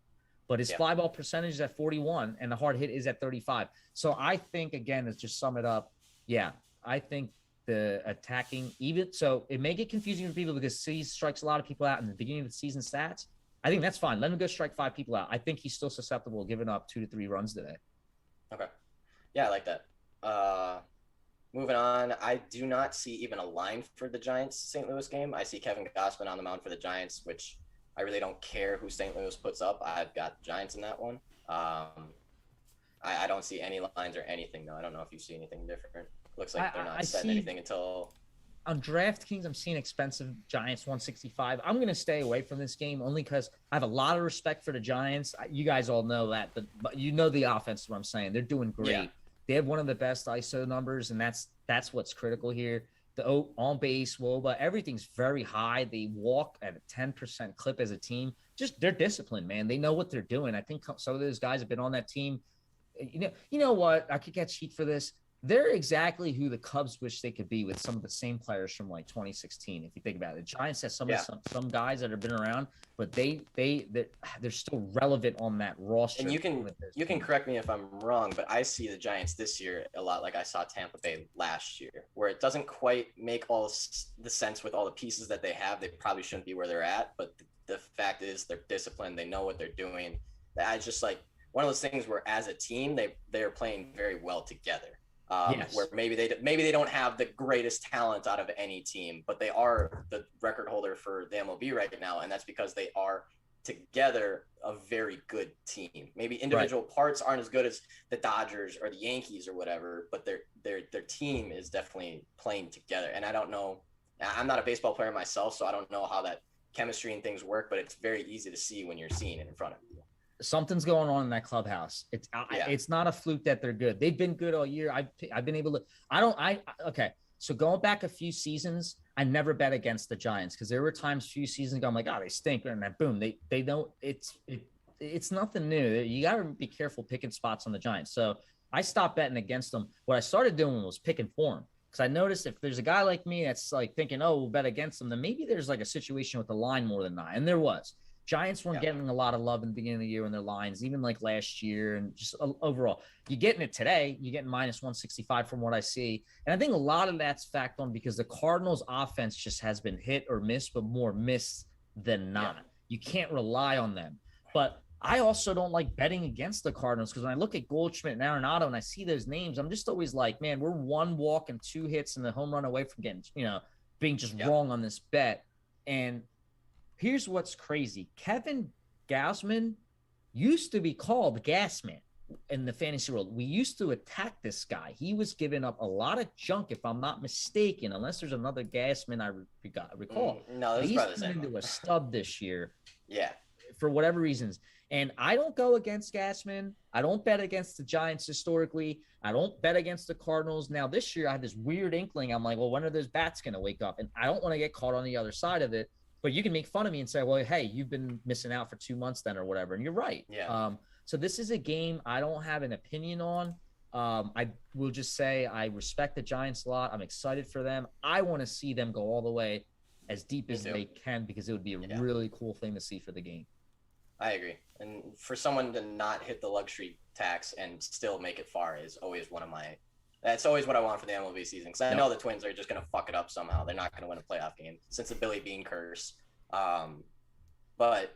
But his fly ball percentage is at 41, and the hard hit is at 35. So I think, again, to just sum it up, I think the attacking, so it may get confusing for people because Cease strikes a lot of people out in the beginning of the season stats. I think that's fine. Let him go strike 5 people out. I think he's still susceptible to giving up 2 to 3 runs today. Okay. Yeah, I like that. Moving on, I do not see even a line for the Giants-St. Louis game. I see Kevin Gausman on the mound for the Giants, which I really don't care who St. Louis puts up. I've got Giants in that one. I don't see any lines or anything, though. I don't know if you see anything different. Looks like they're not setting anything until... On DraftKings, I'm seeing expensive Giants 165. I'm going to stay away from this game only because I have a lot of respect for the Giants. You guys all know that, but you know the offense is what I'm saying. They're doing great. Yeah. They have one of the best ISO numbers, and that's what's critical here. The on-base, WOBA, everything's very high. They walk at a 10% clip as a team. Just they're disciplined, man. They know what they're doing. I think some of those guys have been on that team. You know what? I could get heat for this. They're exactly who the Cubs wish they could be with some of the same players from like 2016. If you think about it, the Giants have some guys that have been around, but they're still relevant on that roster. And you can correct me if I'm wrong, but I see the Giants this year a lot like I saw Tampa Bay last year, where it doesn't quite make all the sense with all the pieces that they have. They probably shouldn't be where they're at, but the fact is they're disciplined. They know what they're doing. I just like one of those things where as a team they're playing very well together. Where maybe they don't have the greatest talent out of any team, but they are the record holder for the MLB right now, and that's because they are together a very good team. Maybe individual parts aren't as good as the Dodgers or the Yankees or whatever, but their team is definitely playing together. And I don't know, I'm not a baseball player myself, so I don't know how that chemistry and things work, but it's very easy to see when you're seeing it in front of you. Something's going on in that clubhouse. It's not a fluke that they're good. They've been good all year. I've been able to. Okay. So going back a few seasons, I never bet against the Giants because there were times a few seasons ago I'm like, oh, they stink, and then boom, they don't. It's nothing new. You got to be careful picking spots on the Giants. So I stopped betting against them. What I started doing was picking for them because I noticed if there's a guy like me that's like thinking, oh, we'll bet against them, then maybe there's like a situation with the line more than not, and there was. Giants weren't getting a lot of love in the beginning of the year in their lines, even like last year, and just overall. You're getting it today. You're getting minus 165 from what I see. And I think a lot of that's fact on because the Cardinals' offense just has been hit or miss, but more miss than not. Yeah. You can't rely on them. But I also don't like betting against the Cardinals because when I look at Goldschmidt and Arenado and I see those names, I'm just always like, man, we're 1 walk and 2 hits and the home run away from getting, being just wrong on this bet. And here's what's crazy. Kevin Gausman used to be called Gasman in the fantasy world. We used to attack this guy. He was giving up a lot of junk, if I'm not mistaken, unless there's another Gasman I recall. No, he's turned into a stub this year. Yeah. For whatever reasons. And I don't go against Gassman. I don't bet against the Giants historically. I don't bet against the Cardinals. Now, this year, I had this weird inkling. I'm like, well, when are those bats going to wake up? And I don't want to get caught on the other side of it. But you can make fun of me and say, well, hey, you've been missing out for 2 months then or whatever. And you're right. Yeah. So this is a game I don't have an opinion on. I will just say I respect the Giants a lot. I'm excited for them. I want to see them go all the way as deep as they can because it would be a really cool thing to see for the game. I agree. And for someone to not hit the luxury tax and still make it far is always that's always what I want for the MLB season. Because I know the Twins are just going to fuck it up somehow. They're not going to win a playoff game since the Billy Bean curse. But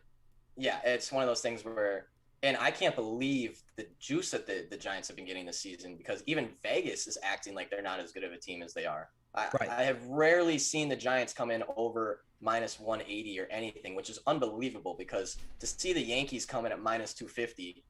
yeah, it's one of those things where, and I can't believe the juice that the Giants have been getting this season because even Vegas is acting like they're not as good of a team as they are. I have rarely seen the Giants come in over minus 180 or anything, which is unbelievable because to see the Yankees come in at minus 250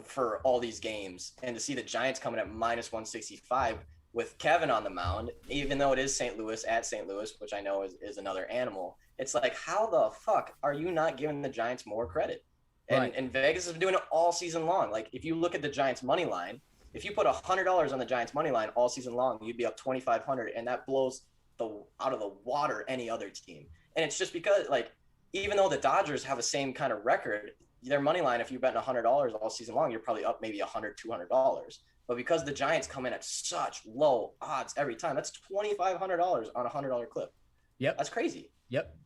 for all these games and to see the Giants coming at minus 165 with Kevin on the mound, even though it is St. Louis at St. Louis, which I know is another animal, it's like, how the fuck are you not giving the Giants more credit? And Vegas has been doing it all season long. Like if you look at the Giants money line, if you put $100 on the Giants money line all season long, you'd be up 2,500, and that blows out of the water any other team. And it's just because, like, even though the Dodgers have the same kind of record, their money line, if you're betting $100 all season long, you're probably up maybe $100, $200. But because the Giants come in at such low odds every time, that's $2,500 on a $100 clip. Yep, that's crazy. Yep.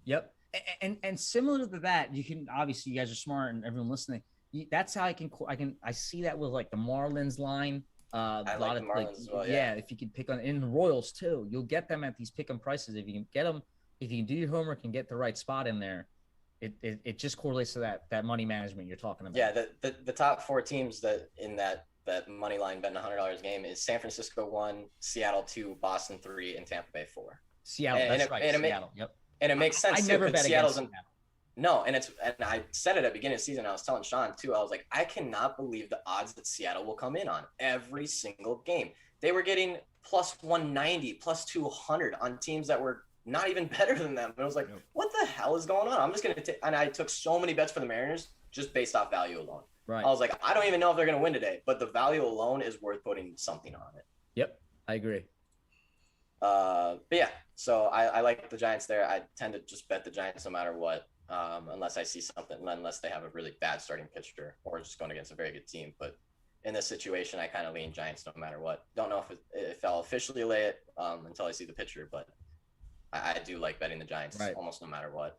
And similar to that, you can obviously, you guys are smart, and everyone listening. That's how I see that with like the Marlins line. I like the Marlins as well. Yeah, if you can pick on in the Royals too, you'll get them at these pick 'em prices. If you can get them, if you can do your homework and get the right spot in there, it just correlates to that money management you're talking about. Yeah, the top 4 teams that in that money line betting $100 game is San Francisco 1, Seattle 2, Boston 3, and Tampa Bay 4. Seattle, that's right. Seattle. Yep. And it makes sense. I never bet against Seattle. No, and I said it at the beginning of the season. I was telling Sean too. I was like, I cannot believe the odds that Seattle will come in on every single game. They were getting plus 190, plus 200 on teams that were not even better than them. And I was like, what the hell is going on? I'm just gonna take. And I took so many bets for the Mariners just based off value alone. Right. I was like, I don't even know if they're gonna win today, but the value alone is worth putting something on it. Yep, I agree. But yeah, so I like the Giants there. I tend to just bet the Giants no matter what. Unless I see something, unless they have a really bad starting pitcher or just going against a very good team. But in this situation, I kind of lean Giants no matter what. Don't know if I'll officially lay it until I see the pitcher, but I do like betting the Giants almost no matter what.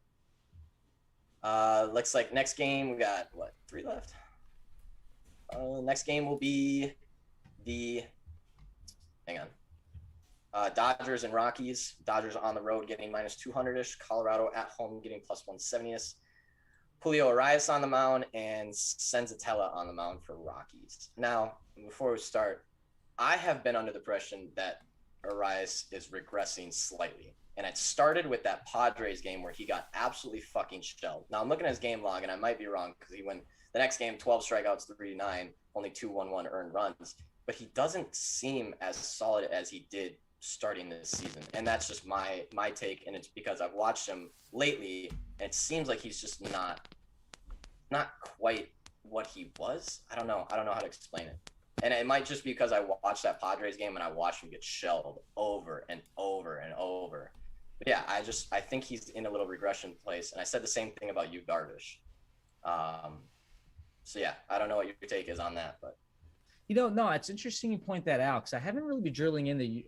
Looks like next game, we got, 3 left? Next game will be hang on. Dodgers and Rockies. Dodgers on the road getting minus 200-ish. Colorado at home getting plus 170-ish. Julio Urias on the mound and Senzatella on the mound for Rockies. Now, before we start, I have been under the impression that Urias is regressing slightly. And it started with that Padres game where he got absolutely fucking shelled. Now, I'm looking at his game log, and I might be wrong because he went the next game, 12 strikeouts, 3-9, only 2-1-1 earned runs. But he doesn't seem as solid as he did starting this season, and that's just my take, and it's because I've watched him lately and it seems like he's just not quite what he was. I don't know how to explain it. And it might just be because I watched that Padres game and I watched him get shelled over and over and over. But yeah, I think he's in a little regression place. And I said the same thing about you, Darvish. So yeah, I don't know what your take is on that, but No, it's interesting you point that out because I haven't really been drilling into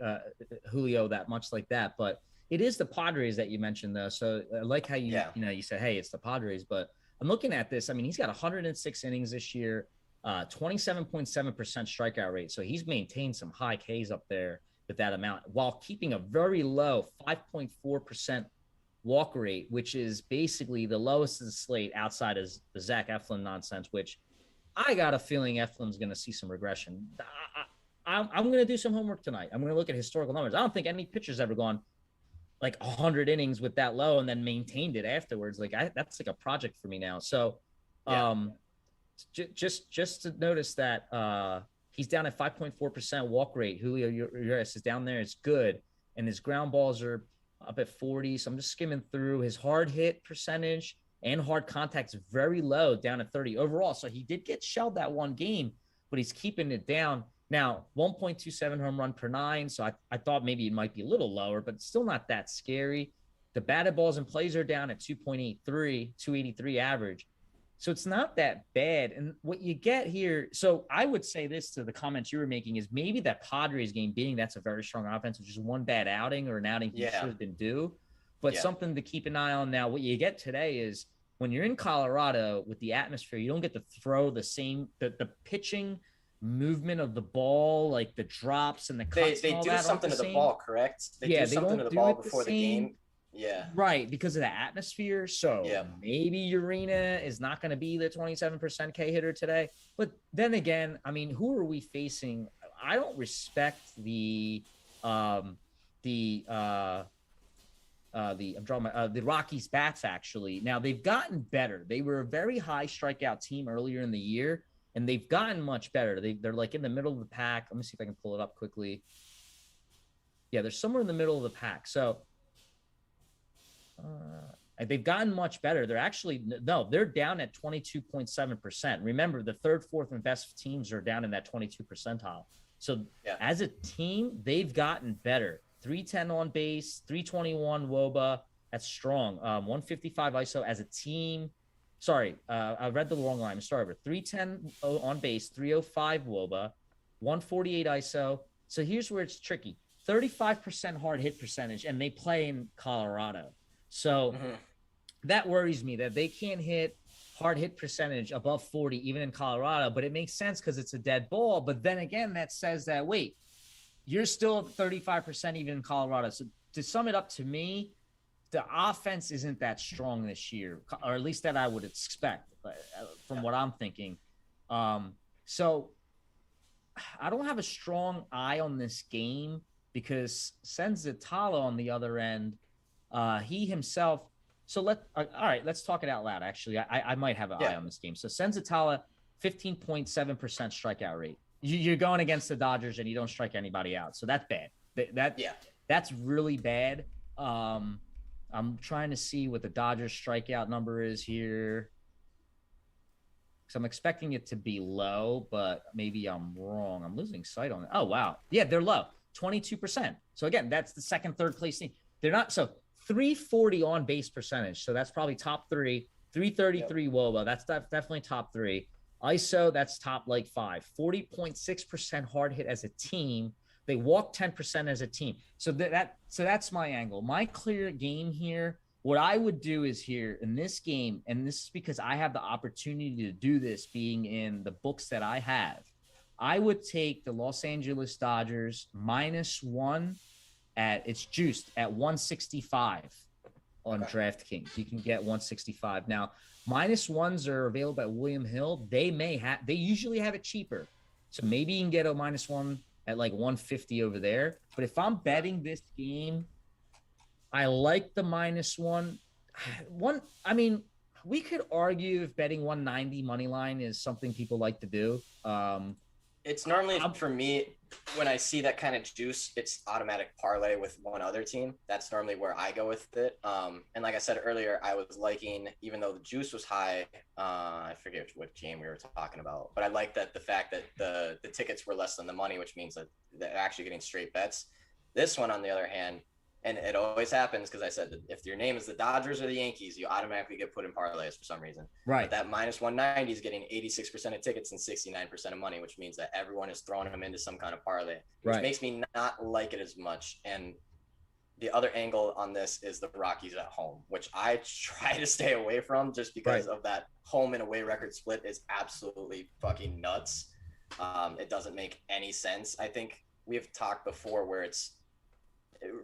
Julio that much like that, but it is the Padres that you mentioned though. So I like how you said, hey, it's the Padres, but I'm looking at this. I mean, he's got 106 innings this year, 27.7% strikeout rate. So he's maintained some high Ks up there with that amount while keeping a very low 5.4% walk rate, which is basically the lowest of the slate outside of the Zach Eflin nonsense, which I got a feeling Eflin's going to see some regression. I'm going to do some homework tonight. I'm going to look at historical numbers. I don't think any pitcher's ever gone like 100 innings with that low and then maintained it afterwards. That's like a project for me now. So, just to notice that he's down at 5.4% walk rate. Julio Urias is down there. It's good, and his ground balls are up at 40. So I'm just skimming through his hard hit percentage and hard contact's very low, down at 30 overall. So he did get shelled that one game, but he's keeping it down. Now, 1.27 home run per 9. So I thought maybe it might be a little lower, but still not that scary. The batted balls and plays are down at 2.83, 283 average. So it's not that bad. And what you get here, so I would say this to the comments you were making is maybe that Padres game being that's a very strong offense, which is one bad outing or an outing he should have been due. But something to keep an eye on now. What you get today is when you're in Colorado with the atmosphere, you don't get to throw the same the pitching movement of the ball, like the drops and the cuts. They do something to the ball, correct? They do something to the ball before the game. Yeah. Right, because of the atmosphere. So maybe Urena is not going to be the 27% K hitter today. But then again, I mean, who are we facing? I don't respect the Rockies bats actually. Now they've gotten better. They were a very high strikeout team earlier in the year, and they've gotten much better. They're like in the middle of the pack. Let me see if I can pull it up quickly. Yeah, they're somewhere in the middle of the pack. So they've gotten much better. They're down at 22.7%. Remember, the third, fourth, and best teams are down in that 22 percentile. So as a team, they've gotten better. 310 on base, 321 WOBA. That's strong. 155 ISO as a team. Sorry, I read the wrong line. Start over. 310 on base, 305 WOBA, 148 ISO. So here's where it's tricky. 35% hard hit percentage, and they play in Colorado. So that worries me that they can't hit hard hit percentage above 40 even in Colorado, but it makes sense because it's a dead ball. But then again, that says that, wait, you're still at 35% even in Colorado. So to sum it up to me, the offense isn't that strong this year, or at least that I would expect from what I'm thinking. So I don't have a strong eye on this game because Senzatala on the other end, he himself. So all right, let's talk it out loud. Actually, I might have an eye on this game. So Senzatala, 15.7% strikeout rate. You're going against the Dodgers and you don't strike anybody out. So that's bad. That's really bad. I'm trying to see what the Dodgers strikeout number is here. Because I'm expecting it to be low, but maybe I'm wrong. I'm losing sight on it. Oh, wow. Yeah, they're low. 22%. So again, that's the second, third place team. They're not. So 340 on base percentage. So that's probably top 3. 333 WOBA. That's definitely top 3. ISO, that's top like 5. 40.6% hard hit as a team. They walk 10% as a team. So that's my angle. My clear game here, what I would do is here in this game, and this is because I have the opportunity to do this being in the books that I have, I would take the Los Angeles Dodgers -1 it's juiced at 165 on DraftKings. You can get 165. Now, -1s are available at William Hill. They usually have it cheaper. So maybe you can get a -1 at like 150 over there. But if I'm betting this game, I like the -1. I mean, we could argue if betting 190 money line is something people like to do. It's normally for me when I see that kind of juice, it's automatic parlay with one other team. That's normally where I go with it. And like I said earlier, I was liking, even though the juice was high, I forget what game we were talking about, but I like that the fact that the tickets were less than the money, which means that they're actually getting straight bets. This one, on the other hand, and it always happens because I said that if your name is the Dodgers or the Yankees, you automatically get put in parlays for some reason. Right. But that minus 190 is getting 86% of tickets and 69% of money, which means that everyone is throwing them into some kind of parlay, which makes me not like it as much. And the other angle on this is the Rockies at home, which I try to stay away from just because of that home and away record split is absolutely fucking nuts. It doesn't make any sense. I think we've talked before where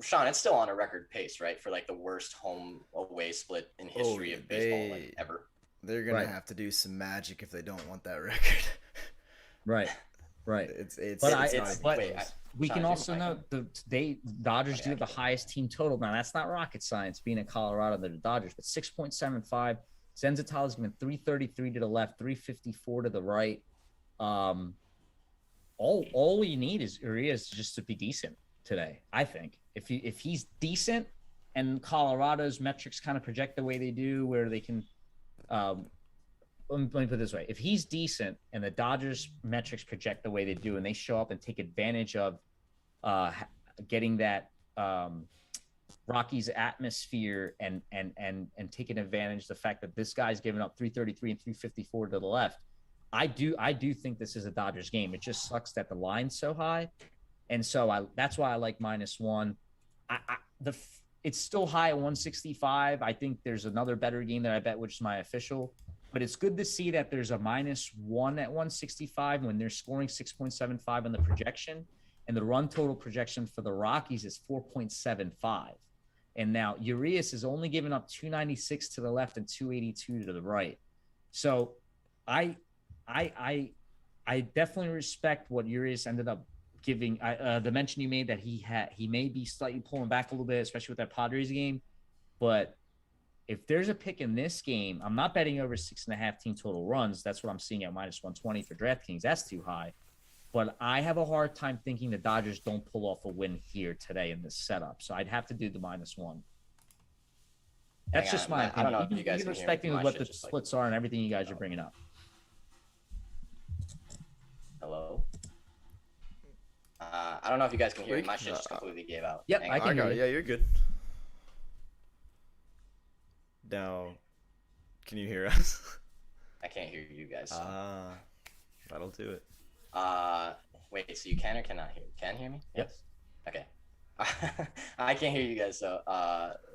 Sean, it's still on a record pace, right? For like the worst home away split in history of baseball ever. They're gonna have to do some magic if they don't want that record. Right. We can also know the Dodgers do have the highest team total. Now that's not rocket science, being in Colorado, they're the Dodgers, but 6.75. Senzatala's given 333 to the left, 354 to the right. All you need is Urias just to be decent today, I think. If he's decent and Colorado's metrics kind of project the way they do, where they can let me put it this way. If he's decent and the Dodgers metrics project the way they do and they show up and take advantage of getting that Rockies atmosphere and taking advantage of the fact that this guy's giving up 333 and 354 to the left, I do think this is a Dodgers game. It just sucks that the line's so high. And so that's why I like -1. It's still high at 165. I think there's another better game that I bet, which is my official. But it's good to see that there's a -1 at 165 when they're scoring 6.75 on the projection. And the run total projection for the Rockies is 4.75. And now Urias is only giving up 296 to the left and 282 to the right. So I definitely respect what Urias ended up giving. The mention you made that he may be slightly pulling back a little bit, especially with that Padres game. But if there's a pick in this game, I'm not betting over 6.5 team total runs. That's what I'm seeing at -120 for DraftKings. That's too high. But I have a hard time thinking the Dodgers don't pull off a win here today in this setup. So I'd have to do the -1. That's just my opinion. I don't know if you guys even respecting what the splits are and everything you guys are bringing up. Hello? I don't know if you guys can hear me. My shit just completely gave out. Yep, I can hear you. Yeah, you're good. Now, can you hear us? I can't hear you guys. That'll do it. Wait, so you can or cannot hear? Can hear me? Yep. Okay. I can't hear you guys, so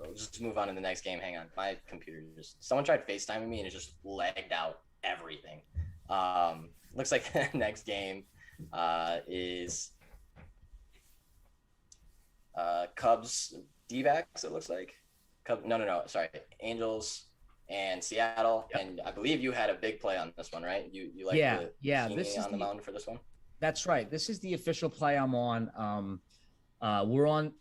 we'll just move on to the next game. Hang on. My computer someone tried FaceTiming me and it just lagged out everything. Looks like the next game is Cubs D-backs, it looks like. Sorry. Angels and Seattle. Yep. And I believe you had a big play on this one, right? You like this is on the mound for this one? That's right. This is the official play I'm on. We're on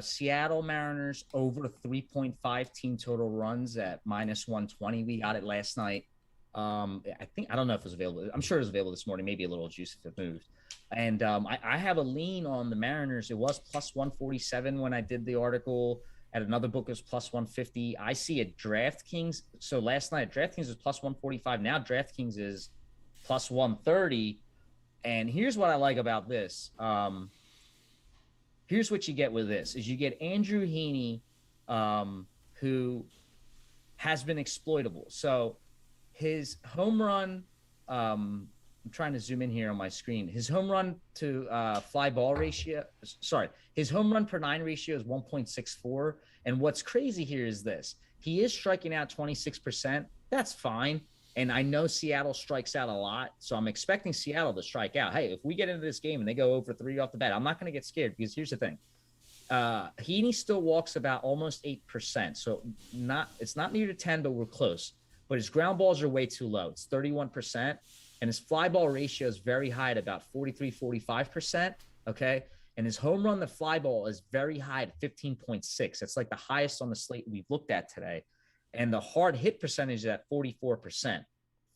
Seattle Mariners over 3.5 team total runs at -120. We got it last night. I don't know if it was available. I'm sure it was available this morning, maybe a little juice if it moved. And I have a lean on the Mariners. It was +147 when I did the article. At another book, it was +150. I see a DraftKings. So last night, DraftKings was +145. Now DraftKings is +130. And here's what I like about this. Here's what you get with this: is you get Andrew Heaney, who has been exploitable. So his home run, I'm trying to zoom in here on my screen. His home run to fly ball ratio, his home run per 9 ratio is 1.64. And what's crazy here is this: he is striking out 26%. That's fine. And I know Seattle strikes out a lot, so I'm expecting Seattle to strike out. Hey, if we get into this game and they go over 3 off the bat, I'm not going to get scared, because here's the thing. Heaney still walks about almost 8%. So it's not near to 10, but we're close. But his ground balls are way too low. It's 31%. And his fly ball ratio is very high at about 43, 45%. Okay. And his home run to fly ball is very high at 15.6. That's like the highest on the slate we've looked at today. And the hard hit percentage is at 44%.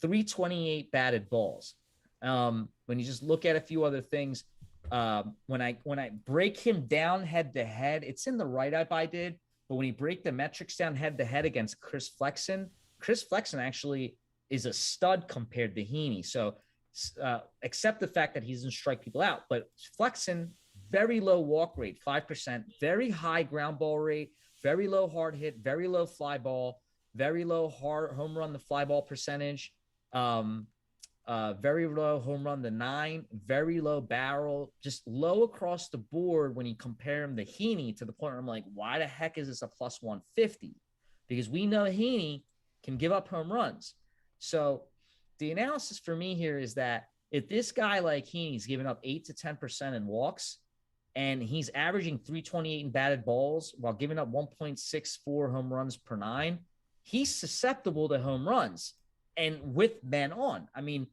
328 batted balls. When you just look at a few other things, when I break him down head to head, it's in the write up I did. But when you break the metrics down head to head against Chris Flexen actually is a stud compared to Heaney. So except the fact that he doesn't strike people out, but Flexen, very low walk rate, 5%, very high ground ball rate, very low hard hit, very low fly ball, very low hard home run the fly ball percentage. Very low home run to 9, very low barrel, just low across the board when you compare him to Heaney, to the point where I'm like, why the heck is this a plus 150? Because we know Heaney can give up home runs. So the analysis for me here is that if this guy like Heaney's giving up 8 to 10% in walks, and he's averaging 328 in batted balls while giving up 1.64 home runs per 9, he's susceptible to home runs and with men on. I mean,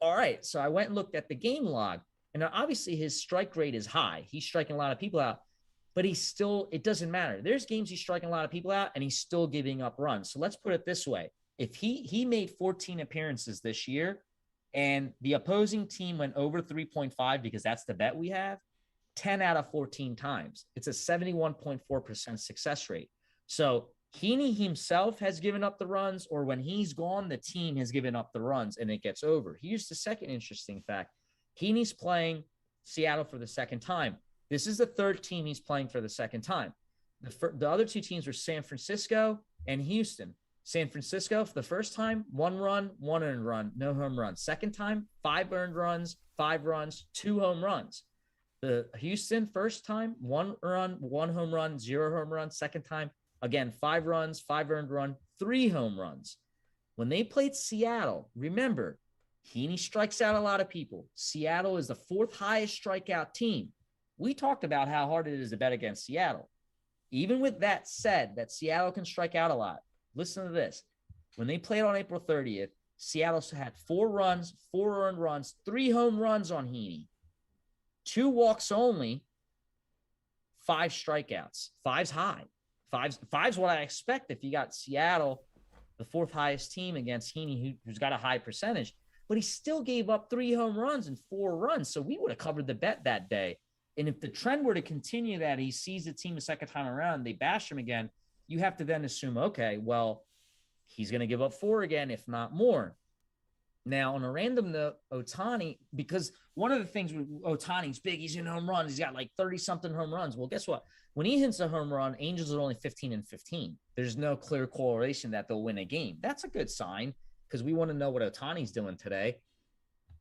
all right, so I went and looked at the game log, and obviously his strike rate is high. He's striking a lot of people out, but he's still, it doesn't matter. There's games he's striking a lot of people out, and he's still giving up runs. So let's put it this way. If he made 14 appearances this year, and the opposing team went over 3.5, because that's the bet we have, 10 out of 14 times. It's a 71.4% success rate. So Heaney himself has given up the runs, or when he's gone, the team has given up the runs and it gets over. Here's the second interesting fact. Heaney's playing Seattle for the second time. This is the third team he's playing for the second time. The other two teams were San Francisco and Houston. San Francisco, for the first time, 1 run, 1 earned run, no home runs. Second time, 5 earned runs, 5 runs, 2 home runs. The Houston, first time, 1 run, 1 home run, 0 home runs. Second time, again, 5 runs, 5 earned run, 3 home runs. When they played Seattle, remember, Heaney strikes out a lot of people. Seattle is the 4th highest strikeout team. We talked about how hard it is to bet against Seattle. Even with that said, that Seattle can strike out a lot. Listen to this. When they played on April 30th, Seattle had 4 runs, 4 earned runs, 3 home runs on Heaney, 2 walks only, 5 strikeouts. 5's high. Five's what I expect if you got Seattle, the 4th highest team, against Heaney, who's got a high percentage. But he still gave up 3 home runs and 4 runs. So we would have covered the bet that day. And if the trend were to continue that, he sees the team a second time around, they bash him again, you have to then assume, okay, well, he's going to give up 4 again, if not more. Now, on a random note, Ohtani, because one of the things with Ohtani's big, he's in home runs. He's got like 30-something home runs. Well, guess what? When he hits a home run, Angels are only 15-15. There's no clear correlation that they'll win a game. That's a good sign, because we want to know what Ohtani's doing today.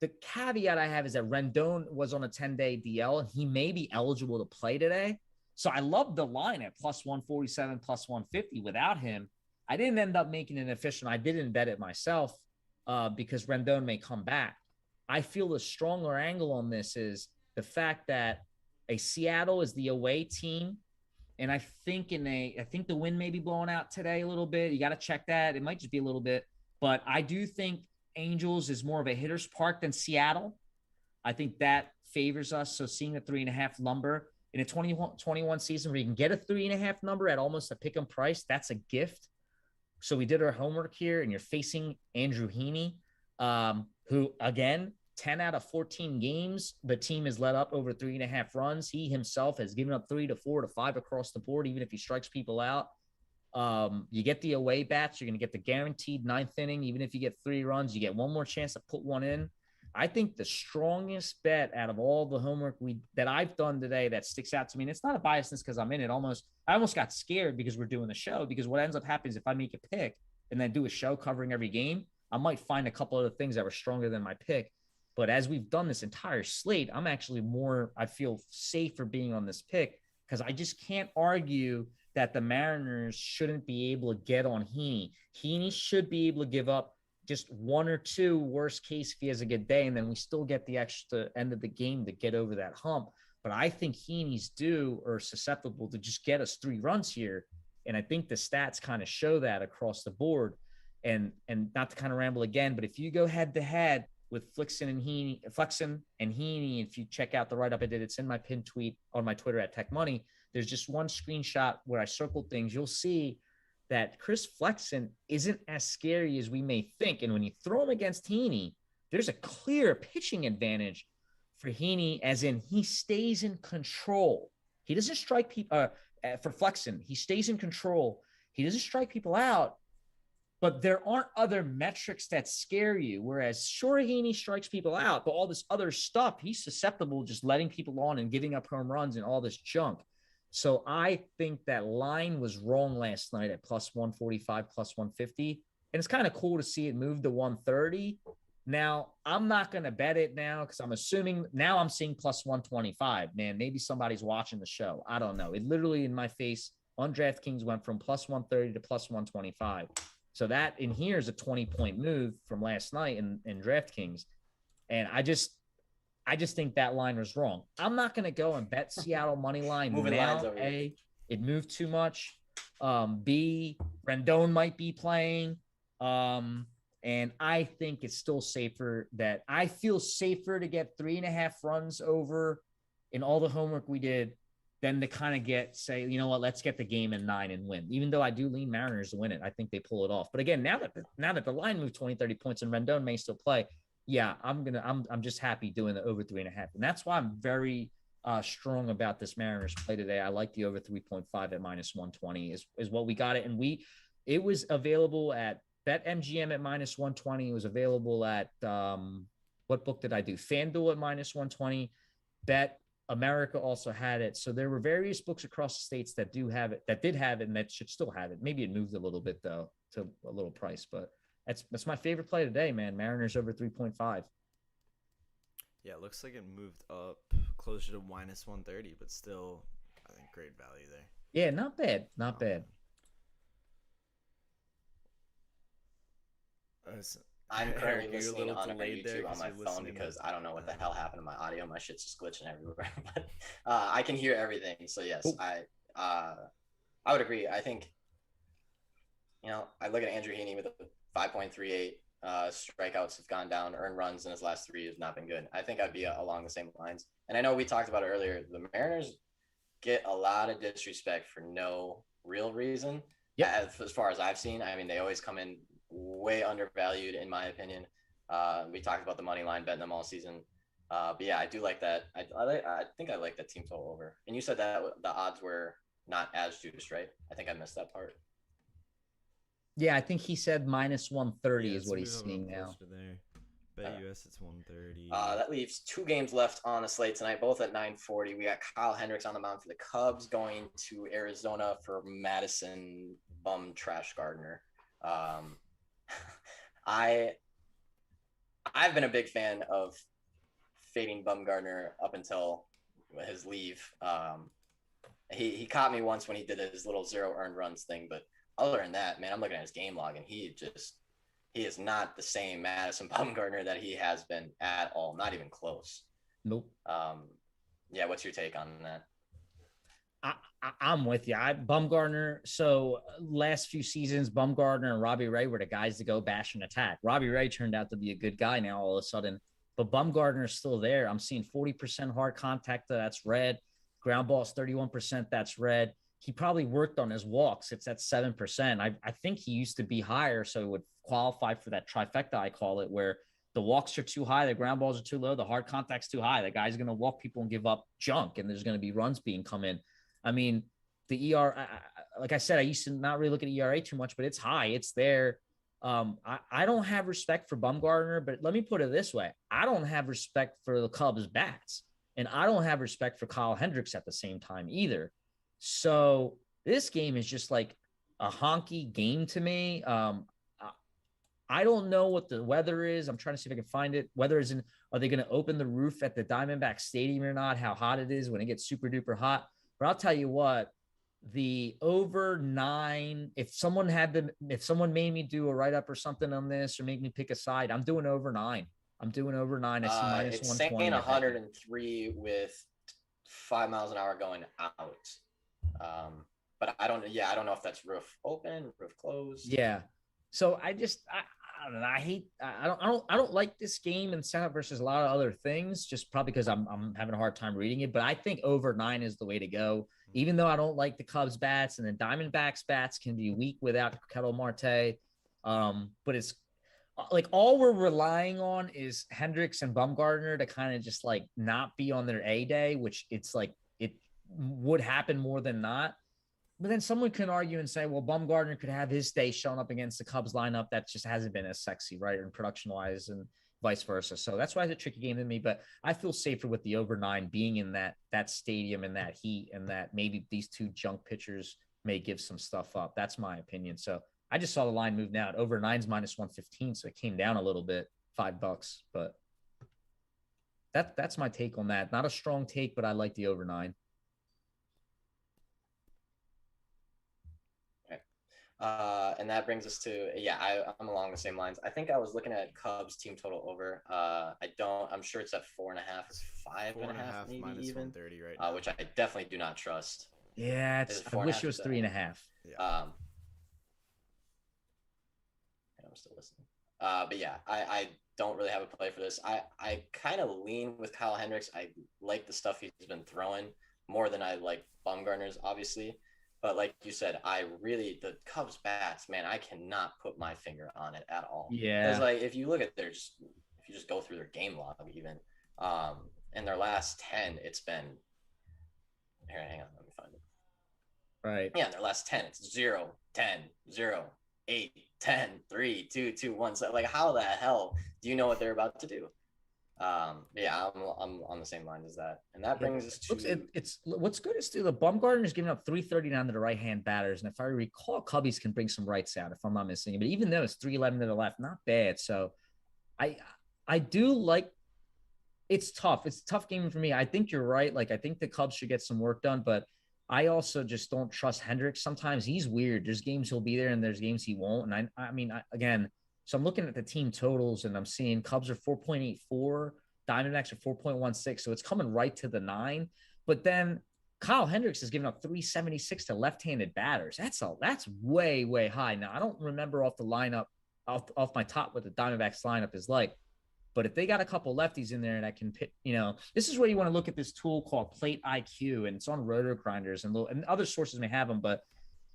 The caveat I have is that Rendon was on a 10-day DL, and he may be eligible to play today. So I love the line at plus 147, plus 150 without him. I didn't end up making it efficient. I didn't bet it myself because Rendon may come back. I feel the stronger angle on this is the fact that a Seattle is the away team. And I think the wind may be blowing out today a little bit. You got to check that. It might just be a little bit. But I do think Angels is more of a hitter's park than Seattle. I think that favors us. So seeing the 3.5 number in a 2021 season where you can get a 3.5 number at almost a pick-em price, that's a gift. So we did our homework here, and you're facing Andrew Heaney, who, again, 10 out of 14 games, the team has let up over 3.5 runs. He himself has given up 3 to 4 to 5 across the board, even if he strikes people out. You get the away bats, you're going to get the guaranteed 9th inning. Even if you get 3 runs, you get one more chance to put one in. I think the strongest bet out of all the homework that I've done today that sticks out to me, and it's not a biasness because I'm in it. I almost got scared because we're doing the show, because what ends up happening is if I make a pick and then do a show covering every game, I might find a couple other things that were stronger than my pick. But as we've done this entire slate, I'm actually I feel safer being on this pick, because I just can't argue that the Mariners shouldn't be able to get on Heaney. Heaney should be able to give up just 1 or 2, worst case if he has a good day, and then we still get the extra end of the game to get over that hump. But I think Heaney's due or susceptible to just get us 3 runs here. And I think the stats kind of show that across the board. And not to kind of ramble again, but if you go head to head with Flexen and Heaney, if you check out the write-up I did, it's in my pinned tweet on my Twitter at Tech Money. There's just one screenshot where I circled things. You'll see that Chris Flexen isn't as scary as we may think. And when you throw him against Heaney, there's a clear pitching advantage for Heaney, as in he stays in control. He doesn't strike people for Flexen. He stays in control. He doesn't strike people out, but there aren't other metrics that scare you. Whereas sure, Heaney strikes people out, but all this other stuff, he's susceptible just letting people on and giving up home runs and all this junk. So I think that line was wrong last night at plus 145, plus 150. And it's kind of cool to see it move to 130. Now, I'm not going to bet it now because I'm assuming now I'm seeing plus 125. Man, maybe somebody's watching the show. I don't know. It literally in my face on DraftKings went from plus 130 to plus 125. So that in here is a 20-point move from last night in DraftKings. And I just think that line was wrong. I'm not going to go and bet Seattle money line now. A, it moved too much. B, Rendon might be playing. And I think it's still safer that I feel safer to get 3.5 runs over in all the homework we did than to kind of say, you know what, let's get the game in 9 and win. Even though I do lean Mariners to win it, I think they pull it off. But again, now that the line moved 20, 30 points and Rendon may still play, yeah, I'm just happy doing the over 3.5. And that's why I'm very strong about this Mariners play today. I like the over 3.5 at minus 120 is what we got it. And it was available at BetMGM at minus 120. It was available at what book did I do? FanDuel at minus 120. Bet America also had it. So there were various books across the states that did have it, and that should still have it. Maybe it moved a little bit though to a little price, but that's my favorite play today, man. Mariners over 3.5. Yeah, it looks like it moved up closer to minus 130, but still, I think great value there. Yeah, not bad, not bad. I'm currently listening on my YouTube on my phone because I don't know what the hell happened to my audio. My shit's just glitching everywhere, but I can hear everything. So yes, cool. I would agree. I think, I look at Andrew Heaney with a 5.38. Strikeouts have gone down. Earned runs in his last 3 have not been good. I think I'd be along the same lines. And I know we talked about it earlier. The Mariners get a lot of disrespect for no real reason. Yeah, as far as I've seen, I mean, they always come in way undervalued in my opinion. We talked about the money line, betting them all season. But yeah, I do like that. I think I like that team total over. And you said that the odds were not as juiced, right? I think I missed that part. Yeah, I think he said minus 130 is what he's seeing now. Bet US it's 130. That leaves 2 games left on the slate tonight, both at 9:40. We got Kyle Hendricks on the mound for the Cubs, going to Arizona for Madison Bum Trash Gardner. I've been a big fan of fading Bumgarner up until his leave. He caught me once when he did his little 0 earned runs thing, but other than that, man, I'm looking at his game log and he is not the same Madison Bumgarner that he has been at all. Not even close. Nope. Yeah. What's your take on that? I'm with you. Bumgarner. So last few seasons, Bumgarner and Robbie Ray were the guys to go bash and attack. Robbie Ray turned out to be a good guy now all of a sudden, but Bumgarner is still there. I'm seeing 40% hard contact. That's red. Ground balls 31%. That's red. He probably worked on his walks. It's at 7%. I think he used to be higher, so it would qualify for that trifecta, I call it, where the walks are too high, the ground balls are too low, the hard contact's too high. The guy's going to walk people and give up junk, and there's going to be runs being come in. I mean, the ERA, like I said, I used to not really look at ERA too much, but it's high. It's there. I don't have respect for Bumgarner, but let me put it this way. I don't have respect for the Cubs bats, and I don't have respect for Kyle Hendricks at the same time either. So this game is just like a honky game to me. I don't know what the weather is. I'm trying to see if I can find it. Weather is are they going to open the roof at the Diamondback Stadium or not? How hot it is when it gets super duper hot. But I'll tell you what, the over 9, if someone made me do a write-up or something on this or make me pick a side, I'm doing over 9. I see minus it's 120. Saying 103 with 5 miles an hour going out. But I don't know if that's roof open, roof closed. Yeah. So I don't know. I don't like this game in setup versus a lot of other things, just probably because I'm having a hard time reading it. But I think over 9 is the way to go. Even though I don't like the Cubs bats, and the Diamondbacks bats can be weak without Ketel Marte. But it's like all we're relying on is Hendricks and Bumgarner to kind of just like not be on their A day, which it's like it would happen more than not. But then someone can argue and say, well, Bumgarner could have his day showing up against the Cubs lineup that just hasn't been as sexy, right? And production wise and vice versa. So that's why it's a tricky game to me. But I feel safer with the over 9 being in that stadium and that heat, and that maybe these two junk pitchers may give some stuff up. That's my opinion. So I just saw the line move now. Over 9's minus 115. So it came down a little bit, $5, but that's my take on that. Not a strong take, but I like the over 9. And that brings us to, I'm along the same lines. I think I was looking at Cubs team total over. I'm sure it's at 4.5 or 5.5, maybe minus even 130 right now. which I definitely do not trust. Yeah, I wish it was 3.5. Yeah. I'm still listening. But yeah, I don't really have a play for this. I kind of lean with Kyle Hendricks. I like the stuff he's been throwing more than I like Bumgarner's, obviously. But like you said, the Cubs bats, man, I cannot put my finger on it at all. Yeah. Because like if you look at if you just go through their game log even, in their last 10, it's been here, hang on, let me find it. Right. Yeah, in their last 10, it's 0, 10, 0, 8, 10, 3, 2, 2, 1. So like how the hell do you know what they're about to do? I'm on the same line as that, and that brings us to it's what's good is the Bumgarner's giving up 339 to the right hand batters, and if I recall, Cubbies can bring some rights out if I'm not missing it. But even though it's 311 to the left, not bad. So I do like. It's tough. It's a tough game for me. I think you're right. Like I think the Cubs should get some work done, but I also just don't trust Hendricks. Sometimes he's weird. There's games he'll be there, and there's games he won't. And I mean, again. So I'm looking at the team totals and I'm seeing Cubs are 4.84, Diamondbacks are 4.16. So it's coming right to the 9. But then Kyle Hendricks is giving up 376 to left-handed batters. That's way, way high. Now I don't remember off the lineup, off my top what the Diamondbacks lineup is like. But if they got a couple lefties in there that can pit, this is where you want to look at this tool called Plate IQ, and it's on Roto Grinders and other sources may have them, but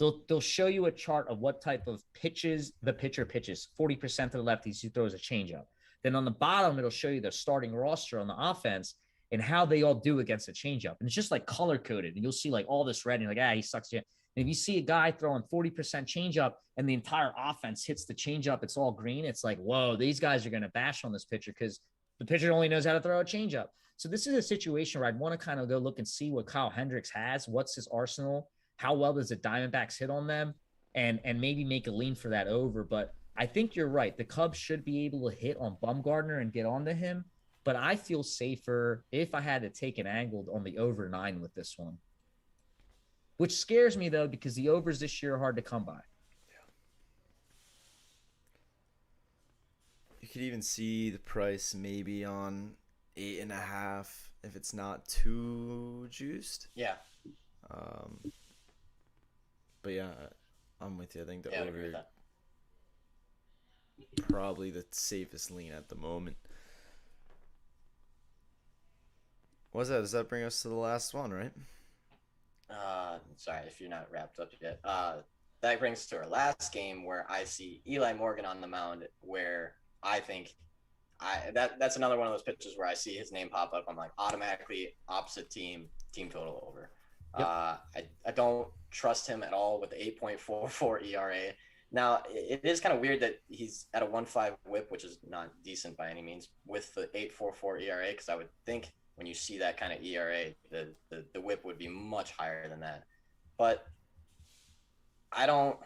they'll show you a chart of what type of pitches the pitcher pitches. 40% of the lefties he throws a changeup. Then on the bottom, it'll show you the starting roster on the offense and how they all do against a changeup. And it's just like color coded. And you'll see like all this red and you're like, he sucks. And if you see a guy throwing 40% changeup and the entire offense hits the changeup, it's all green. It's like, whoa, these guys are going to bash on this pitcher because the pitcher only knows how to throw a changeup. So this is a situation where I'd want to kind of go look and see what Kyle Hendricks has. What's his arsenal? How well does the Diamondbacks hit on them, and maybe make a lean for that over. But I think you're right. The Cubs should be able to hit on Bumgarner and get onto him. But I feel safer if I had to take an angle on the over 9 with this one, which scares me though because the overs this year are hard to come by. Yeah. You could even see the price maybe on 8.5 if it's not too juiced. Yeah. But yeah, I'm with you. I think the I agree with over that. probably the safest lean at the moment. What's that? Does that bring us to the last one, right? Sorry if you're not wrapped up yet. That brings us to our last game where I see Eli Morgan on the mound, where I think that's another one of those pitches where I see his name pop up. I'm like automatically opposite team total over. Yep. I don't trust him at all with the 8.44 ERA. Now, it is kind of weird that he's at a 1.5 whip, which is not decent by any means, with the 8.44 ERA, because I would think when you see that kind of ERA, the whip would be much higher than that. But I don't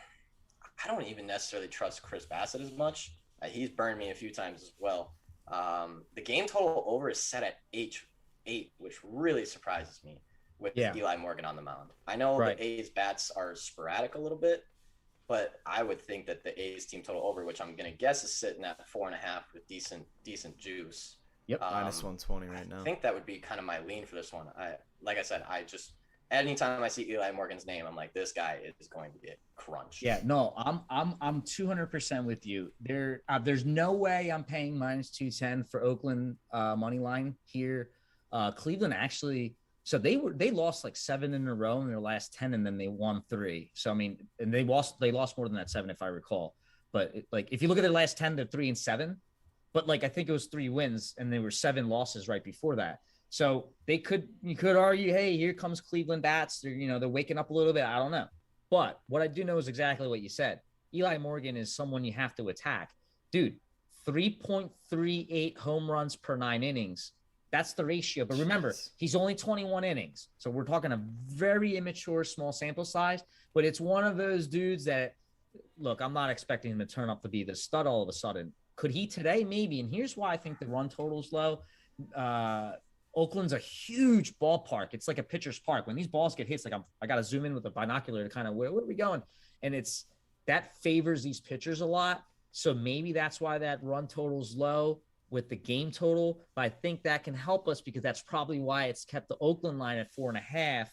even necessarily trust Chris Bassett as much. He's burned me a few times as well. The game total over is set at 8, which really surprises me with Eli Morgan on the mound. I know the A's bats are sporadic a little bit, but I would think that the A's team total over, which I'm going to guess is sitting at 4.5 with decent juice. Yep. Minus 120 right now. I think that would be kind of my lean for this one. Like I said, anytime I see Eli Morgan's name, I'm like, this guy is going to get crunched. Yeah, no, I'm 200% with you. There's no way I'm paying minus 210 for Oakland money line here. Cleveland actually, so they lost like 7 in a row in their last 10, and then they won 3. So I mean, and they lost more than that 7 if I recall. But like if you look at their last 10, they're 3-7. But like I think it was 3 wins and there were 7 losses right before that. So you could argue, hey, here comes Cleveland bats. They're waking up a little bit. I don't know. But what I do know is exactly what you said. Eli Morgan is someone you have to attack. Dude, 3.38 home runs per 9 innings. That's the ratio. But remember, he's only 21 innings. So we're talking a very immature, small sample size. But it's one of those dudes that, look, I'm not expecting him to turn up to be the stud all of a sudden. Could he today? Maybe. And here's why I think the run total's low. Oakland's a huge ballpark. It's like a pitcher's park. When these balls get hit, it's like I got to zoom in with a binocular to kind of where are we going? And that favors these pitchers a lot. So maybe that's why that run total's low with the game total. But I think that can help us because that's probably why it's kept the Oakland line at 4.5.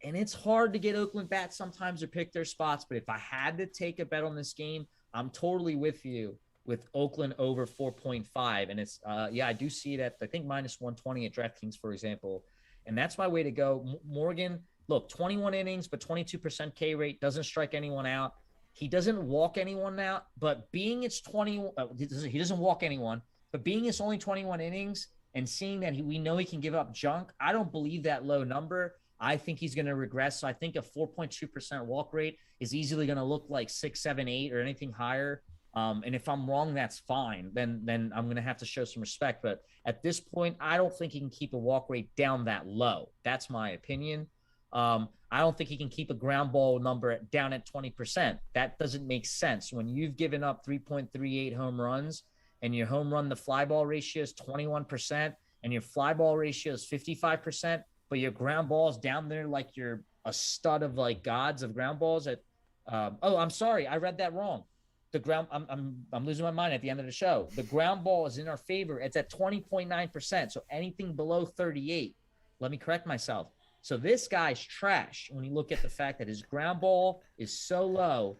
And it's hard to get Oakland bats sometimes to pick their spots. But if I had to take a bet on this game, I'm totally with you with Oakland over 4.5. And it's, I do see it at, I think, -120 at DraftKings, for example. And that's my way to go. Morgan, look, 21 innings, but 22% K rate, doesn't strike anyone out. He doesn't walk anyone out, but being it's 20, he doesn't walk anyone, but being it's only 21 innings and seeing that we know he can give up junk, I don't believe that low number. I think he's going to regress. So I think a 4.2% walk rate is easily going to look like 6, 7, 8 or anything higher. And if I'm wrong, that's fine. Then I'm going to have to show some respect. But at this point, I don't think he can keep a walk rate down that low. That's my opinion. I don't think he can keep a ground ball number down at 20%. That doesn't make sense. When you've given up 3.38 home runs and your home run to fly ball ratio is 21% and your fly ball ratio is 55%, but your ground balls down there like you're a stud of like gods of ground balls at I'm sorry, I read that wrong. The ground I'm losing my mind at the end of the show. The ground ball is in our favor. It's at 20.9%. So anything below 38. Let me correct myself. So this guy's trash when you look at the fact that his ground ball is so low.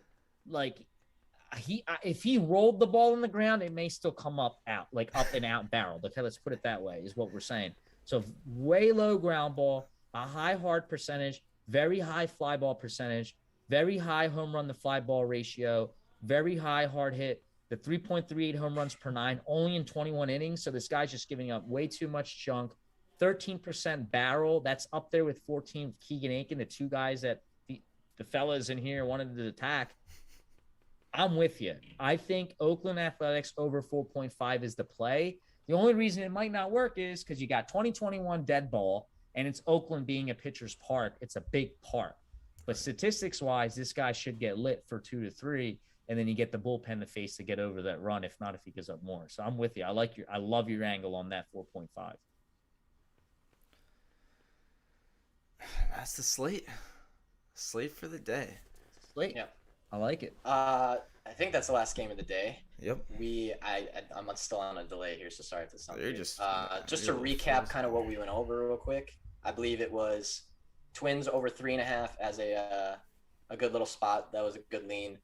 Like if he rolled the ball in the ground, it may still come up and out barreled. Okay, let's put it that way, is what we're saying. So way low ground ball, a high hard percentage, very high fly ball percentage, very high home run to fly ball ratio, very high hard hit, the 3.38 home runs per 9, only in 21 innings. So this guy's just giving up way too much junk. 13% barrel. That's up there with 14 with Keegan Aiken, the two guys that the fellas in here wanted to attack. I'm with you. I think Oakland Athletics over 4.5 is the play. The only reason it might not work is because you got 2021 dead ball, and it's Oakland being a pitcher's park. It's a big park. But statistics-wise, this guy should get lit for 2 to 3, and then you get the bullpen to face to get over that run, if not if he gives up more. So I'm with you. I love your angle on that 4.5. That's the slate. Slate for the day. Slate. Yeah. I like it. I think that's the last game of the day. Yep. I'm still on a delay here, so sorry if this sounds You're weird. just to recap kind of what we went over real quick. I believe it was Twins over 3.5 as a good little spot. That was a good lean.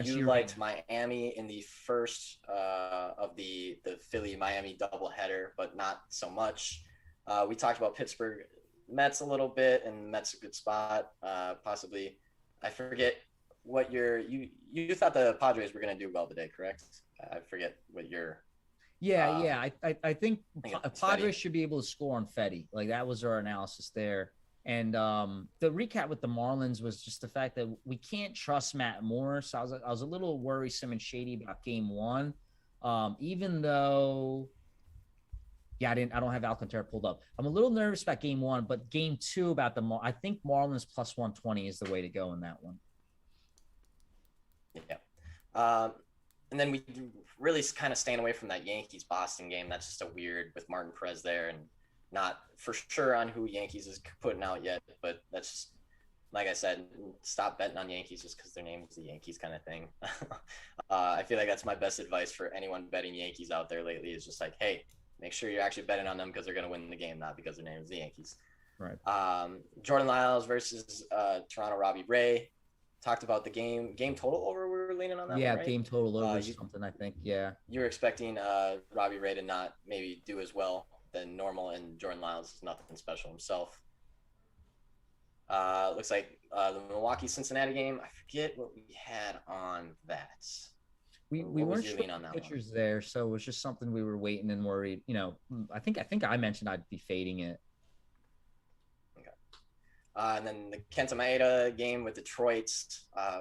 You liked Miami in the first of the Philly Miami doubleheader, but not so much. We talked about Pittsburgh Mets a little bit, and Mets a good spot. Possibly, I forget what you thought the Padres were going to do well today, correct? I forget what your. I think Padres Fetty. should be able to score on Fetty. Like that was our analysis there. And the recap with the Marlins was just the fact that we can't trust Matt Moore. So I was a little worrisome and shady about game 1, even though. Yeah, I don't have Alcantara pulled up. I'm a little nervous about game 1, but game 2 about I think Marlins plus 120 is the way to go in that one. Yeah. And then we really kind of staying away from that Yankees-Boston game. That's just a weird with Martin Perez there, and not for sure on who Yankees is putting out yet. But that's just, like I said, stop betting on Yankees just because their name is the Yankees kind of thing. I feel like that's my best advice for anyone betting Yankees out there lately is just like, hey, make sure you're actually betting on them because they're going to win the game, not because their name is the Yankees. Right. Jordan Lyles versus Toronto Robbie Ray. Talked about the game total over. We were leaning on that. Yeah, one, right? game total over something. I think. Yeah. You were expecting Robbie Ray to not maybe do as well than normal, and Jordan Lyles is nothing special himself. Looks like the Milwaukee Cincinnati game. I forget what we had on that. We What was weren't your sure lean on that one? pitchers there, so it was just something we were waiting and worried. I think I mentioned I'd be fading it. Okay. And then the Kenta Maeda game with Detroit.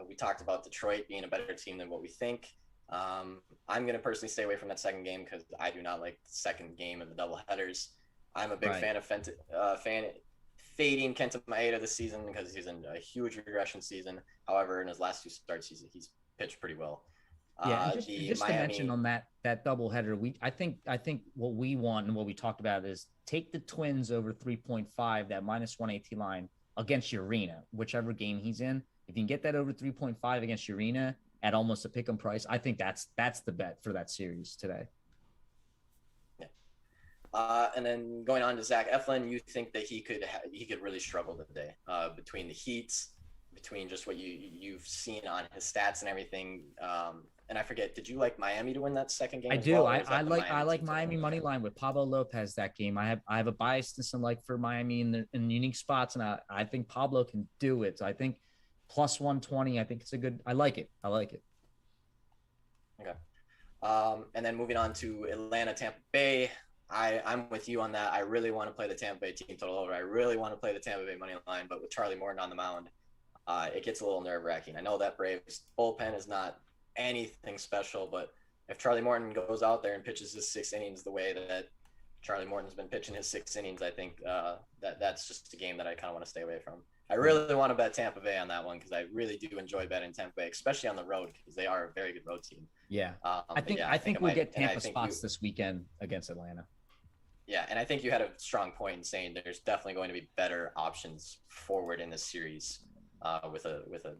We talked about Detroit being a better team than what we think. I'm going to personally stay away from that second game because I do not like the second game of the doubleheaders. I'm a big fan of fading Kenta Maeda this season because he's in a huge regression season. However, in his last 2 starts, he's pitched pretty well. Yeah, and just to mention on that doubleheader, I think what we want and what we talked about is take the Twins over 3.5, that -180 line against Urena, whichever game he's in. If you can get that over 3.5 against Urena at almost a pick'em price, I think that's the bet for that series today. Yeah. And then going on to Zach Eflin, you think that he could really struggle today between the heats, between just what you've seen on his stats and everything. And I forget, did you like Miami to win that second game? I do. Well, I like Miami money line with Pablo Lopez that game. I have a biasness and like for Miami in unique spots, and I think Pablo can do it. So I think plus 120. I think it's a good. I like it. Okay. And then moving on to Atlanta, Tampa Bay. I'm with you on that. I really want to play the Tampa Bay team total over. I really want to play the Tampa Bay money line, but with Charlie Morton on the mound, it gets a little nerve-wracking. I know that Braves bullpen is not anything special, but if Charlie Morton goes out there and pitches his 6 innings the way that Charlie Morton's been pitching his 6 innings, I think that's just a game that I kind of want to stay away from. I really want to bet Tampa Bay on that one because I really do enjoy betting Tampa Bay, especially on the road because they are a very good road team. Yeah, I think we'll get Tampa spots this weekend against Atlanta. Yeah, and I think you had a strong point in saying there's definitely going to be better options forward in this series with a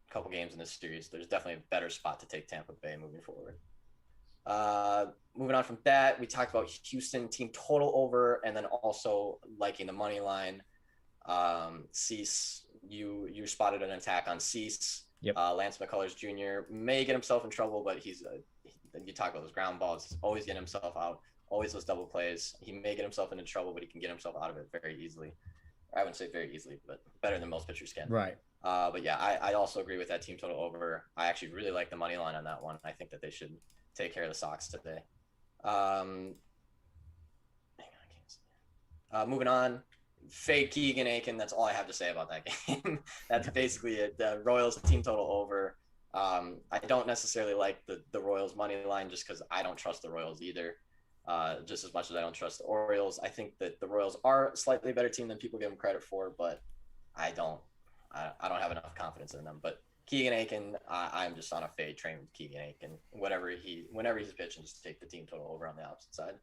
couple games in this series. There's definitely a better spot to take Tampa Bay moving forward. Moving on from that, we talked about Houston team total over, and then also liking the money line. Cease, you spotted an attack on Cease. Yep. Lance McCullers Jr. may get himself in trouble, but you talk about those ground balls. He's always getting himself out. Always those double plays. He may get himself into trouble, but he can get himself out of it very easily. I wouldn't say very easily, but better than most pitchers can. Right. But yeah, I also agree with that team total over. I actually really like the money line on that one. I think that they should take care of the Sox today. Moving on, fade Keegan Aiken. That's all I have to say about that game. That's basically it. The Royals team total over. I don't necessarily like the Royals money line just because I don't trust the Royals either. Just as much as I don't trust the Orioles. I think that the Royals are a slightly better team than people give them credit for, but I don't have enough confidence in them. But Keegan Aiken, I'm just on a fade train with Keegan Aiken. Whenever he's pitching, just take the team total over on the opposite side.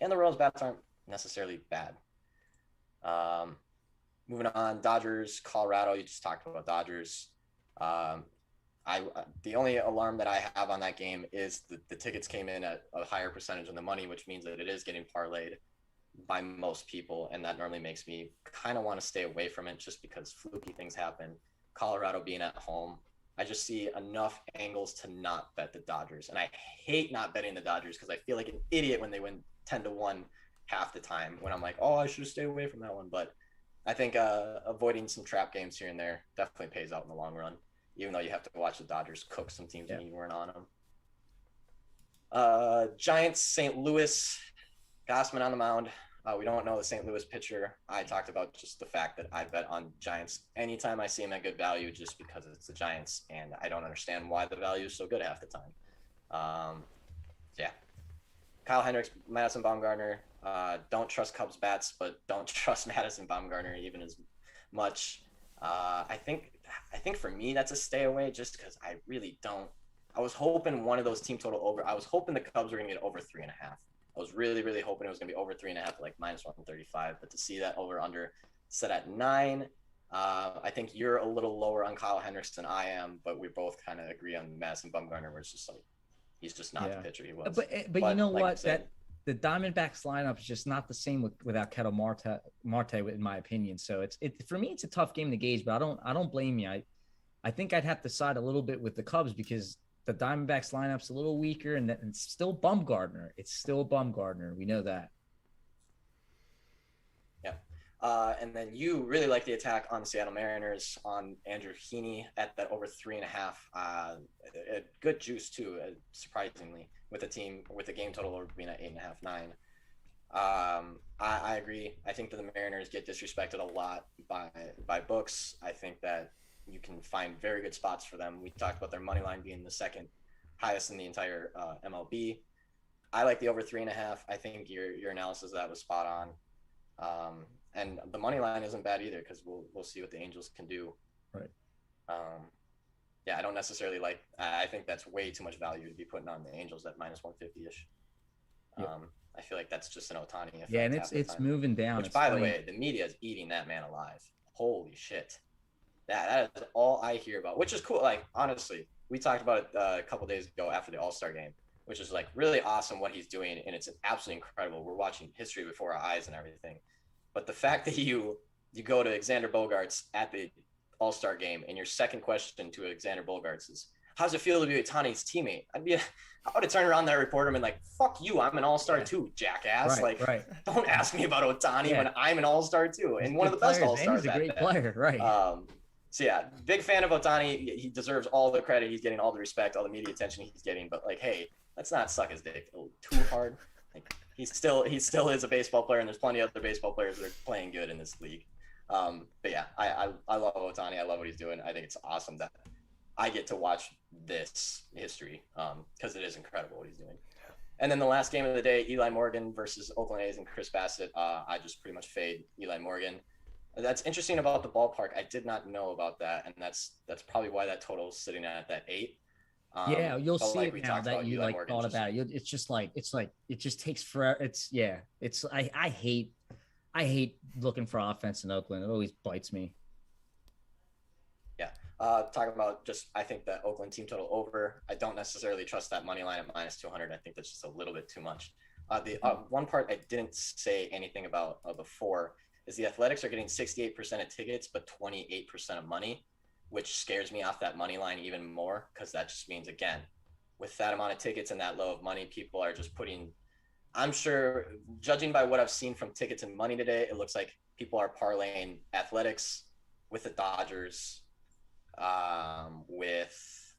And the Royals bats aren't necessarily bad. Moving on, Dodgers, Colorado. You just talked about Dodgers. The only alarm that I have on that game is the tickets came in at a higher percentage than the money, which means that it is getting parlayed by most people, and that normally makes me kind of want to stay away from it just because fluky things happen. Colorado being at home, I just see enough angles to not bet the Dodgers, and I hate not betting the Dodgers because I feel like an idiot when they win 10-1 half the time when I'm like, oh, I should stay away from that one. But I think avoiding some trap games here and there definitely pays out in the long run, even though you have to watch the Dodgers cook some teams when you weren't on them. Giants, St. Louis, Gossman on the mound. We don't know the St. Louis pitcher. I talked about just the fact that I bet on Giants anytime I see him at good value just because it's the Giants, and I don't understand why the value is so good half the time. Yeah. Kyle Hendricks, Madison Bumgarner. Don't trust Cubs bats, but don't trust Madison Bumgarner even as much. I think for me that's a stay away just because I really don't. I was hoping one of those team total over. I was hoping the Cubs were going to get over 3.5. I was really, really hoping it was going to be over 3.5, like -135. But to see that over under set at 9, I think you're a little lower on Kyle Hendricks than I am, but we both kind of agree on Madison Bumgarner, where it's just like he's just not the pitcher he was. But you know like what? Said, the Diamondbacks lineup is just not the same without Ketel Marte, in my opinion. So it's for me, it's a tough game to gauge, but I don't blame you. I think I'd have to side a little bit with the Cubs because the Diamondbacks lineup's a little weaker, and it's still Bumgarner. It's still Bumgarner. We know that. Yeah. And then you really like the attack on the Seattle Mariners on Andrew Heaney at that over 3.5. A good juice too, surprisingly, with the game total over being at 8.5, 9. I agree. I think that the Mariners get disrespected a lot by books. I think that you can find very good spots for them. We talked about their money line being the second highest in the entire MLB. I like the over 3.5. I think your analysis of that was spot on. And the money line isn't bad either because we'll see what the Angels can do. Right. Yeah, I don't necessarily like. I think that's way too much value to be putting on the Angels at minus 150-ish. Yep. I feel like that's just an Ohtani effect. Yeah, and it's moving down. Which, by the way, the media is eating that man alive. Holy shit. That is all I hear about, which is cool. Like, honestly, we talked about it a couple days ago after the All-Star game, which is like really awesome what he's doing, and it's absolutely incredible. We're watching history before our eyes and everything. But the fact that you go to Xander Bogaerts at the All-Star game, and your second question to Xander Bogaerts is, how does it feel to be Ohtani's teammate? I would have turned around that reporter and been like, fuck you, I'm an all-star too, jackass. Don't ask me about Ohtani when I'm an all-star too. And one of the best all-stars. He's a great player, right. So yeah, big fan of Ohtani. He deserves all the credit. He's getting all the respect, all the media attention he's getting. But like, hey, let's not suck his dick too hard. Like, he still is a baseball player, and there's plenty of other baseball players that are playing good in this league. But yeah, I love Ohtani. I love what he's doing. I think it's awesome that I get to watch this history because it is incredible what he's doing. And then the last game of the day, Eli Morgan versus Oakland A's and Chris Bassett. I just pretty much fade Eli Morgan. That's interesting about the ballpark. I did not know about that, and that's probably why that total is sitting at that 8. Yeah, you'll see it now that you like thought about it. It's just like it just takes forever. I hate looking for offense in Oakland. It always bites me. Yeah. Talking about I think that Oakland team total over. I don't necessarily trust that money line at minus 200. I think that's just a little bit too much. The one part I didn't say anything about before is the Athletics are getting 68% of tickets, but 28% of money, which scares me off that money line even more, because that just means, again, with that amount of tickets and that low of money, people are just putting, I'm sure, judging by what I've seen from tickets and money today, it looks like people are parlaying Athletics with the Dodgers, with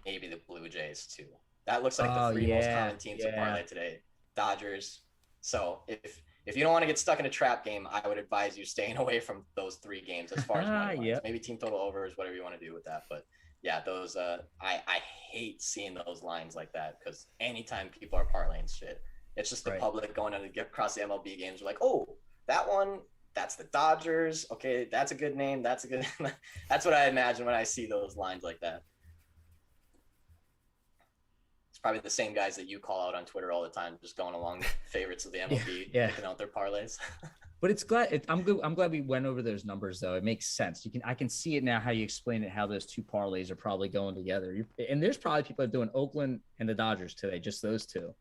maybe the Blue Jays too. That looks like the three most common teams to parlay today. Dodgers. So if you don't want to get stuck in a trap game, I would advise you staying away from those 3 games as far as money lines. Maybe team total overs, whatever you want to do with that. But yeah, those I hate seeing those lines like that, because anytime people are parlaying shit, it's just the public going to get across the MLB games. We're like, oh, that one, that's the Dodgers. Okay, that's a good name. That's a good. That's what I imagine when I see those lines like that. It's probably the same guys that you call out on Twitter all the time, just going along favorites of the MLB, picking out their parlays. But I'm glad we went over those numbers, though. It makes sense. I can see it now how you explain it, how those 2 parlays are probably going together. And there's probably people that are doing Oakland and the Dodgers today, just those 2.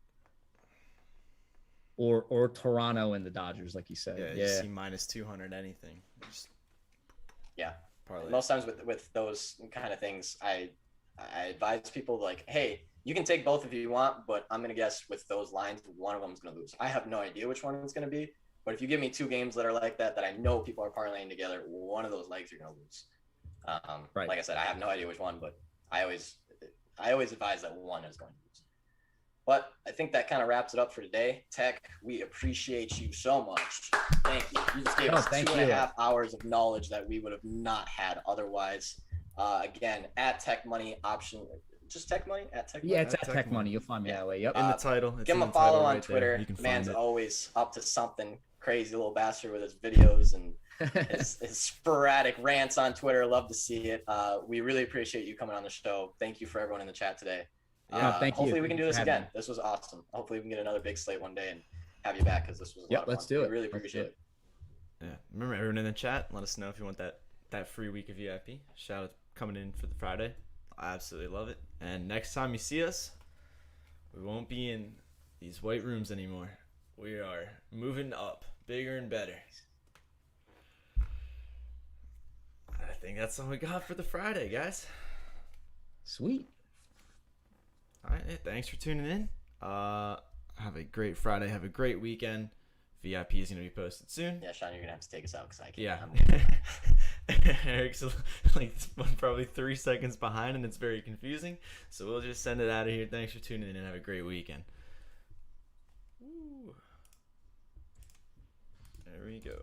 Or Toronto and the Dodgers, like you said. Yeah, you see minus 200 anything. Parlay. Most times with those kind of things, I advise people like, hey, you can take both if you want, but I'm going to guess with those lines, one of them is going to lose. I have no idea which one it's going to be, but if you give me 2 games that are like that I know people are parlaying together, one of those legs you're going to lose. Like I said, I have no idea which one, but I always advise that one is going to lose. But I think that kind of wraps it up for today. Tech, we appreciate you so much. Thank you. You just gave us 2.5 hours of knowledge that we would have not had otherwise. Again, at Tech Money option. Just Tech Money? At Tech Money? Yeah, it's at Tech Money. You'll find me that way. Yep. In the title. Give him a follow on Twitter. The man's always up to something. Crazy little bastard with his videos and his sporadic rants on Twitter. Love to see it. We really appreciate you coming on the show. Thank you for everyone in the chat today. Thank you. Hopefully we can do this again. This was awesome. Hopefully we can get another big slate one day and have you back, because this was a lot of fun. Let's do it. We really appreciate it. Yeah. Remember, everyone in the chat, let us know if you want that free week of VIP. Shout out coming in for the Friday. I absolutely love it. And next time you see us, we won't be in these white rooms anymore. We are moving up, bigger and better. I think that's all we got for the Friday, guys. Sweet. All right, thanks for tuning in. Have a great Friday. Have a great weekend. VIP is going to be posted soon. Yeah, Sean, you're gonna have to take us out because I can't. Yeah. Eric's like probably 3 seconds behind, and it's very confusing. So we'll just send it out of here. Thanks for tuning in, and have a great weekend. Ooh. There we go.